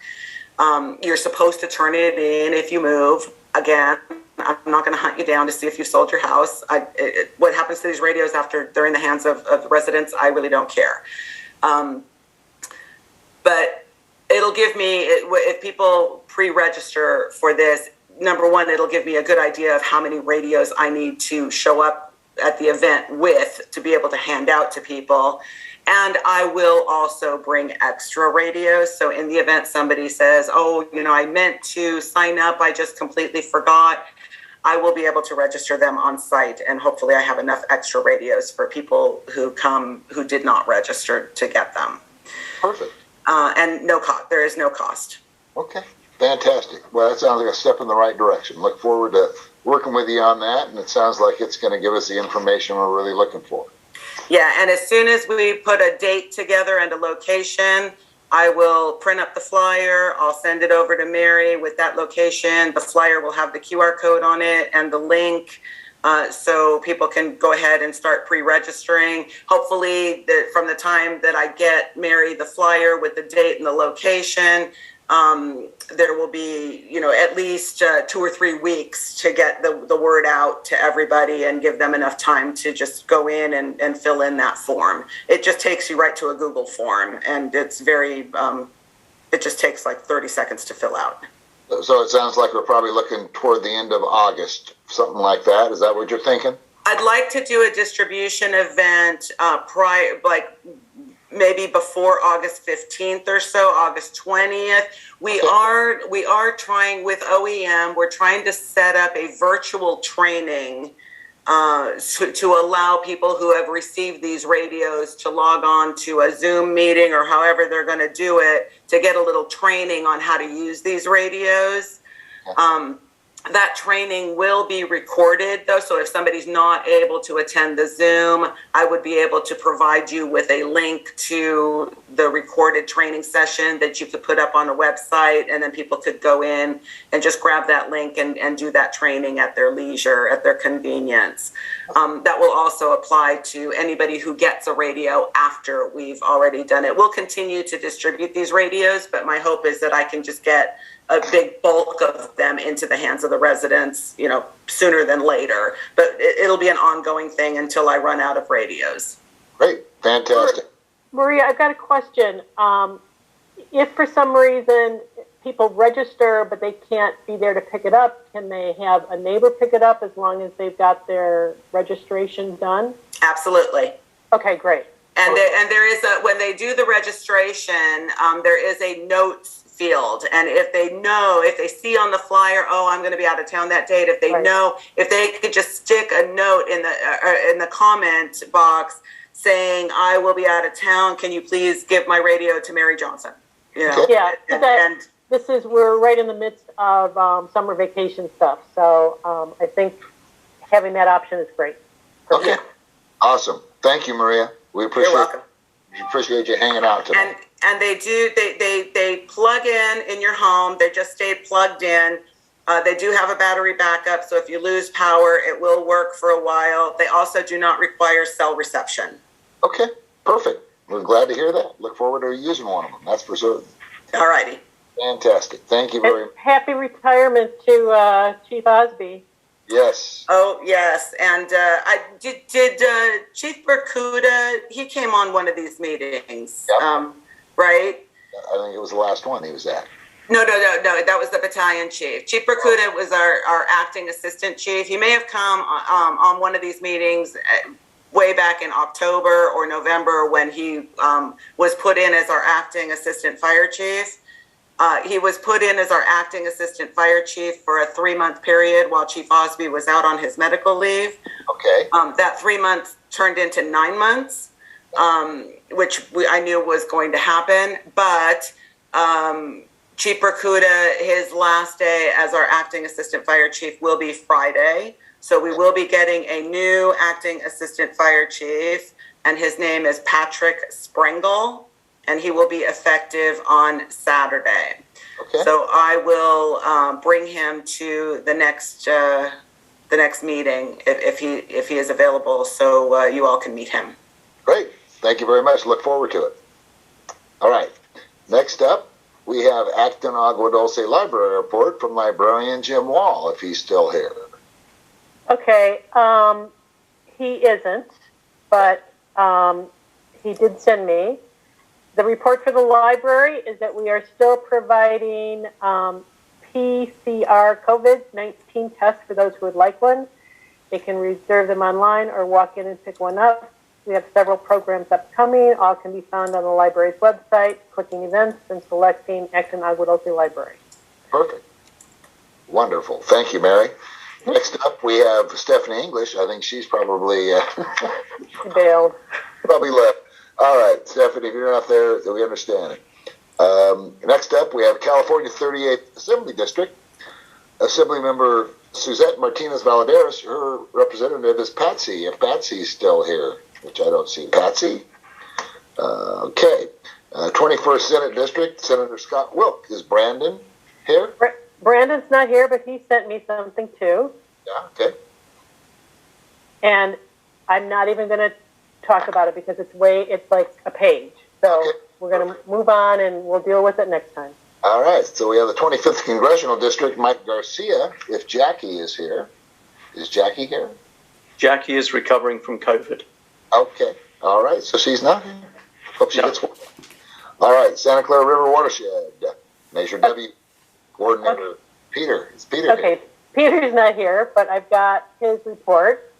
You're supposed to turn it in if you move. Again, I'm not going to hunt you down to see if you sold your house. What happens to these radios after they're in the hands of residents, I really don't care. But it'll give me, if people pre-register for this, number one, it'll give me a good idea of how many radios I need to show up at the event with to be able to hand out to people. And I will also bring extra radios. So in the event somebody says, oh, I meant to sign up, I just completely forgot, I will be able to register them on site. And hopefully I have enough extra radios for people who come who did not register to get them. Perfect. And no cost. There is no cost. Okay. Fantastic. Well, that sounds like a step in the right direction. Look forward to working with you on that, and it sounds like it's going to give us the information we're really looking for. Yeah, and as soon as we put a date together and a location, I will print up the flyer. I'll send it over to Mary with that location. The flyer will have the QR code on it and the link, so people can go ahead and start pre-registering. Hopefully, from the time that I get Mary the flyer with the date and the location, there will be, at least 2 or 3 weeks to get the word out to everybody and give them enough time to just go in and fill in that form. It just takes you right to a Google form, and it's very, it just takes like 30 seconds to fill out. So it sounds like we're probably looking toward the end of August, something like that. Is that what you're thinking? I'd like to do a distribution event maybe before August 15th or so, August 20th. We are trying with OEM, we're trying to set up a virtual training to allow people who have received these radios to log on to a Zoom meeting or however they're going to do it, to get a little training on how to use these radios. That training will be recorded though, so if somebody's not able to attend the Zoom, I would be able to provide you with a link to the recorded training session that you could put up on a website, and then people could go in and just grab that link and do that training at their leisure, at their convenience. That will also apply to anybody who gets a radio after we've already done it. We'll continue to distribute these radios, but my hope is that I can just get a big bulk of them into the hands of the residents, you know, sooner than later. But it'll be an ongoing thing until I run out of radios. Great, fantastic. Maria, I've got a question. If for some reason people register but they can't be there to pick it up, can they have a neighbor pick it up as long as they've got their registration done? Absolutely. Okay, great. And there is a, when they do the registration, there is a notes field, and if they see on the flyer, oh, I'm going to be out of town that date, if they know, if they could just stick a note in the comment box saying, I will be out of town, can you please give my radio to Mary Johnson? You know, yeah, we're right in the midst of summer vacation stuff, so I think having that option is great. Okay, awesome. Thank you, Maria. We appreciate you hanging out today. And they plug in your home. They just stay plugged in. They do have a battery backup, so if you lose power, it will work for a while. They also do not require cell reception. Okay, perfect. We're glad to hear that. Look forward to using one of them, that's for certain. All righty. Fantastic. Thank you very much. Happy retirement to Chief Osby. Yes. Oh, yes. And I did Chief Berkuda, he came on one of these meetings, right? I think it was the last one he was at. No, that was the battalion chief. Chief Berkuda was our acting assistant chief. He may have come on one of these meetings way back in October or November when he was put in as our acting assistant fire chief. He was put in as our acting assistant fire chief for a 3-month period while Chief Osby was out on his medical leave. Okay. That 3 months turned into 9 months, which I knew was going to happen. But Chief Berkuda, his last day as our acting assistant fire chief will be Friday. So we will be getting a new acting assistant fire chief, and his name is Patrick Sprengel. And he will be effective on Saturday. Okay. So I will bring him to the next meeting if he is available, so you all can meet him. Great. Thank you very much. Look forward to it. All right. Next up, we have Acton Agua Dulce Library report from librarian Jim Wall, if he's still here. Okay. He isn't, but he did send me. The report for the library is that we are still providing PCR COVID-19 tests for those who would like one. They can reserve them online or walk in and pick one up. We have several programs upcoming. All can be found on the library's website, clicking events and selecting Acton Agua Dulce Library. Perfect. Wonderful. Thank you, Mary. Next up, we have Stephanie English. I think she's probably bailed. Probably left. All right, Stephanie, if you're not there, we understand it. Next up, we have California 38th Assembly District. Assembly member Suzette Martinez Valadares, her representative is Patsy, if Patsy's still here, which I don't see. Patsy? Okay. 21st Senate District, Senator Scott Wilk. Is Brandon here? Brandon's not here, but he sent me something too. Yeah, okay. And I'm not even going to talk about it because it's like a page. So we're going to move on and we'll deal with it next time. All right. So we have the 25th Congressional District, Mike Garcia, if Jackie is here. Is Jackie here? Jackie is recovering from COVID. Okay. All right. So she's not here. Hope she gets one. All right. Santa Clara River Watershed, Measure W Coordinator Peter. Is Peter here? Okay. Peter's not here, but I've got his report.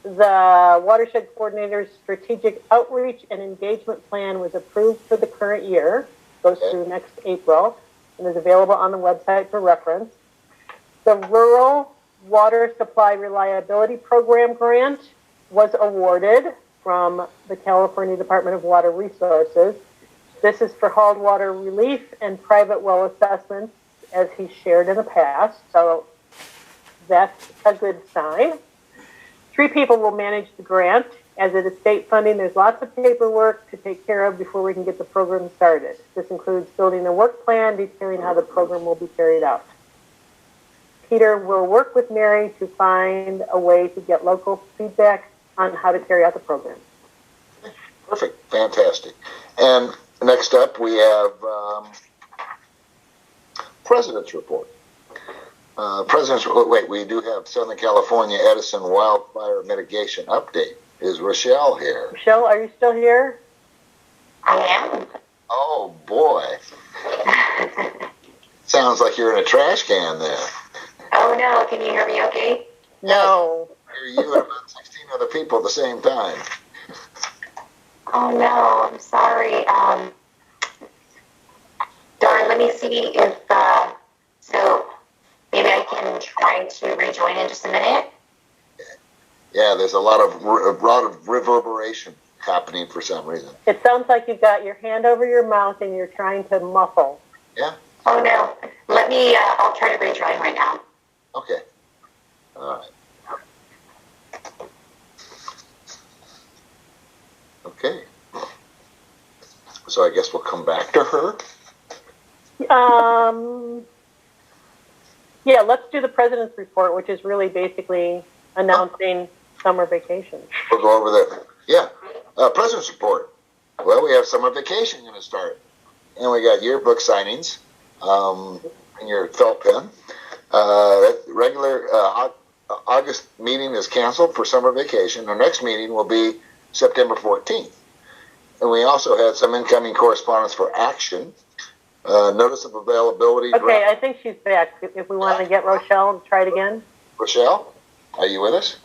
The Watershed Coordinator's Strategic Outreach and Engagement Plan was approved for the current year, goes through next April, and is available on the website for reference. The Rural Water Supply Reliability Program grant was awarded from the California Department of Water Resources. This is for hauled water relief and private well assessments as he shared in the past, so that's a good sign. 3 people will manage the grant. As it is state funding, there's lots of paperwork to take care of before we can get the program started. This includes building a work plan detailing how the program will be carried out. Peter will work with Mary to find a way to get local feedback on how to carry out the program. Perfect. Fantastic. And next up, we have President's Report. We do have Southern California Edison wildfire mitigation update. Is Rochelle here? Rochelle, are you still here? I am. Oh, boy. Sounds like you're in a trash can there. Oh, no. Can you hear me okay? No. I hear you and about 16 other people at the same time. Oh, no. I'm sorry. Darn, let me see if, so maybe I can try to rejoin in just a minute. Yeah, there's a lot of reverberation happening for some reason. It sounds like you've got your hand over your mouth and you're trying to muffle. Yeah? Oh, no. Let me, I'll try to rejoin right now. Okay. All right. Okay. So I guess we'll come back to her. Yeah, let's do the President's Report, which is really basically announcing summer vacation. We'll go over that. Yeah. President's Report. Well, we have summer vacation going to start. And we got yearbook signings in your felt pen. Regular August meeting is canceled for summer vacation. Our next meeting will be September 14th. And we also had some incoming correspondence for action. Notice of availability. Okay, I think she's back. If we want to get Rochelle to try it again. Rochelle, are you with us?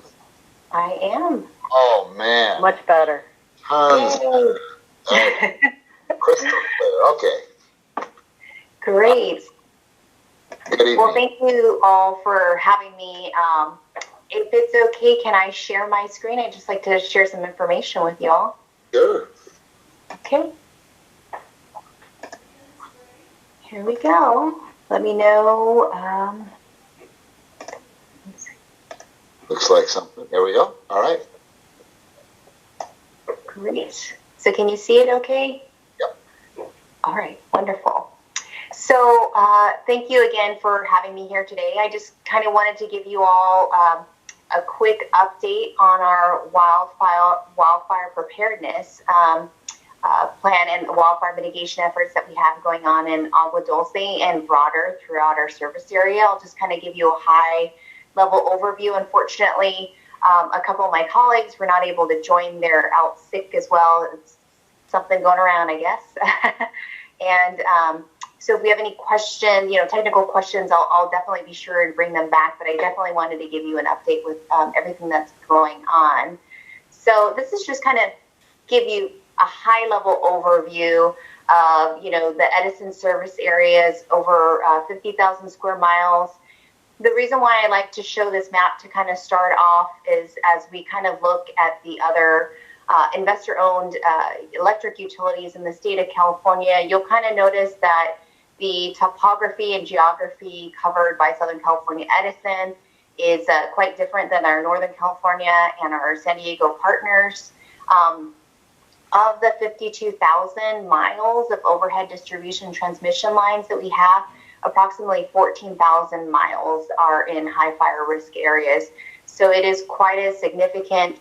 I am. Oh, man. Much better. Tons better. Crystal clear. Okay. Great. Good evening. Well, thank you all for having me. If it's okay, can I share my screen? I'd just like to share some information with y'all. Sure. Okay. Here we go. Let me know. Looks like something. There we go. All right. Great. So can you see it okay? Yep. All right. Wonderful. So thank you again for having me here today. I just kind of wanted to give you all a quick update on our wildfire preparedness plan and the wildfire mitigation efforts that we have going on in Agua Dulce and broader throughout our service area. I'll just kind of give you a high level overview. Unfortunately, a couple of my colleagues were not able to join. They're out sick as well. It's something going around, I guess. And so if we have any questions, technical questions, I'll definitely be sure and bring them back. But I definitely wanted to give you an update with everything that's going on. So this is just kind of give you a high-level overview of, the Edison service areas over 50,000 square miles. The reason why I like to show this map to kind of start off is as we kind of look at the other investor-owned electric utilities in the state of California, you'll kind of notice that the topography and geography covered by Southern California Edison is quite different than our Northern California and our San Diego partners. Of the 52,000 miles of overhead distribution transmission lines that we have, approximately 14,000 miles are in high fire risk areas. So it is quite a significant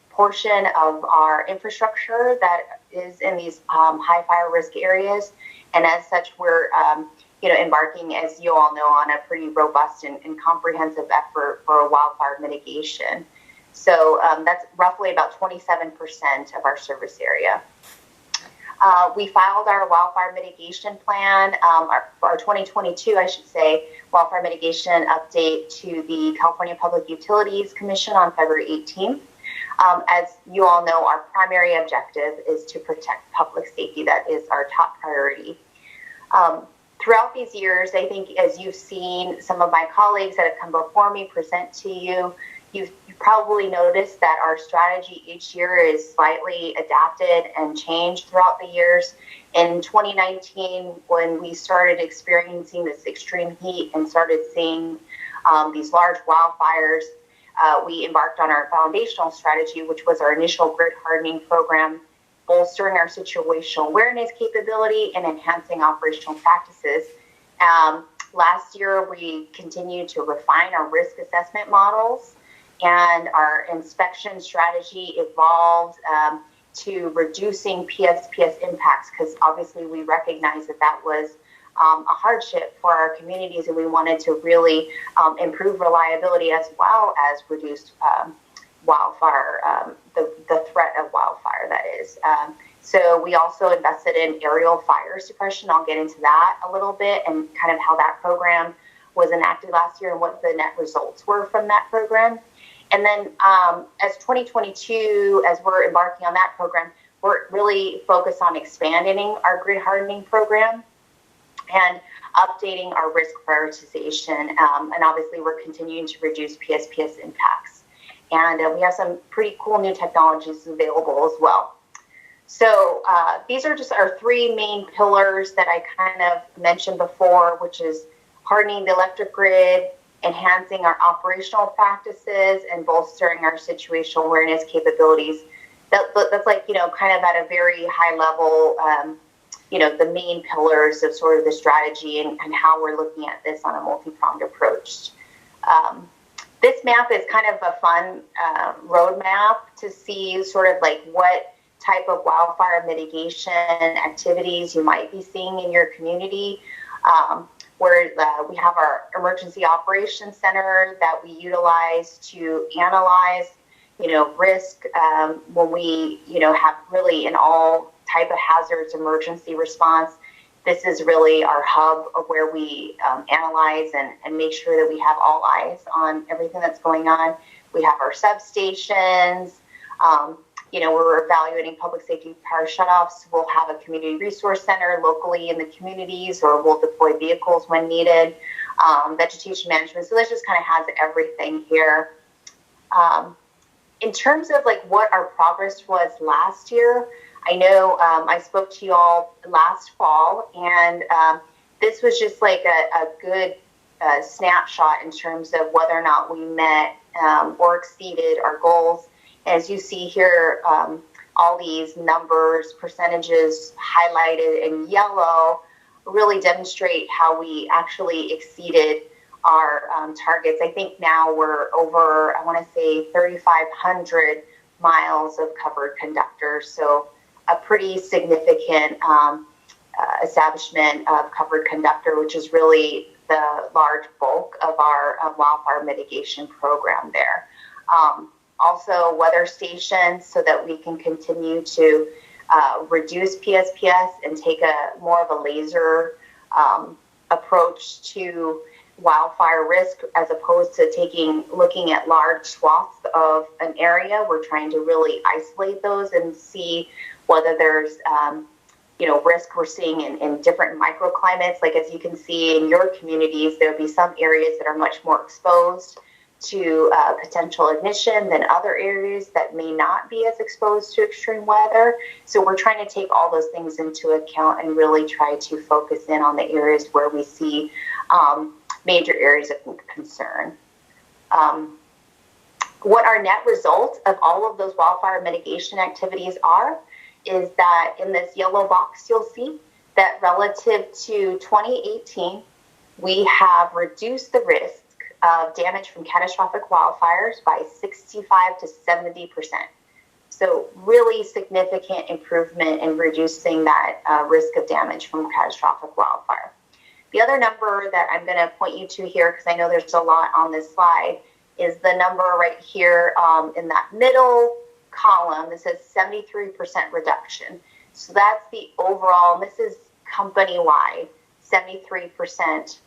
portion of our infrastructure that is in these high fire risk areas. And as such, we're embarking, as you all know, on a pretty robust and comprehensive effort for wildfire mitigation. So that's roughly about 27% of our service area. We filed our wildfire mitigation plan, our 2022, I should say, wildfire mitigation update to the California Public Utilities Commission on February 18th. As you all know, our primary objective is to protect public safety. That is our top priority. Throughout these years, I think as you've seen some of my colleagues that have come before me present to you, you've probably noticed that our strategy each year is slightly adapted and changed throughout the years. In 2019, when we started experiencing this extreme heat and started seeing these large wildfires, we embarked on our foundational strategy, which was our initial grid hardening program, bolstering our situational awareness capability and enhancing operational practices. Last year, we continued to refine our risk assessment models, and our inspection strategy evolved to reducing PSPS impacts, because obviously we recognize that that was a hardship for our communities, and we wanted to really improve reliability as well as reduce wildfire, the threat of wildfire, that is. So we also invested in aerial fire suppression. I'll get into that a little bit and kind of how that program was enacted last year and what the net results were from that program. And then as 2022, as we're embarking on that program, we're really focused on expanding our grid hardening program and updating our risk prioritization. And obviously, we're continuing to reduce PSPS impacts. And we have some pretty cool new technologies available as well. So these are just our three main pillars that I kind of mentioned before, which is hardening the electric grid, enhancing our operational practices, and bolstering our situational awareness capabilities. That's like, kind of at a very high level, the main pillars of sort of the strategy and how we're looking at this on a multi-pronged approach. This map is kind of a fun roadmap to see sort of like what type of wildfire mitigation activities you might be seeing in your community. Where we have our emergency operations center that we utilize to analyze, risk when we, have really in all type of hazards emergency response. This is really our hub of where we analyze and make sure that we have all eyes on everything that's going on. We have our substations. We're evaluating public safety power shutoffs. We'll have a community resource center locally in the communities, or we'll deploy vehicles when needed. Vegetation management. So this just kind of has everything here. In terms of like what our progress was last year, I know I spoke to you all last fall, and this was just like a good snapshot in terms of whether or not we met or exceeded our goals. As you see here, all these numbers, percentages highlighted in yellow really demonstrate how we actually exceeded our targets. I think now we're over, I want to say 3,500 miles of covered conductors. So a pretty significant establishment of covered conductor, which is really the large bulk of our wildfire mitigation program there. Also weather stations, so that we can continue to reduce PSPS and take a more of a laser approach to wildfire risk, as opposed to looking at large swaths of an area. We're trying to really isolate those and see whether there's risk we're seeing in different microclimates. Like as you can see in your communities, there'll be some areas that are much more exposed to potential ignition than other areas that may not be as exposed to extreme weather. So we're trying to take all those things into account and really try to focus in on the areas where we see major areas of concern. What our net result of all of those wildfire mitigation activities are is that in this yellow box, you'll see that relative to 2018, we have reduced the risk of damage from catastrophic wildfires by 65 to 70%. So really significant improvement in reducing that risk of damage from catastrophic wildfire. The other number that I'm going to point you to here, because I know there's a lot on this slide, is the number right here in that middle column. This says 73% reduction. So that's the overall, this is company-wide, 73%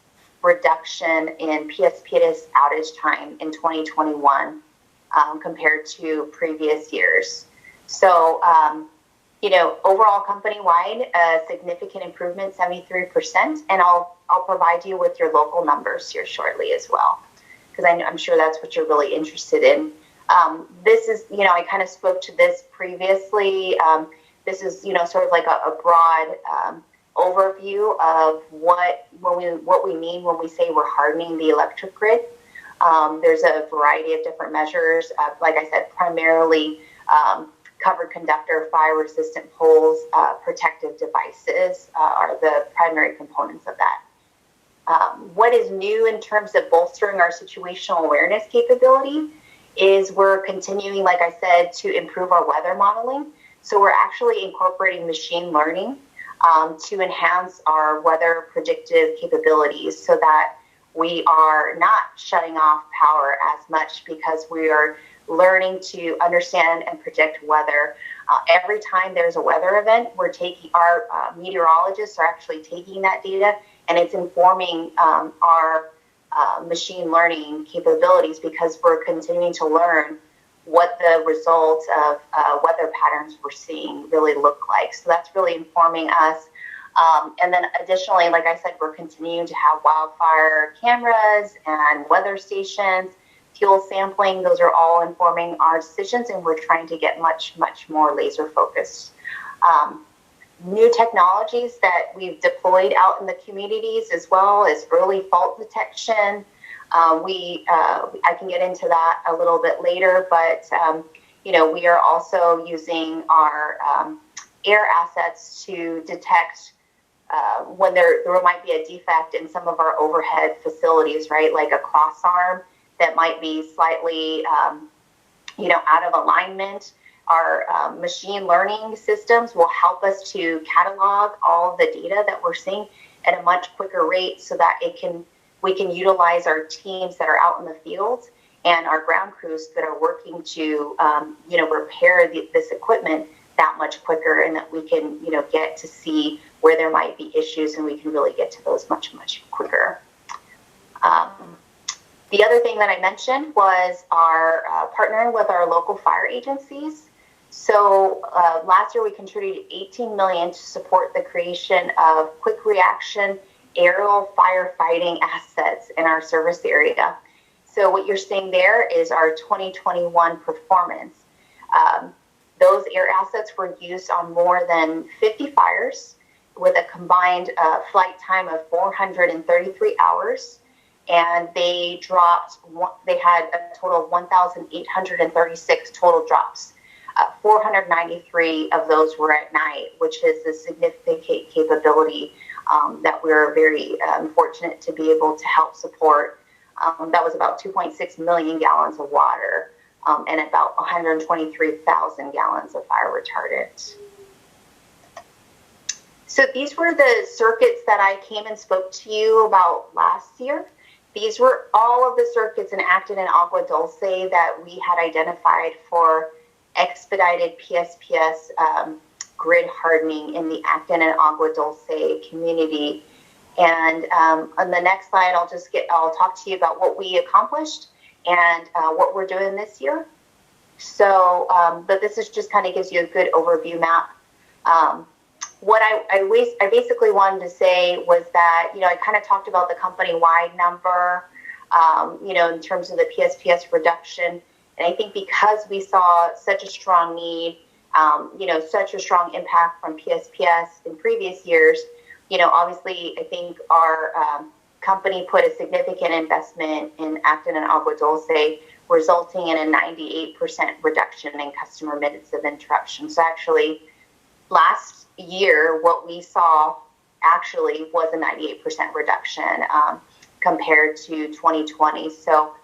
reduction in PSPS outage time in 2021 compared to previous years. So, overall company-wide, a significant improvement, 73%, and I'll provide you with your local numbers here shortly as well. because I'm sure that's what you're really interested in. This is, I kind of spoke to this previously. This is, sort of like a broad overview of what we mean when we say we're hardening the electric grid. There's a variety of different measures. Like I said, primarily covered conductor, fire-resistant poles, protective devices are the primary components of that. What is new in terms of bolstering our situational awareness capability is we're continuing, like I said, to improve our weather modeling. So we're actually incorporating machine learning to enhance our weather predictive capabilities so that we are not shutting off power as much because we are learning to understand and predict weather. Every time there's a weather event, our meteorologists are actually taking that data, and it's informing our machine learning capabilities because we're continuing to learn what the results of weather patterns we're seeing really look like. So that's really informing us. And then additionally, like I said, we're continuing to have wildfire cameras and weather stations, fuel sampling. Those are all informing our decisions, and we're trying to get much, much more laser focused. New technologies that we've deployed out in the communities, as well as early fault detection. I can get into that a little bit later, but we are also using our air assets to detect when there might be a defect in some of our overhead facilities, right? Like a cross arm that might be slightly, out of alignment. Our machine learning systems will help us to catalog all the data that we're seeing at a much quicker rate so that we can utilize our teams that are out in the field and our ground crews that are working to, repair this equipment that much quicker, and that we can, get to see where there might be issues, and we can really get to those much, much quicker. The other thing that I mentioned was our partnering with our local fire agencies. So last year we contributed $18 million to support the creation of quick reaction aerial firefighting assets in our service area. So what you're seeing there is our 2021 performance. Those air assets were used on more than 50 fires with a combined flight time of 433 hours. And they had a total of 1,836 total drops. 493 of those were at night, which is a significant capability that we're very fortunate to be able to help support. That was about 2.6 million gallons of water and about 123,000 gallons of fire retardant. So these were the circuits that I came and spoke to you about last year. These were all of the circuits in Acton and Agua Dulce that we had identified for expedited PSPS grid hardening in the Acton and Agua Dulce community. And on the next slide, I'll talk to you about what we accomplished and what we're doing this year. So, but this is just kind of gives you a good overview map. What I basically wanted to say was that, I kind of talked about the company-wide number, in terms of the PSPS reduction. And I think because we saw such a strong need, such a strong impact from PSPS in previous years, obviously I think our company put a significant investment in Acton and Agua Dulce, resulting in a 98% reduction in customer minutes of interruption. So actually, last year, what we saw actually was a 98% reduction compared to 2020. So,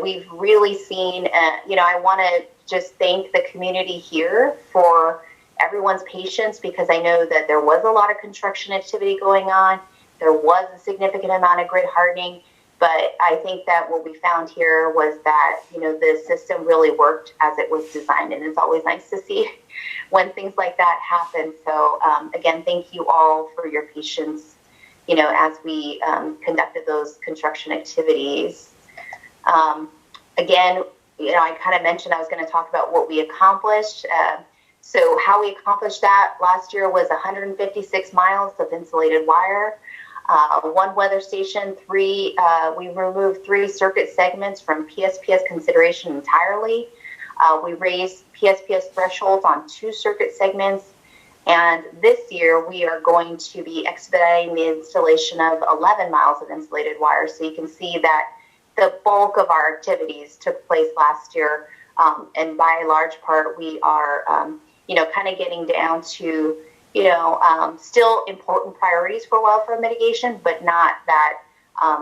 we've really seen, I want to just thank the community here for everyone's patience, because I know that there was a lot of construction activity going on. There was a significant amount of grid hardening, but I think that what we found here was that, the system really worked as it was designed, and it's always nice to see when things like that happen. So again, thank you all for your patience, as we conducted those construction activities. Again, I kind of mentioned I was going to talk about what we accomplished. So how we accomplished that last year was 156 miles of insulated wire. one weather station, we removed 3 circuit segments from PSPS consideration entirely. We raised PSPS thresholds on 2 circuit segments. And this year, we are going to be expediting the installation of 11 miles of insulated wire. So you can see that the bulk of our activities took place last year. And by a large part, we are, kind of getting down to, still important priorities for wildfire mitigation, but not that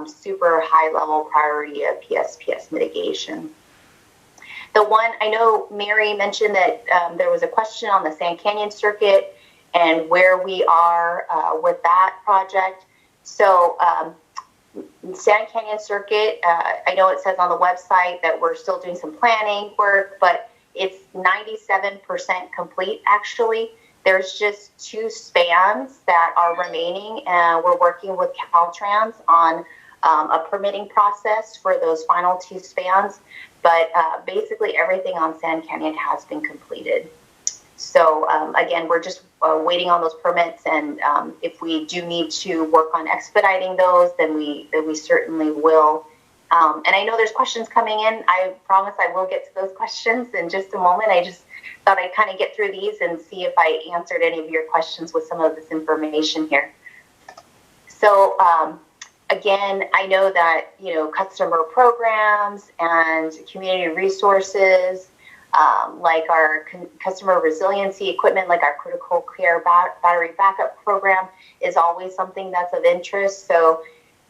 super high level priority of PSPS mitigation. The one, I know Mary mentioned that there was a question on the Sand Canyon circuit and where we are with that project. So Sand Canyon circuit, I know it says on the website that we're still doing some planning work, but it's 97% complete actually. There's just 2 spans that are remaining, and we're working with Caltrans on a permitting process for those final 2 spans. But basically everything on Sand Canyon has been completed. So again, we're just waiting on those permits, and if we do need to work on expediting those, then we certainly will. And I know there's questions coming in. I promise I will get to those questions in just a moment. I just thought I'd kind of get through these and see if I answered any of your questions with some of this information here. So again, I know that, customer programs and community resources, like our customer resiliency equipment, like our critical care battery backup program, is always something that's of interest. So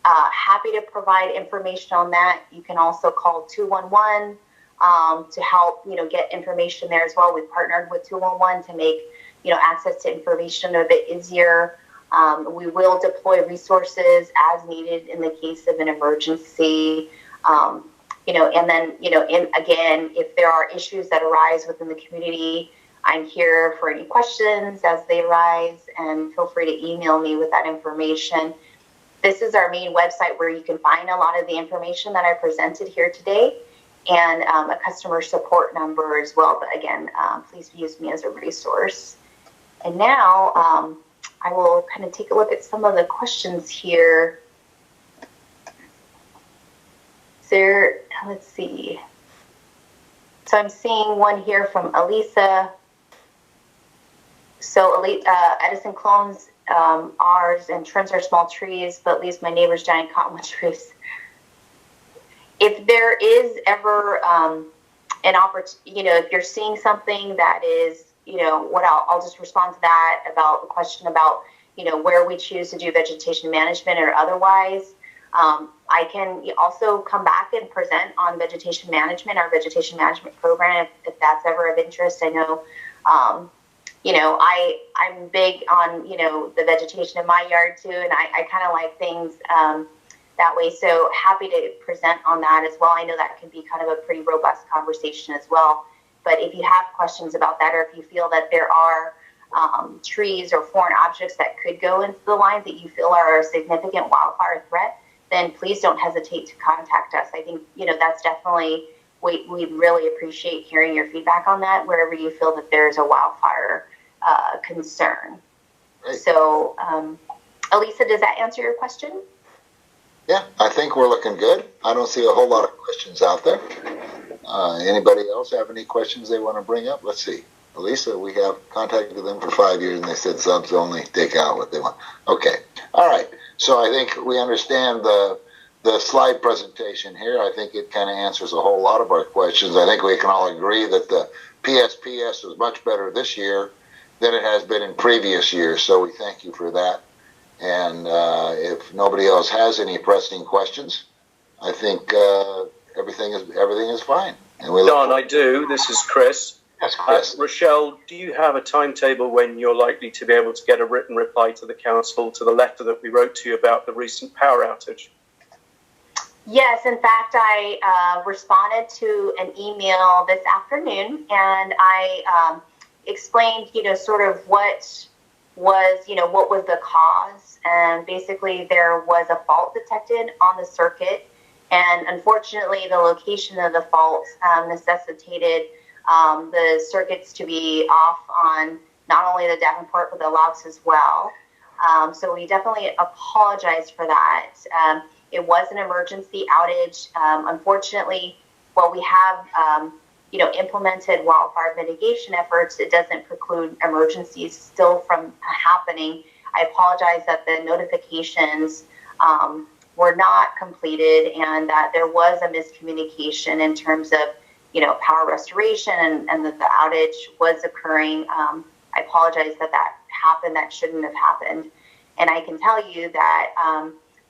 happy to provide information on that. You can also call 211 to help, get information there as well. We've partnered with 211 to make, access to information a bit easier. We will deploy resources as needed in the case of an emergency. And then, again, if there are issues that arise within the community, I'm here for any questions as they arise, and feel free to email me with that information. This is our main website where you can find a lot of the information that I presented here today, and a customer support number as well. But again, please use me as a resource. And now I will kind of take a look at some of the questions here. There, let's see. So I'm seeing one here from Elisa. So Edison clones ours and trims our small trees, but leaves my neighbor's giant cottonwood trees. If there is ever an opportunity, if you're seeing something that is, what I'll just respond to that about the question about, where we choose to do vegetation management or otherwise. I can also come back and present on vegetation management, our vegetation management program, if that's ever of interest. I know, I'm big on, the vegetation in my yard too, and I kind of like things that way. So happy to present on that as well. I know that can be kind of a pretty robust conversation as well. But if you have questions about that, or if you feel that there are trees or foreign objects that could go into the lines that you feel are a significant wildfire threat, then please don't hesitate to contact us. I think, that's definitely, we'd really appreciate hearing your feedback on that wherever you feel that there's a wildfire concern. Right. So, Elisa, does that answer your question? Yeah, I think we're looking good. I don't see a whole lot of questions out there. Anybody else have any questions they want to bring up? Let's see. Elisa, we have contacted them for 5 years, and they said subs only, take out what they want. Okay. All right. So I think we understand the slide presentation here. I think it kind of answers a whole lot of our questions. I think we can all agree that the PSPS is much better this year than it has been in previous years. So we thank you for that. And if nobody else has any pressing questions, I think everything is fine. And Don, I do. This is Chris. Yes, Chris. Rochelle, do you have a timetable when you're likely to be able to get a written reply to the council to the letter that we wrote to you about the recent power outage? Yes, in fact, I responded to an email this afternoon, and I explained, sort of what was the cause. And basically there was a fault detected on the circuit. And unfortunately, the location of the fault necessitated the circuits to be off on not only the Davenport, but the Louts as well. So we definitely apologize for that. It was an emergency outage. Unfortunately, while we have implemented wildfire mitigation efforts, it doesn't preclude emergencies still from happening. I apologize that the notifications were not completed and that there was a miscommunication in terms of, power restoration and that the outage was occurring. I apologize that happened. That shouldn't have happened. And I can tell you that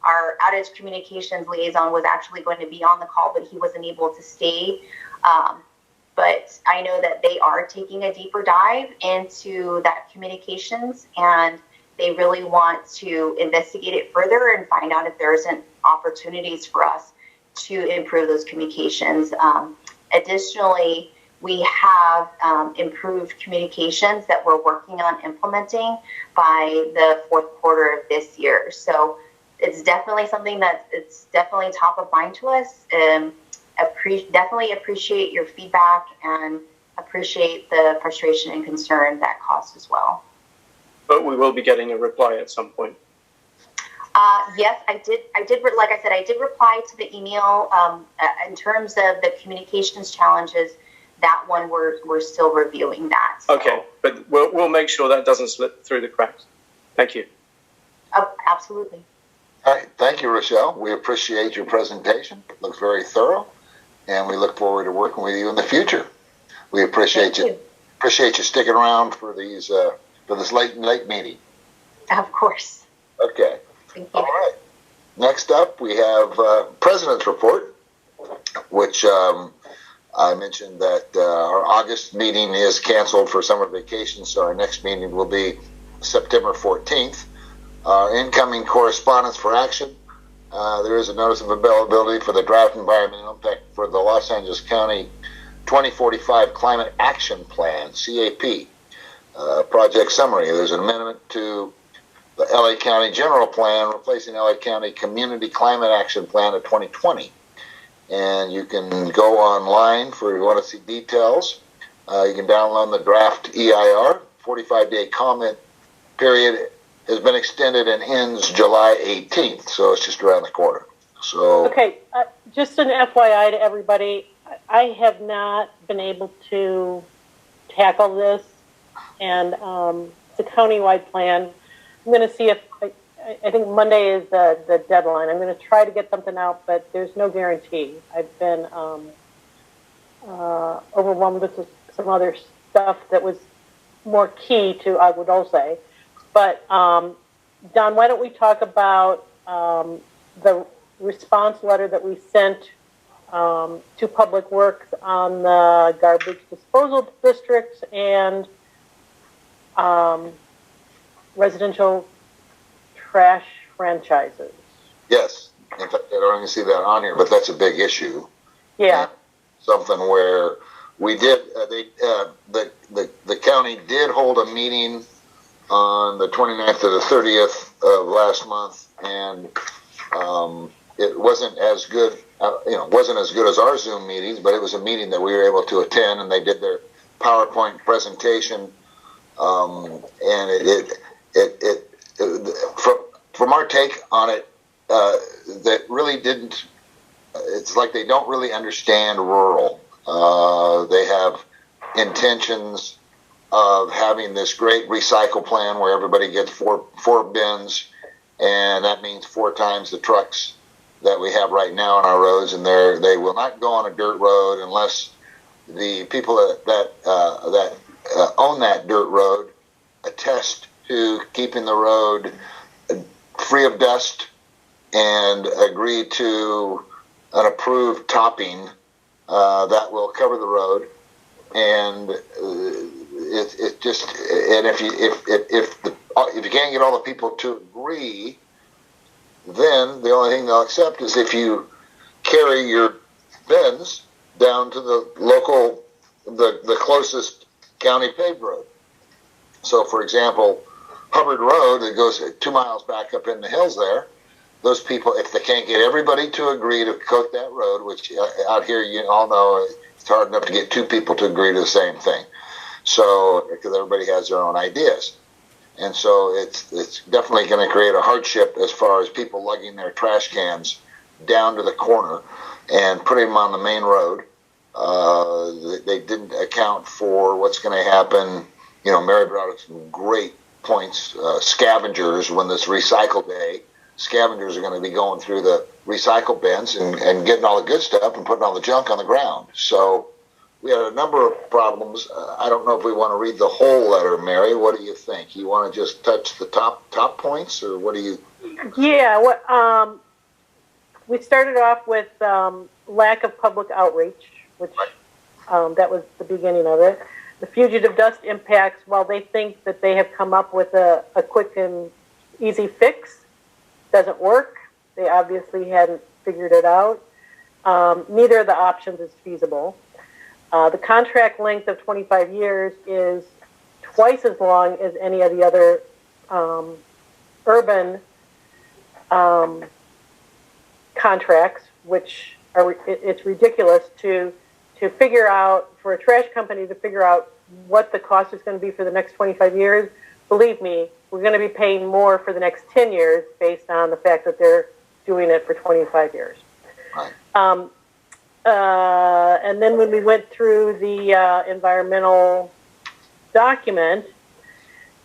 our outage communications liaison was actually going to be on the call, but he wasn't able to stay. But I know that they are taking a deeper dive into that communications, and they really want to investigate it further and find out if there isn't opportunities for us to improve those communications. Additionally, we have improved communications that we're working on implementing by the fourth quarter of this year. So it's definitely something it's definitely top of mind to us. Definitely appreciate your feedback and appreciate the frustration and concern that caused as well. But we will be getting a reply at some point. Yes, I did. Like I said, I did reply to the email. In terms of the communications challenges, that one we're still reviewing that. So. Okay, but we'll make sure that doesn't slip through the cracks. Thank you. Oh, absolutely. All right, thank you, Rochelle. We appreciate your presentation. It looks very thorough, and we look forward to working with you in the future. We appreciate you. Appreciate you sticking around for these for this late meeting. Of course. Okay. Thank you. All right. Next up, we have President's Report, which I mentioned that our August meeting is canceled for summer vacation, so our next meeting will be September 14th. Our incoming correspondence for action. There is a notice of availability for the draft environmental impact for the Los Angeles County 2045 Climate Action Plan, CAP. Project summary. There's an amendment to the LA County General Plan replacing LA County Community Climate Action Plan of 2020. And you can go online if you want to see details. You can download the draft EIR. 45-day comment period has been extended and ends July 18th, so it's just around the corner. So okay, just an FYI to everybody, I have not been able to tackle this, and it's a countywide plan. I'm going to see if, I think Monday is the deadline. I'm going to try to get something out, but there's no guarantee. I've been overwhelmed with some other stuff that was more key to Agua Dulce. But, Don, why don't we talk about the response letter that we sent to Public Works on the garbage disposal districts and residential trash franchises. yes, in fact, I don't even see that on here, but that's a big issue. Yeah. Something where we did, the county did hold a meeting on the 29th to the 30th of last month, and it wasn't as good, wasn't as good as our Zoom meetings, but it was a meeting that we were able to attend, and they did their PowerPoint presentation, and from our take on it, that really didn't. It's like they don't really understand rural. They have intentions of having this great recycle plan where everybody gets four bins, and that means 4 times the trucks that we have right now on our roads, and they will not go on a dirt road unless the people that own that dirt road attest to keeping the road free of dust and agree to an approved topping that will cover the road. And it just, and if you can't get all the people to agree, then the only thing they'll accept is if you carry your bins down to the local, the closest county paved road. So, for example, Hubbard Road that goes 2 miles back up in the hills there, those people, if they can't get everybody to agree to coat that road, which out here you all know it's hard enough to get 2 people to agree to the same thing. So, because everybody has their own ideas. And so it's definitely going to create a hardship as far as people lugging their trash cans down to the corner and putting them on the main road. They didn't account for what's going to happen. You know, Mary brought up some great points. Scavengers, when this recycle day, scavengers are going to be going through the recycle bins and getting all the good stuff and putting all the junk on the ground. So we had a number of problems. I don't know if we want to read the whole letter, Mary. What do you think? You want to just touch the top points, or what do you? Yeah, what we started off with lack of public outreach, which that was the beginning of it. The fugitive dust impacts, while they think that they have come up with a quick and easy fix, doesn't work. They obviously hadn't figured it out. Neither of the options is feasible. The contract length of 25 years is twice as long as any of the other urban contracts, which are, it's ridiculous to figure out, for a trash company to figure out what the cost is going to be for the next 25 years. Believe me, we're going to be paying more for the next 10 years based on the fact that they're doing it for 25 years. Right. And then when we went through the environmental document,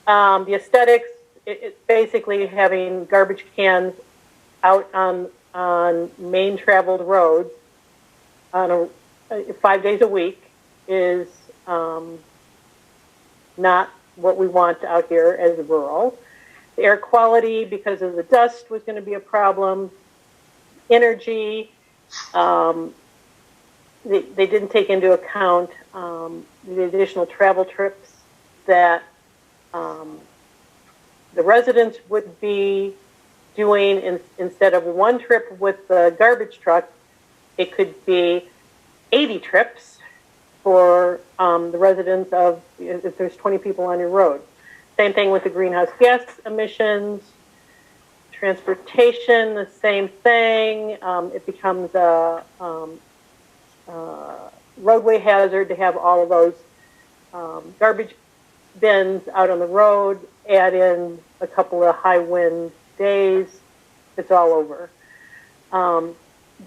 the aesthetics, it's basically having garbage cans out on main traveled roads on 5 days a week is not what we want out here as rural. The air quality, because of the dust, was going to be a problem. Energy, they didn't take into account the additional travel trips that the residents would be doing. Instead of one trip with the garbage truck, it could be 80 trips for the residents of, if there's 20 people on your road. Same thing with the greenhouse gas emissions. Transportation, the same thing. It becomes a roadway hazard to have all of those garbage bins out on the road. Add in a couple of high wind days, it's all over.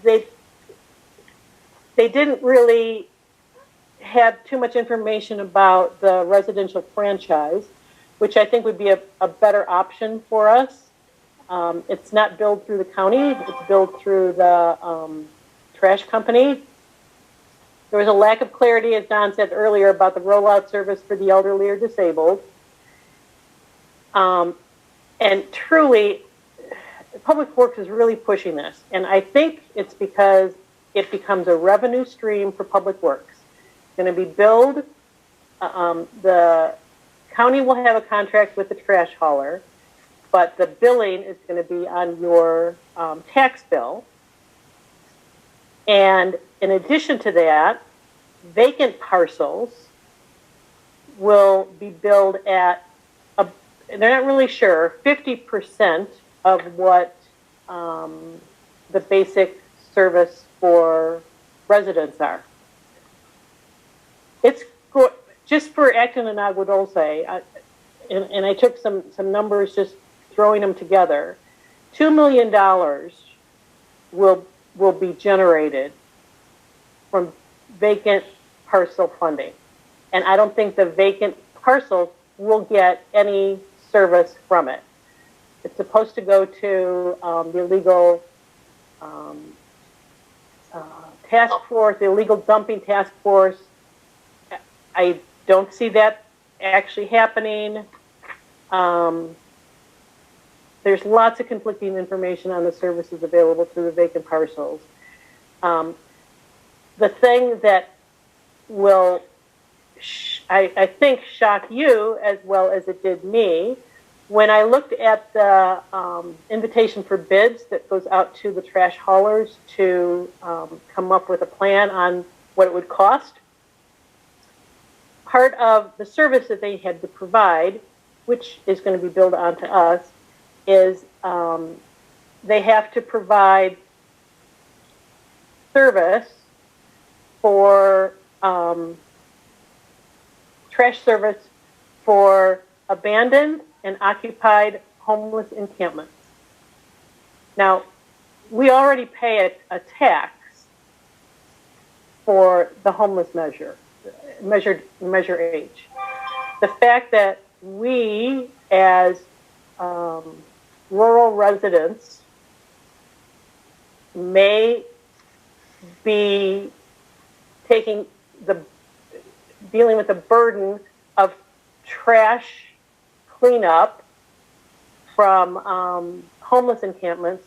They didn't really have too much information about the residential franchise, which I think would be a better option for us. It's not billed through the county, it's billed through the trash company. There was a lack of clarity, as Don said earlier, about the rollout service for the elderly or disabled. And truly, Public Works is really pushing this. And I think it's because it becomes a revenue stream for Public Works. It's going to be billed. The county will have a contract with the trash hauler, but the billing is going to be on your tax bill. And in addition to that, vacant parcels will be billed at, they're not really sure, 50% of what the basic service for residents are. It's just for Acton and Agua Dulce, and I took some numbers just throwing them together. $2 million will be generated from vacant parcel funding. And I don't think the vacant parcels will get any service from it. It's supposed to go to the illegal task force, the illegal dumping task force. I don't see that actually happening. There's lots of conflicting information on the services available to the vacant parcels. The thing that will, I think, shock you as well as it did me, when I looked at the invitation for bids that goes out to the trash haulers to come up with a plan on what it would cost, part of the service that they had to provide, which is going to be billed onto us, is they have to provide service for trash service for abandoned and occupied homeless encampments. Now, we already pay a tax for the homeless Measure H. The fact that we, as rural residents, may be dealing with the burden of trash cleanup from homeless encampments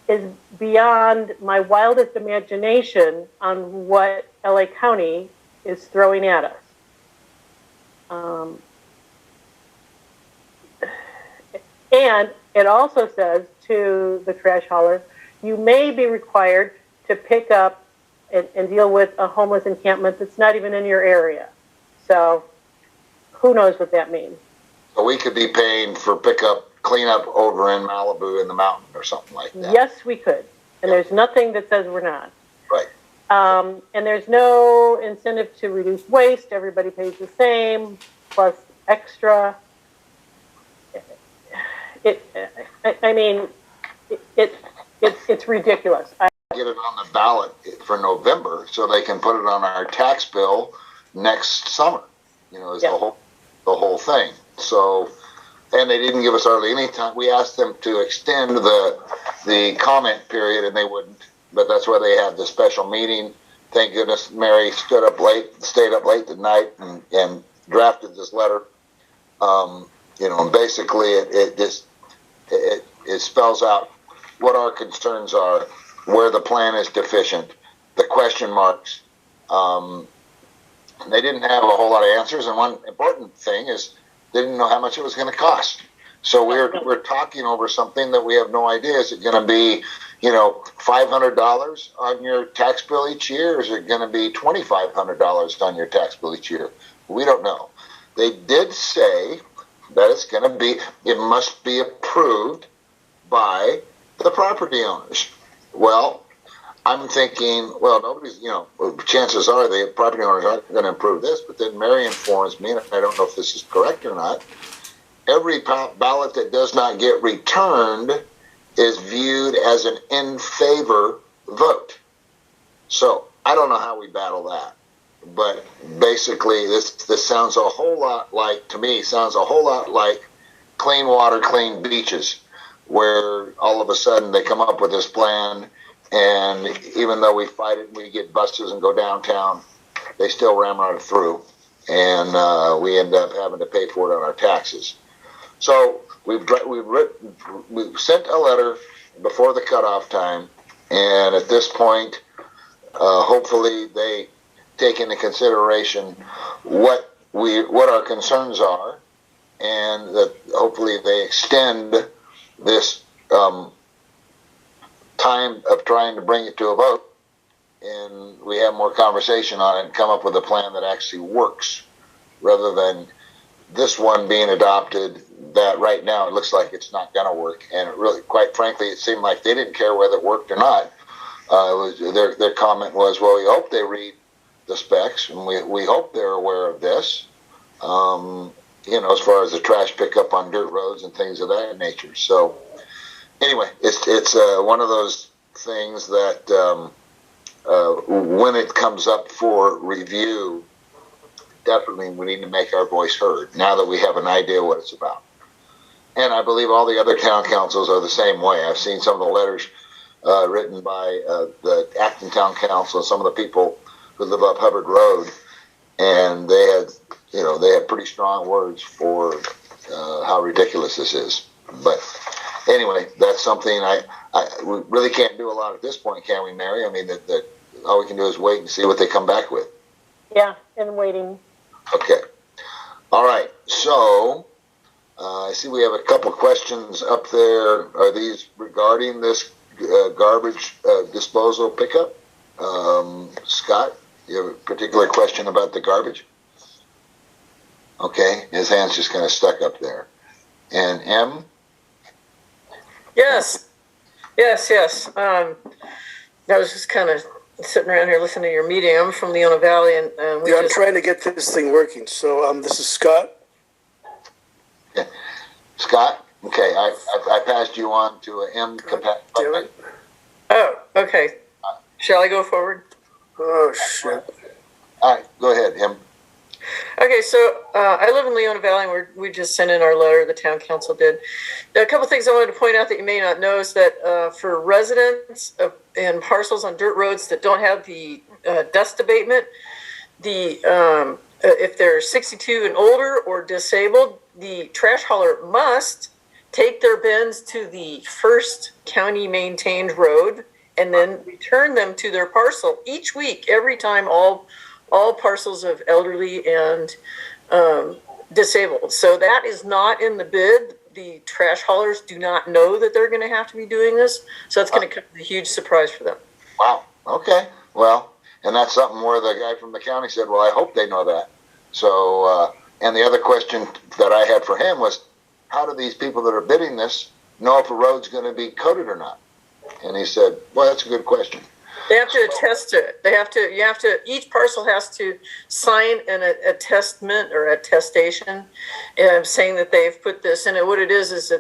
is beyond my wildest imagination on what LA County is throwing at us. And it also says to the trash hauler, you may be required to pick up and deal with a homeless encampment that's not even in your area. So who knows what that means? So we could be paying for cleanup over in Malibu in the mountain or something like that. Yes, we could. And there's nothing that says we're not. Right. And there's no incentive to reduce waste. Everybody pays the same, plus extra. It's ridiculous. Get it on the ballot for November so they can put it on our tax bill next summer. Is the whole thing. So, and they didn't give us hardly any time. We asked them to extend the comment period, and they wouldn't. But that's why they had the special meeting. Thank goodness Mary stayed up late tonight and drafted this letter. And basically it spells out what our concerns are, where the plan is deficient, the question marks. They didn't have a whole lot of answers, and one important thing is they didn't know how much it was going to cost. So we're talking over something that we have no idea. Is it going to be, $500 on your tax bill each year, or is it going to be $2,500 on your tax bill each year? We don't know. They did say that it must be approved by the property owners. Well, I'm thinking, chances are the property owners aren't going to approve this, but then Mary informs me, and I don't know if this is correct or not, every ballot that does not get returned is viewed as an in favor vote. So I don't know how we battle that, but basically this sounds a whole lot like clean water, clean beaches, where all of a sudden they come up with this plan, and even though we fight it and we get buses and go downtown, they still ram right through, and we end up having to pay for it on our taxes. So we've sent a letter before the cutoff time, and at this point, hopefully they take into consideration what our concerns are, and that hopefully they extend this time of trying to bring it to a vote, and we have more conversation on it and come up with a plan that actually works, rather than this one being adopted that right now it looks like it's not going to work. And it really, quite frankly, it seemed like they didn't care whether it worked or not. Their comment was, well, we hope they read the specs, and we hope they're aware of this, as far as the trash pickup on dirt roads and things of that nature. So anyway, it's one of those things that when it comes up for review, definitely we need to make our voice heard now that we have an idea what it's about. And I believe all the other town councils are the same way. I've seen some of the letters written by the Acton Town Council and some of the people who live up Hubbard Road, and they had pretty strong words for how ridiculous this is. But anyway, that's something we really can't do a lot at this point, can we, Mary? I mean, that all we can do is wait and see what they come back with. Yeah, and waiting. Okay. All right. So I see we have a couple questions up there. Are these regarding this garbage disposal pickup? Scott, you have a particular question about the garbage? Okay. His hand's just kind of stuck up there. And M? Yes. I was just kind of sitting around here listening to your meeting. I'm from Leona Valley, and I'm trying to get this thing working. So this is Scott. Scott? Okay, I passed you on to a M. Oh, okay. Shall I go forward? Oh, shit. All right, go ahead, M. Okay, so I live in Leona Valley, and we just sent in our letter, the town council did. A couple things I wanted to point out that you may not know is that for residents in parcels on dirt roads that don't have the dust abatement, if they're 62 and older or disabled, the trash hauler must take their bins to the first county maintained road and then return them to their parcel each week, every time all parcels of elderly and disabled. So that is not in the bid. The trash haulers do not know that they're going to have to be doing this. So that's going to come as a huge surprise for them. Wow. Okay. Well, and that's something where the guy from the county said, well, I hope they know that. So, and the other question that I had for him was, how do these people that are bidding this know if a road's going to be coated or not? And he said, well, that's a good question. They have to attest to it. Each parcel has to sign an attestment or attestation saying that they've put this in it. What it is it's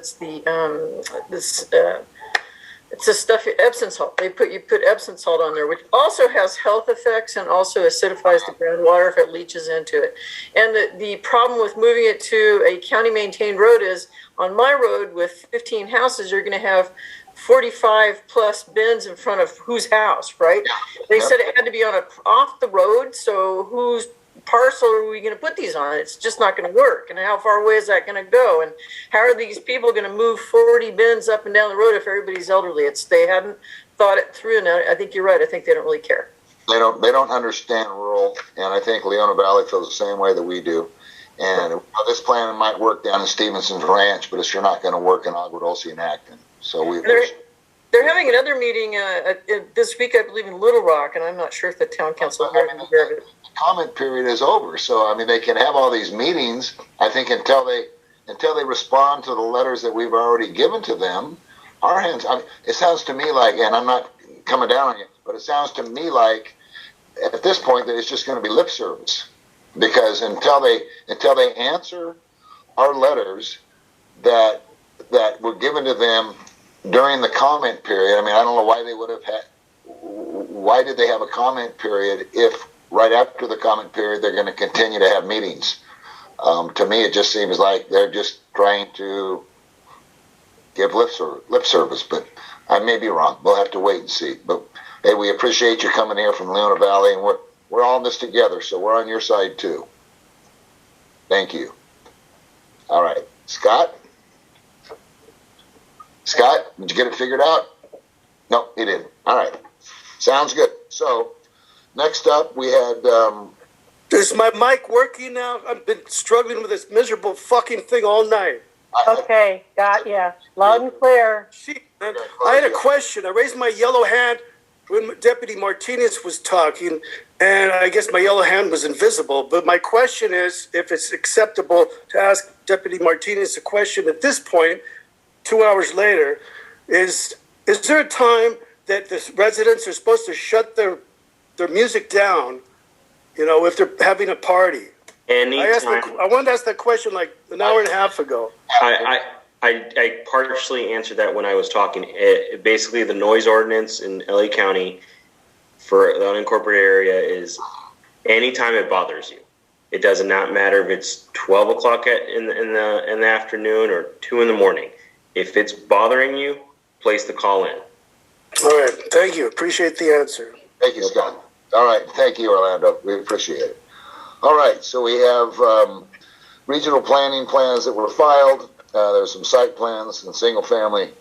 it's the stuff, Epsom salt. You put Epsom salt on there, which also has health effects and also acidifies the groundwater if it leaches into it. And the problem with moving it to a county maintained road is on my road with 15 houses, you're going to have 45 plus bins in front of whose house, right? They said it had to be off the road, so whose parcel are we going to put these on? It's just not going to work. And how far away is that going to go? And how are these people going to move 40 bins up and down the road if everybody's elderly? They hadn't thought it through, and I think you're right. I think they don't really care. They don't understand rural, and I think Leona Valley feels the same way that we do. And this plan might work down in Stevenson's Ranch, but it's sure not going to work in Agua Dulce and Acton. So they're having another meeting this week, I believe, in Little Rock, and I'm not sure if the town council is aware of it. The comment period is over, so I mean they can have all these meetings. I think until they respond to the letters that we've already given to them, our hands. I mean, it sounds to me like, and I'm not coming down on you, but it sounds to me like at this point that it's just going to be lip service, because until they answer our letters that were given to them during the comment period. I mean, I don't know why they would have had. Why did they have a comment period if right after the comment period they're going to continue to have meetings? To me, it just seems like they're just trying to give lip service, but I may be wrong. We'll have to wait and see. But hey, we appreciate you coming here from Leona Valley, and we're all in this together, so we're on your side too. Thank you. All right, Scott? Scott, did you get it figured out? No, he didn't. All right. Sounds good. So, next up, we had... Is my mic working now? I've been struggling with this miserable fucking thing all night. Okay, got ya. Loud and clear. I had a question. I raised my yellow hand when Deputy Martinez was talking, and I guess my yellow hand was invisible. But my question is, if it's acceptable to ask Deputy Martinez a question at this point, 2 hours later, is there a time that the residents are supposed to shut their music down, if they're having a party? I wanted to ask that question like an hour and a half ago. I partially answered that when I was talking. Basically, the noise ordinance in LA County for the unincorporated area is anytime it bothers you. It does not matter if it's 12 o'clock in the afternoon or 2 in the morning. If it's bothering you, place the call in. All right. Thank you. Appreciate the answer. Thank you, Scott. All right. Thank you, Orlando. We appreciate it. All right. So we have regional planning plans that were filed. There's some site plans and single-family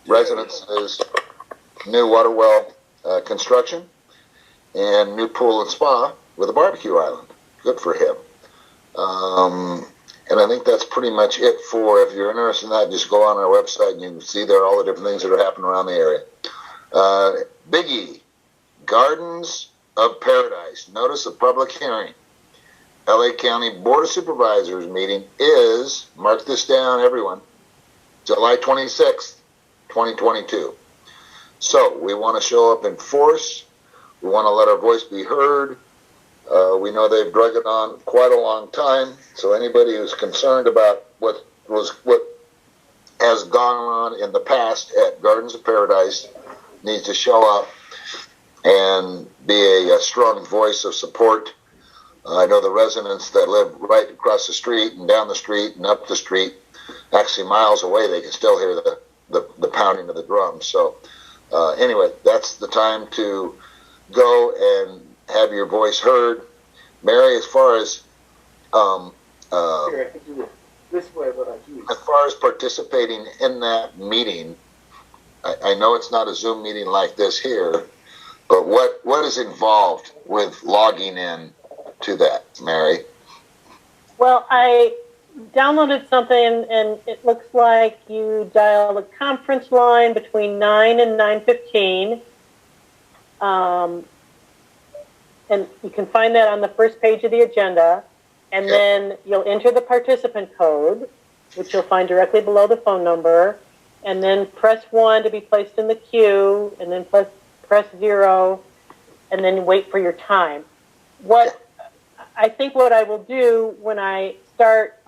residences, new water well construction, and new pool and spa with a barbecue island. Good for him. And I think that's pretty much it for, if you're interested in that, just go on our website and you can see there all the different things that are happening around the area. Big E, Gardens of Paradise. Notice of public hearing. LA County Board of Supervisors meeting is, mark this down everyone, July 26th, 2022. So we want to show up in force. We want to let our voice be heard. We know they've drug it on quite a long time. So anybody who's concerned about what on in the past at Gardens of Paradise needs to show up and be a strong voice of support. I know the residents that live right across the street and down the street and up the street, actually miles away, they can still hear the pounding of the drums. So anyway, that's the time to go and have your voice heard. Mary, as far as participating in that meeting, I know it's not a Zoom meeting like this here, but what is involved with logging in to that, Mary? Well, I downloaded something, and it looks like you dial a conference line between 9 and 9:15. And you can find that on the first page of the agenda. And then you'll enter the participant code, which you'll find directly below the phone number. And then press 1 to be placed in the queue, and then press 0, and then wait for your time. I think what I will do when I start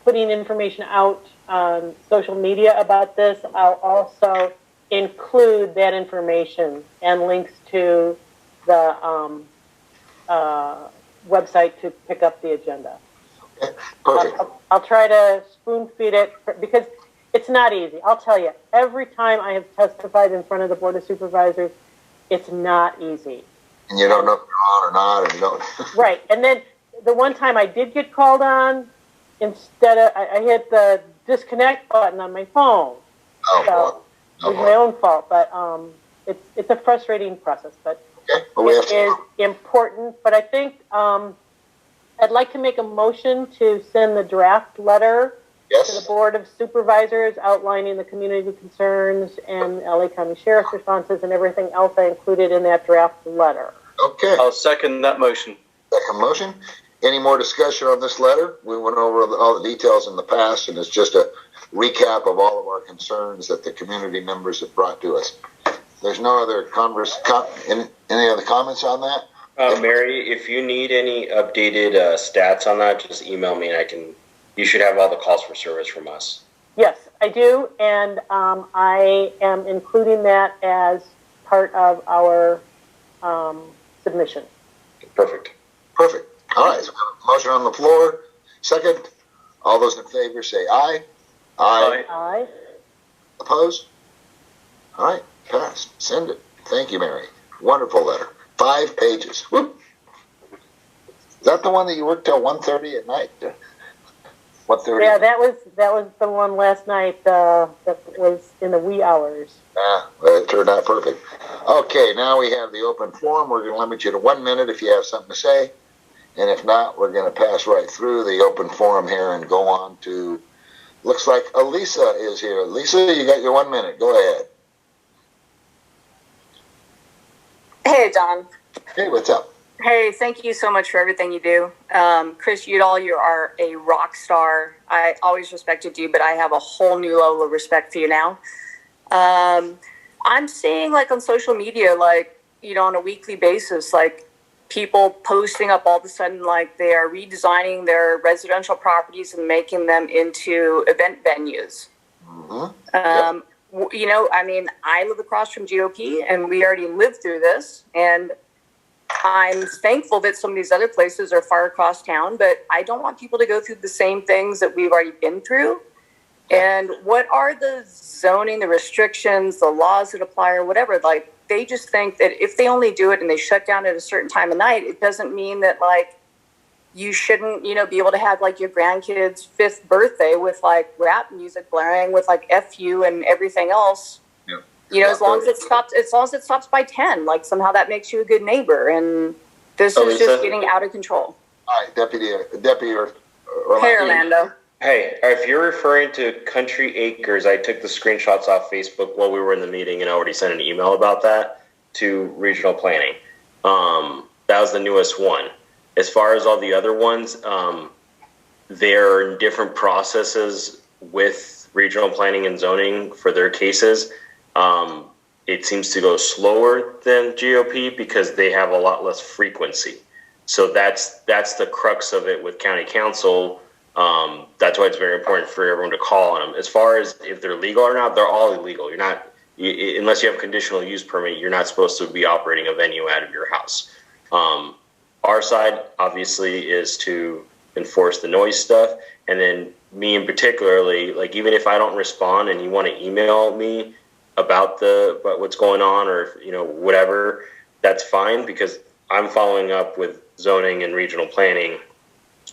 putting information out on social media about this, I'll also include that information and links to the website to pick up the agenda. Perfect. I'll try to spoon feed it because it's not easy. I'll tell you, every time I have testified in front of the Board of Supervisors, it's not easy. And you don't know if you're on or not, and you don't. Right. And then the one time I did get called on, instead of, I hit the disconnect button on my phone. Oh, so it was my own fault, but it's a frustrating process, but it is important. But I think I'd like to make a motion to send the draft letter to the Board of Supervisors outlining the community concerns and LA County Sheriff's responses and everything else I included in that draft letter. Okay. I'll second that motion. Second motion. Any more discussion on this letter? We went over all the details in the past, and it's just a recap of all of our concerns that the community members have brought to us. There's no other any other comments on that? Mary, if you need any updated stats on that, just email me, and you should have all the calls for service from us. Yes, I do, and I am including that as part of our submission. Perfect. Perfect. All right, so we have a motion on the floor. Second, all those in favor say aye. Aye. Aye. Opposed? All right, passed. Send it. Thank you, Mary. Wonderful letter. 5 pages. Whoop. Is that the one that you worked till 1:30 at night? 1:30? Yeah, that was the one last night that was in the wee hours. Well, it turned out perfect. Okay, now we have the open forum. We're going to limit you to 1 minute if you have something to say. And if not, we're going to pass right through the open forum here and go on to, looks like Elisa is here. Lisa, you got your 1 minute. Go ahead. Hey, Don. Hey, what's up? Hey, thank you so much for everything you do. Chris Udall, you are a rock star. I always respected you, but I have a whole new level of respect for you now. I'm seeing, like, on social media, like, you know, on a weekly basis, like, people posting up all of a sudden, like, they are redesigning their residential properties and making them into event venues. Mm-hmm. You know, I mean, I live across from GOP, and we already lived through this, and I'm thankful that some of these other places are far across town, but I don't want people to go through the same things that we've already been through. And what are the zoning, the restrictions, the laws that apply or whatever? Like, they just think that if they only do it and they shut down at a certain time of night, it doesn't mean that, like, you shouldn't, you know, be able to have, like, your grandkid's 5th birthday with, like, rap music blaring with, like, FU and everything else. Yeah. You know, as long as it stops by 10, like, somehow that makes you a good neighbor. And this is just getting out of control. All right, Deputy Orlando. Hey, Orlando. Hey, if you're referring to Country Acres, I took the screenshots off Facebook while we were in the meeting and already sent an email about that to regional planning. That was the newest one. As far as all the other ones, they're in different processes with regional planning and zoning for their cases. It seems to go slower than GOP because they have a lot less frequency. So that's the crux of it with county council. That's why it's very important for everyone to call on them. As far as if they're legal or not, they're all illegal. You're not, unless you have a conditional use permit, you're not supposed to be operating a venue out of your house. Our side, obviously, is to enforce the noise stuff. And then me in particularly, like, even if I don't respond and you want to email me about what's going on, or, you know, whatever, that's fine, because I'm following up with zoning and regional planning,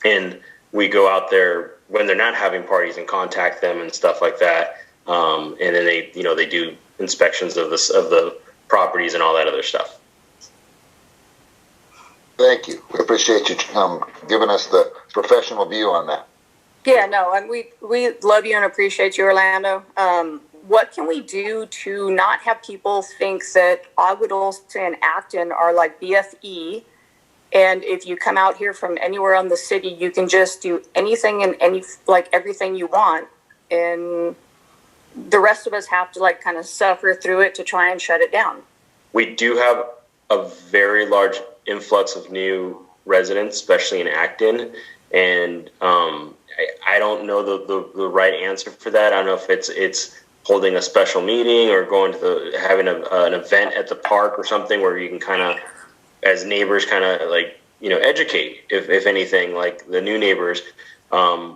and we go out there when they're not having parties and contact them and stuff like that. And then they, you know, they do inspections of the properties and all that other stuff. Thank you. We appreciate you giving us the professional view on that. Yeah, no, and we love you and appreciate you, Orlando. What can we do to not have people think that Ogwood Olson and Acton are like BFE, and if you come out here from anywhere in the city, you can just do anything and everything you want, and the rest of us have to like kind of suffer through it to try and shut it down. We do have a very large influx of new residents, especially in Acton, and I don't know the right answer for that. I don't know if it's holding a special meeting or going to having an event at the park or something where you can kind of, as neighbors, kind of like, you know, educate, if anything, like the new neighbors.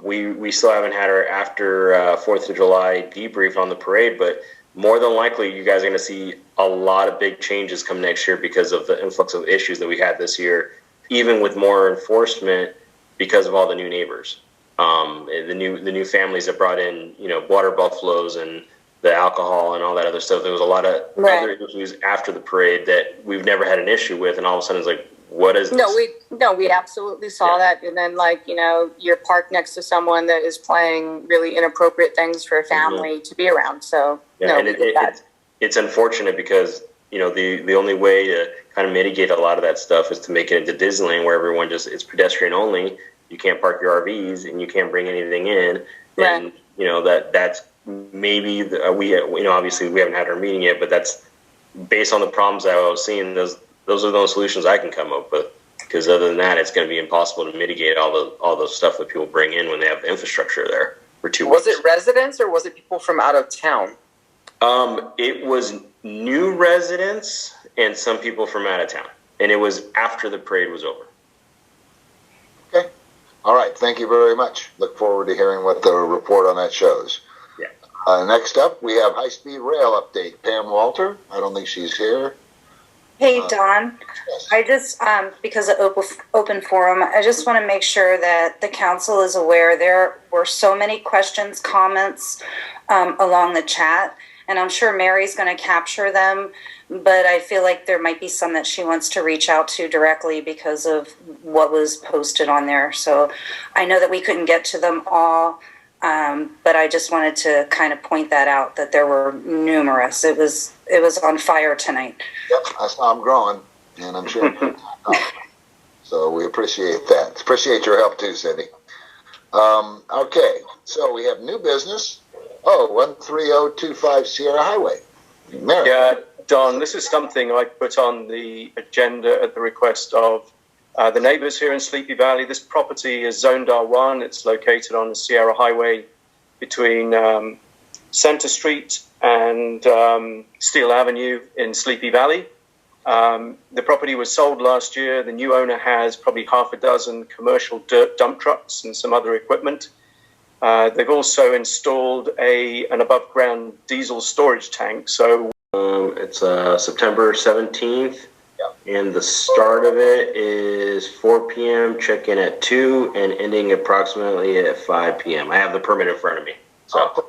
We still haven't had our after 4th of July debrief on the parade, but more than likely you guys are going to see a lot of big changes come next year because of the influx of issues that we had this year, even with more enforcement because of all the new neighbors. The new families that brought in, you know, water buffaloes and the alcohol and all that other stuff. There was a lot of other issues after the parade that we've never had an issue with, and all of a sudden it's like, what is this? We absolutely saw that. And then, like, you know, you're parked next to someone that is playing really inappropriate things for a family to be around. So it's unfortunate because, you know, the only way to kind of mitigate a lot of that stuff is to make it into Disneyland, where everyone it's pedestrian only. You can't park your RVs and you can't bring anything in. And, you know, that's maybe obviously we haven't had our meeting yet, but that's based on the problems that I was seeing. Those are the only solutions I can come up with, because other than that, it's going to be impossible to mitigate all the stuff that people bring in when they have the infrastructure there for 2 weeks. Was it residents or was it people from out of town? It was new residents and some people from out of town, and it was after the parade was over. Okay. All right. Thank you very much. Look forward to hearing what the report on that shows. Yeah. Next up, we have high-speed rail update. Pam Walter. I don't think she's here. Hey, Don. Yes. I just, because of open forum, I just want to make sure that the council is aware there were so many questions, comments along the chat, and I'm sure Mary's going to capture them, but I feel like there might be some that she wants to reach out to directly because of what was posted on there. So I know that we couldn't get to them all, but I just wanted to kind of point that out, that there were numerous. It was on fire tonight. Yep, I saw them growing, and I'm sure. So we appreciate that. Appreciate your help too, Cindy. Okay, so we have new business. 13025 Sierra Highway. Mary. Yeah, Don, this is something I put on the agenda at the request of the neighbors here in Sleepy Valley. This property is zoned R1. It's located on the Sierra Highway between Center Street and Steel Avenue in Sleepy Valley. The property was sold last year. The new owner has probably half a dozen commercial dirt dump trucks and some other equipment. They've also installed an above-ground diesel storage tank. So it's September 17th, and the start of it is 4 p.m., check-in at 2, and ending approximately at 5 p.m. I have the permit in front of me. So,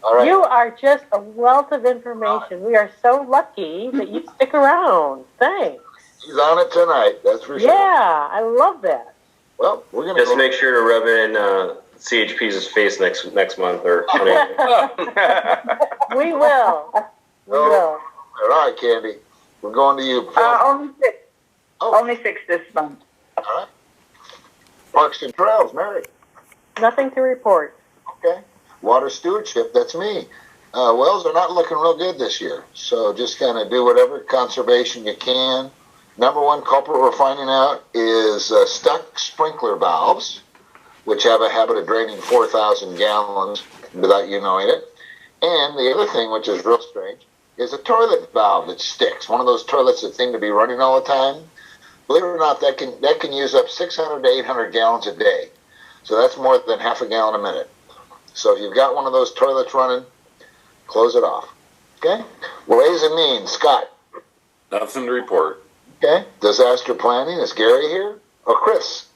all right. You are just a wealth of information. We are so lucky that you stick around. Thanks. She's on it tonight, that's for sure. Yeah, I love that. Well, we're going to just make sure to rub it in CHP's face next month, or we will. We will. All right, Candy. We're going to you. Only 6. Only 6 this month. All right. Parks and Trails, Mary. Nothing to report. Okay. Water stewardship, that's me. Wells are not looking real good this year, so just kind of do whatever conservation you can. Number one culprit we're finding out is stuck sprinkler valves. which have a habit of draining 4,000 gallons without you knowing it. And the other thing, which is real strange, is a toilet valve that sticks. One of those toilets that seem to be running all the time. Believe it or not, that can use up 600 to 800 gallons a day. So that's more than half a gallon a minute. So if you've got one of those toilets running, close it off. Okay? Ways and means, Scott. Nothing to report. Okay. Disaster planning, is Gary here? Or Chris?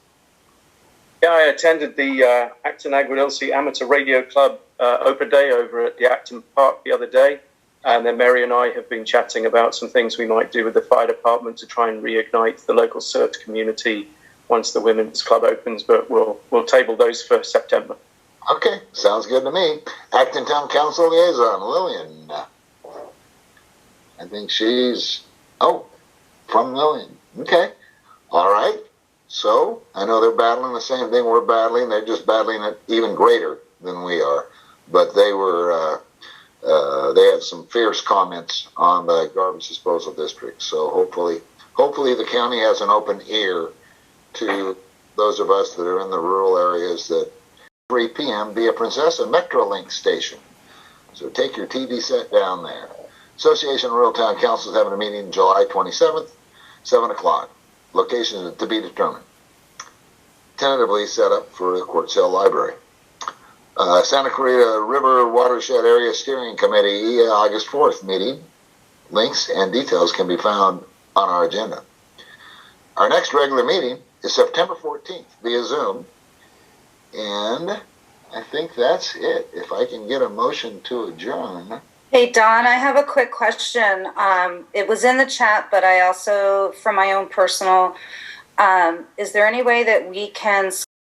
Yeah, I attended the Acton Aguadilce Amateur Radio Club open day over at the Acton Park the other day. And then Mary and I have been chatting about some things we might do with the fire department to try and reignite the local CERT community once the women's club opens, but we'll table those for September. Okay, sounds good to me. Acton Town Council Liaison, Lillian. I think she's, from Lillian. Okay, all right. So, I know they're battling the same thing we're battling. They're just battling it even greater than we are. But they were, they had some fierce comments on the garbage disposal district. So hopefully the county has an open ear to those of us that are in the rural areas that 3 p.m. be a Princessa Metrolink station. So take your TV set down there. Association of Rural Town Councils having a meeting July 27th, 7 o'clock. Location to be determined. Tentatively set up for the Court Sale Library. Santa Clarita River Watershed Area Steering Committee, August 4th meeting. Links and details can be found on our agenda. Our next regular meeting is September 14th via Zoom. And I think that's it. If I can get a motion to adjourn. Hey, Don, I have a quick question. It was in the chat, but I also, from my own personal, is there any way that we can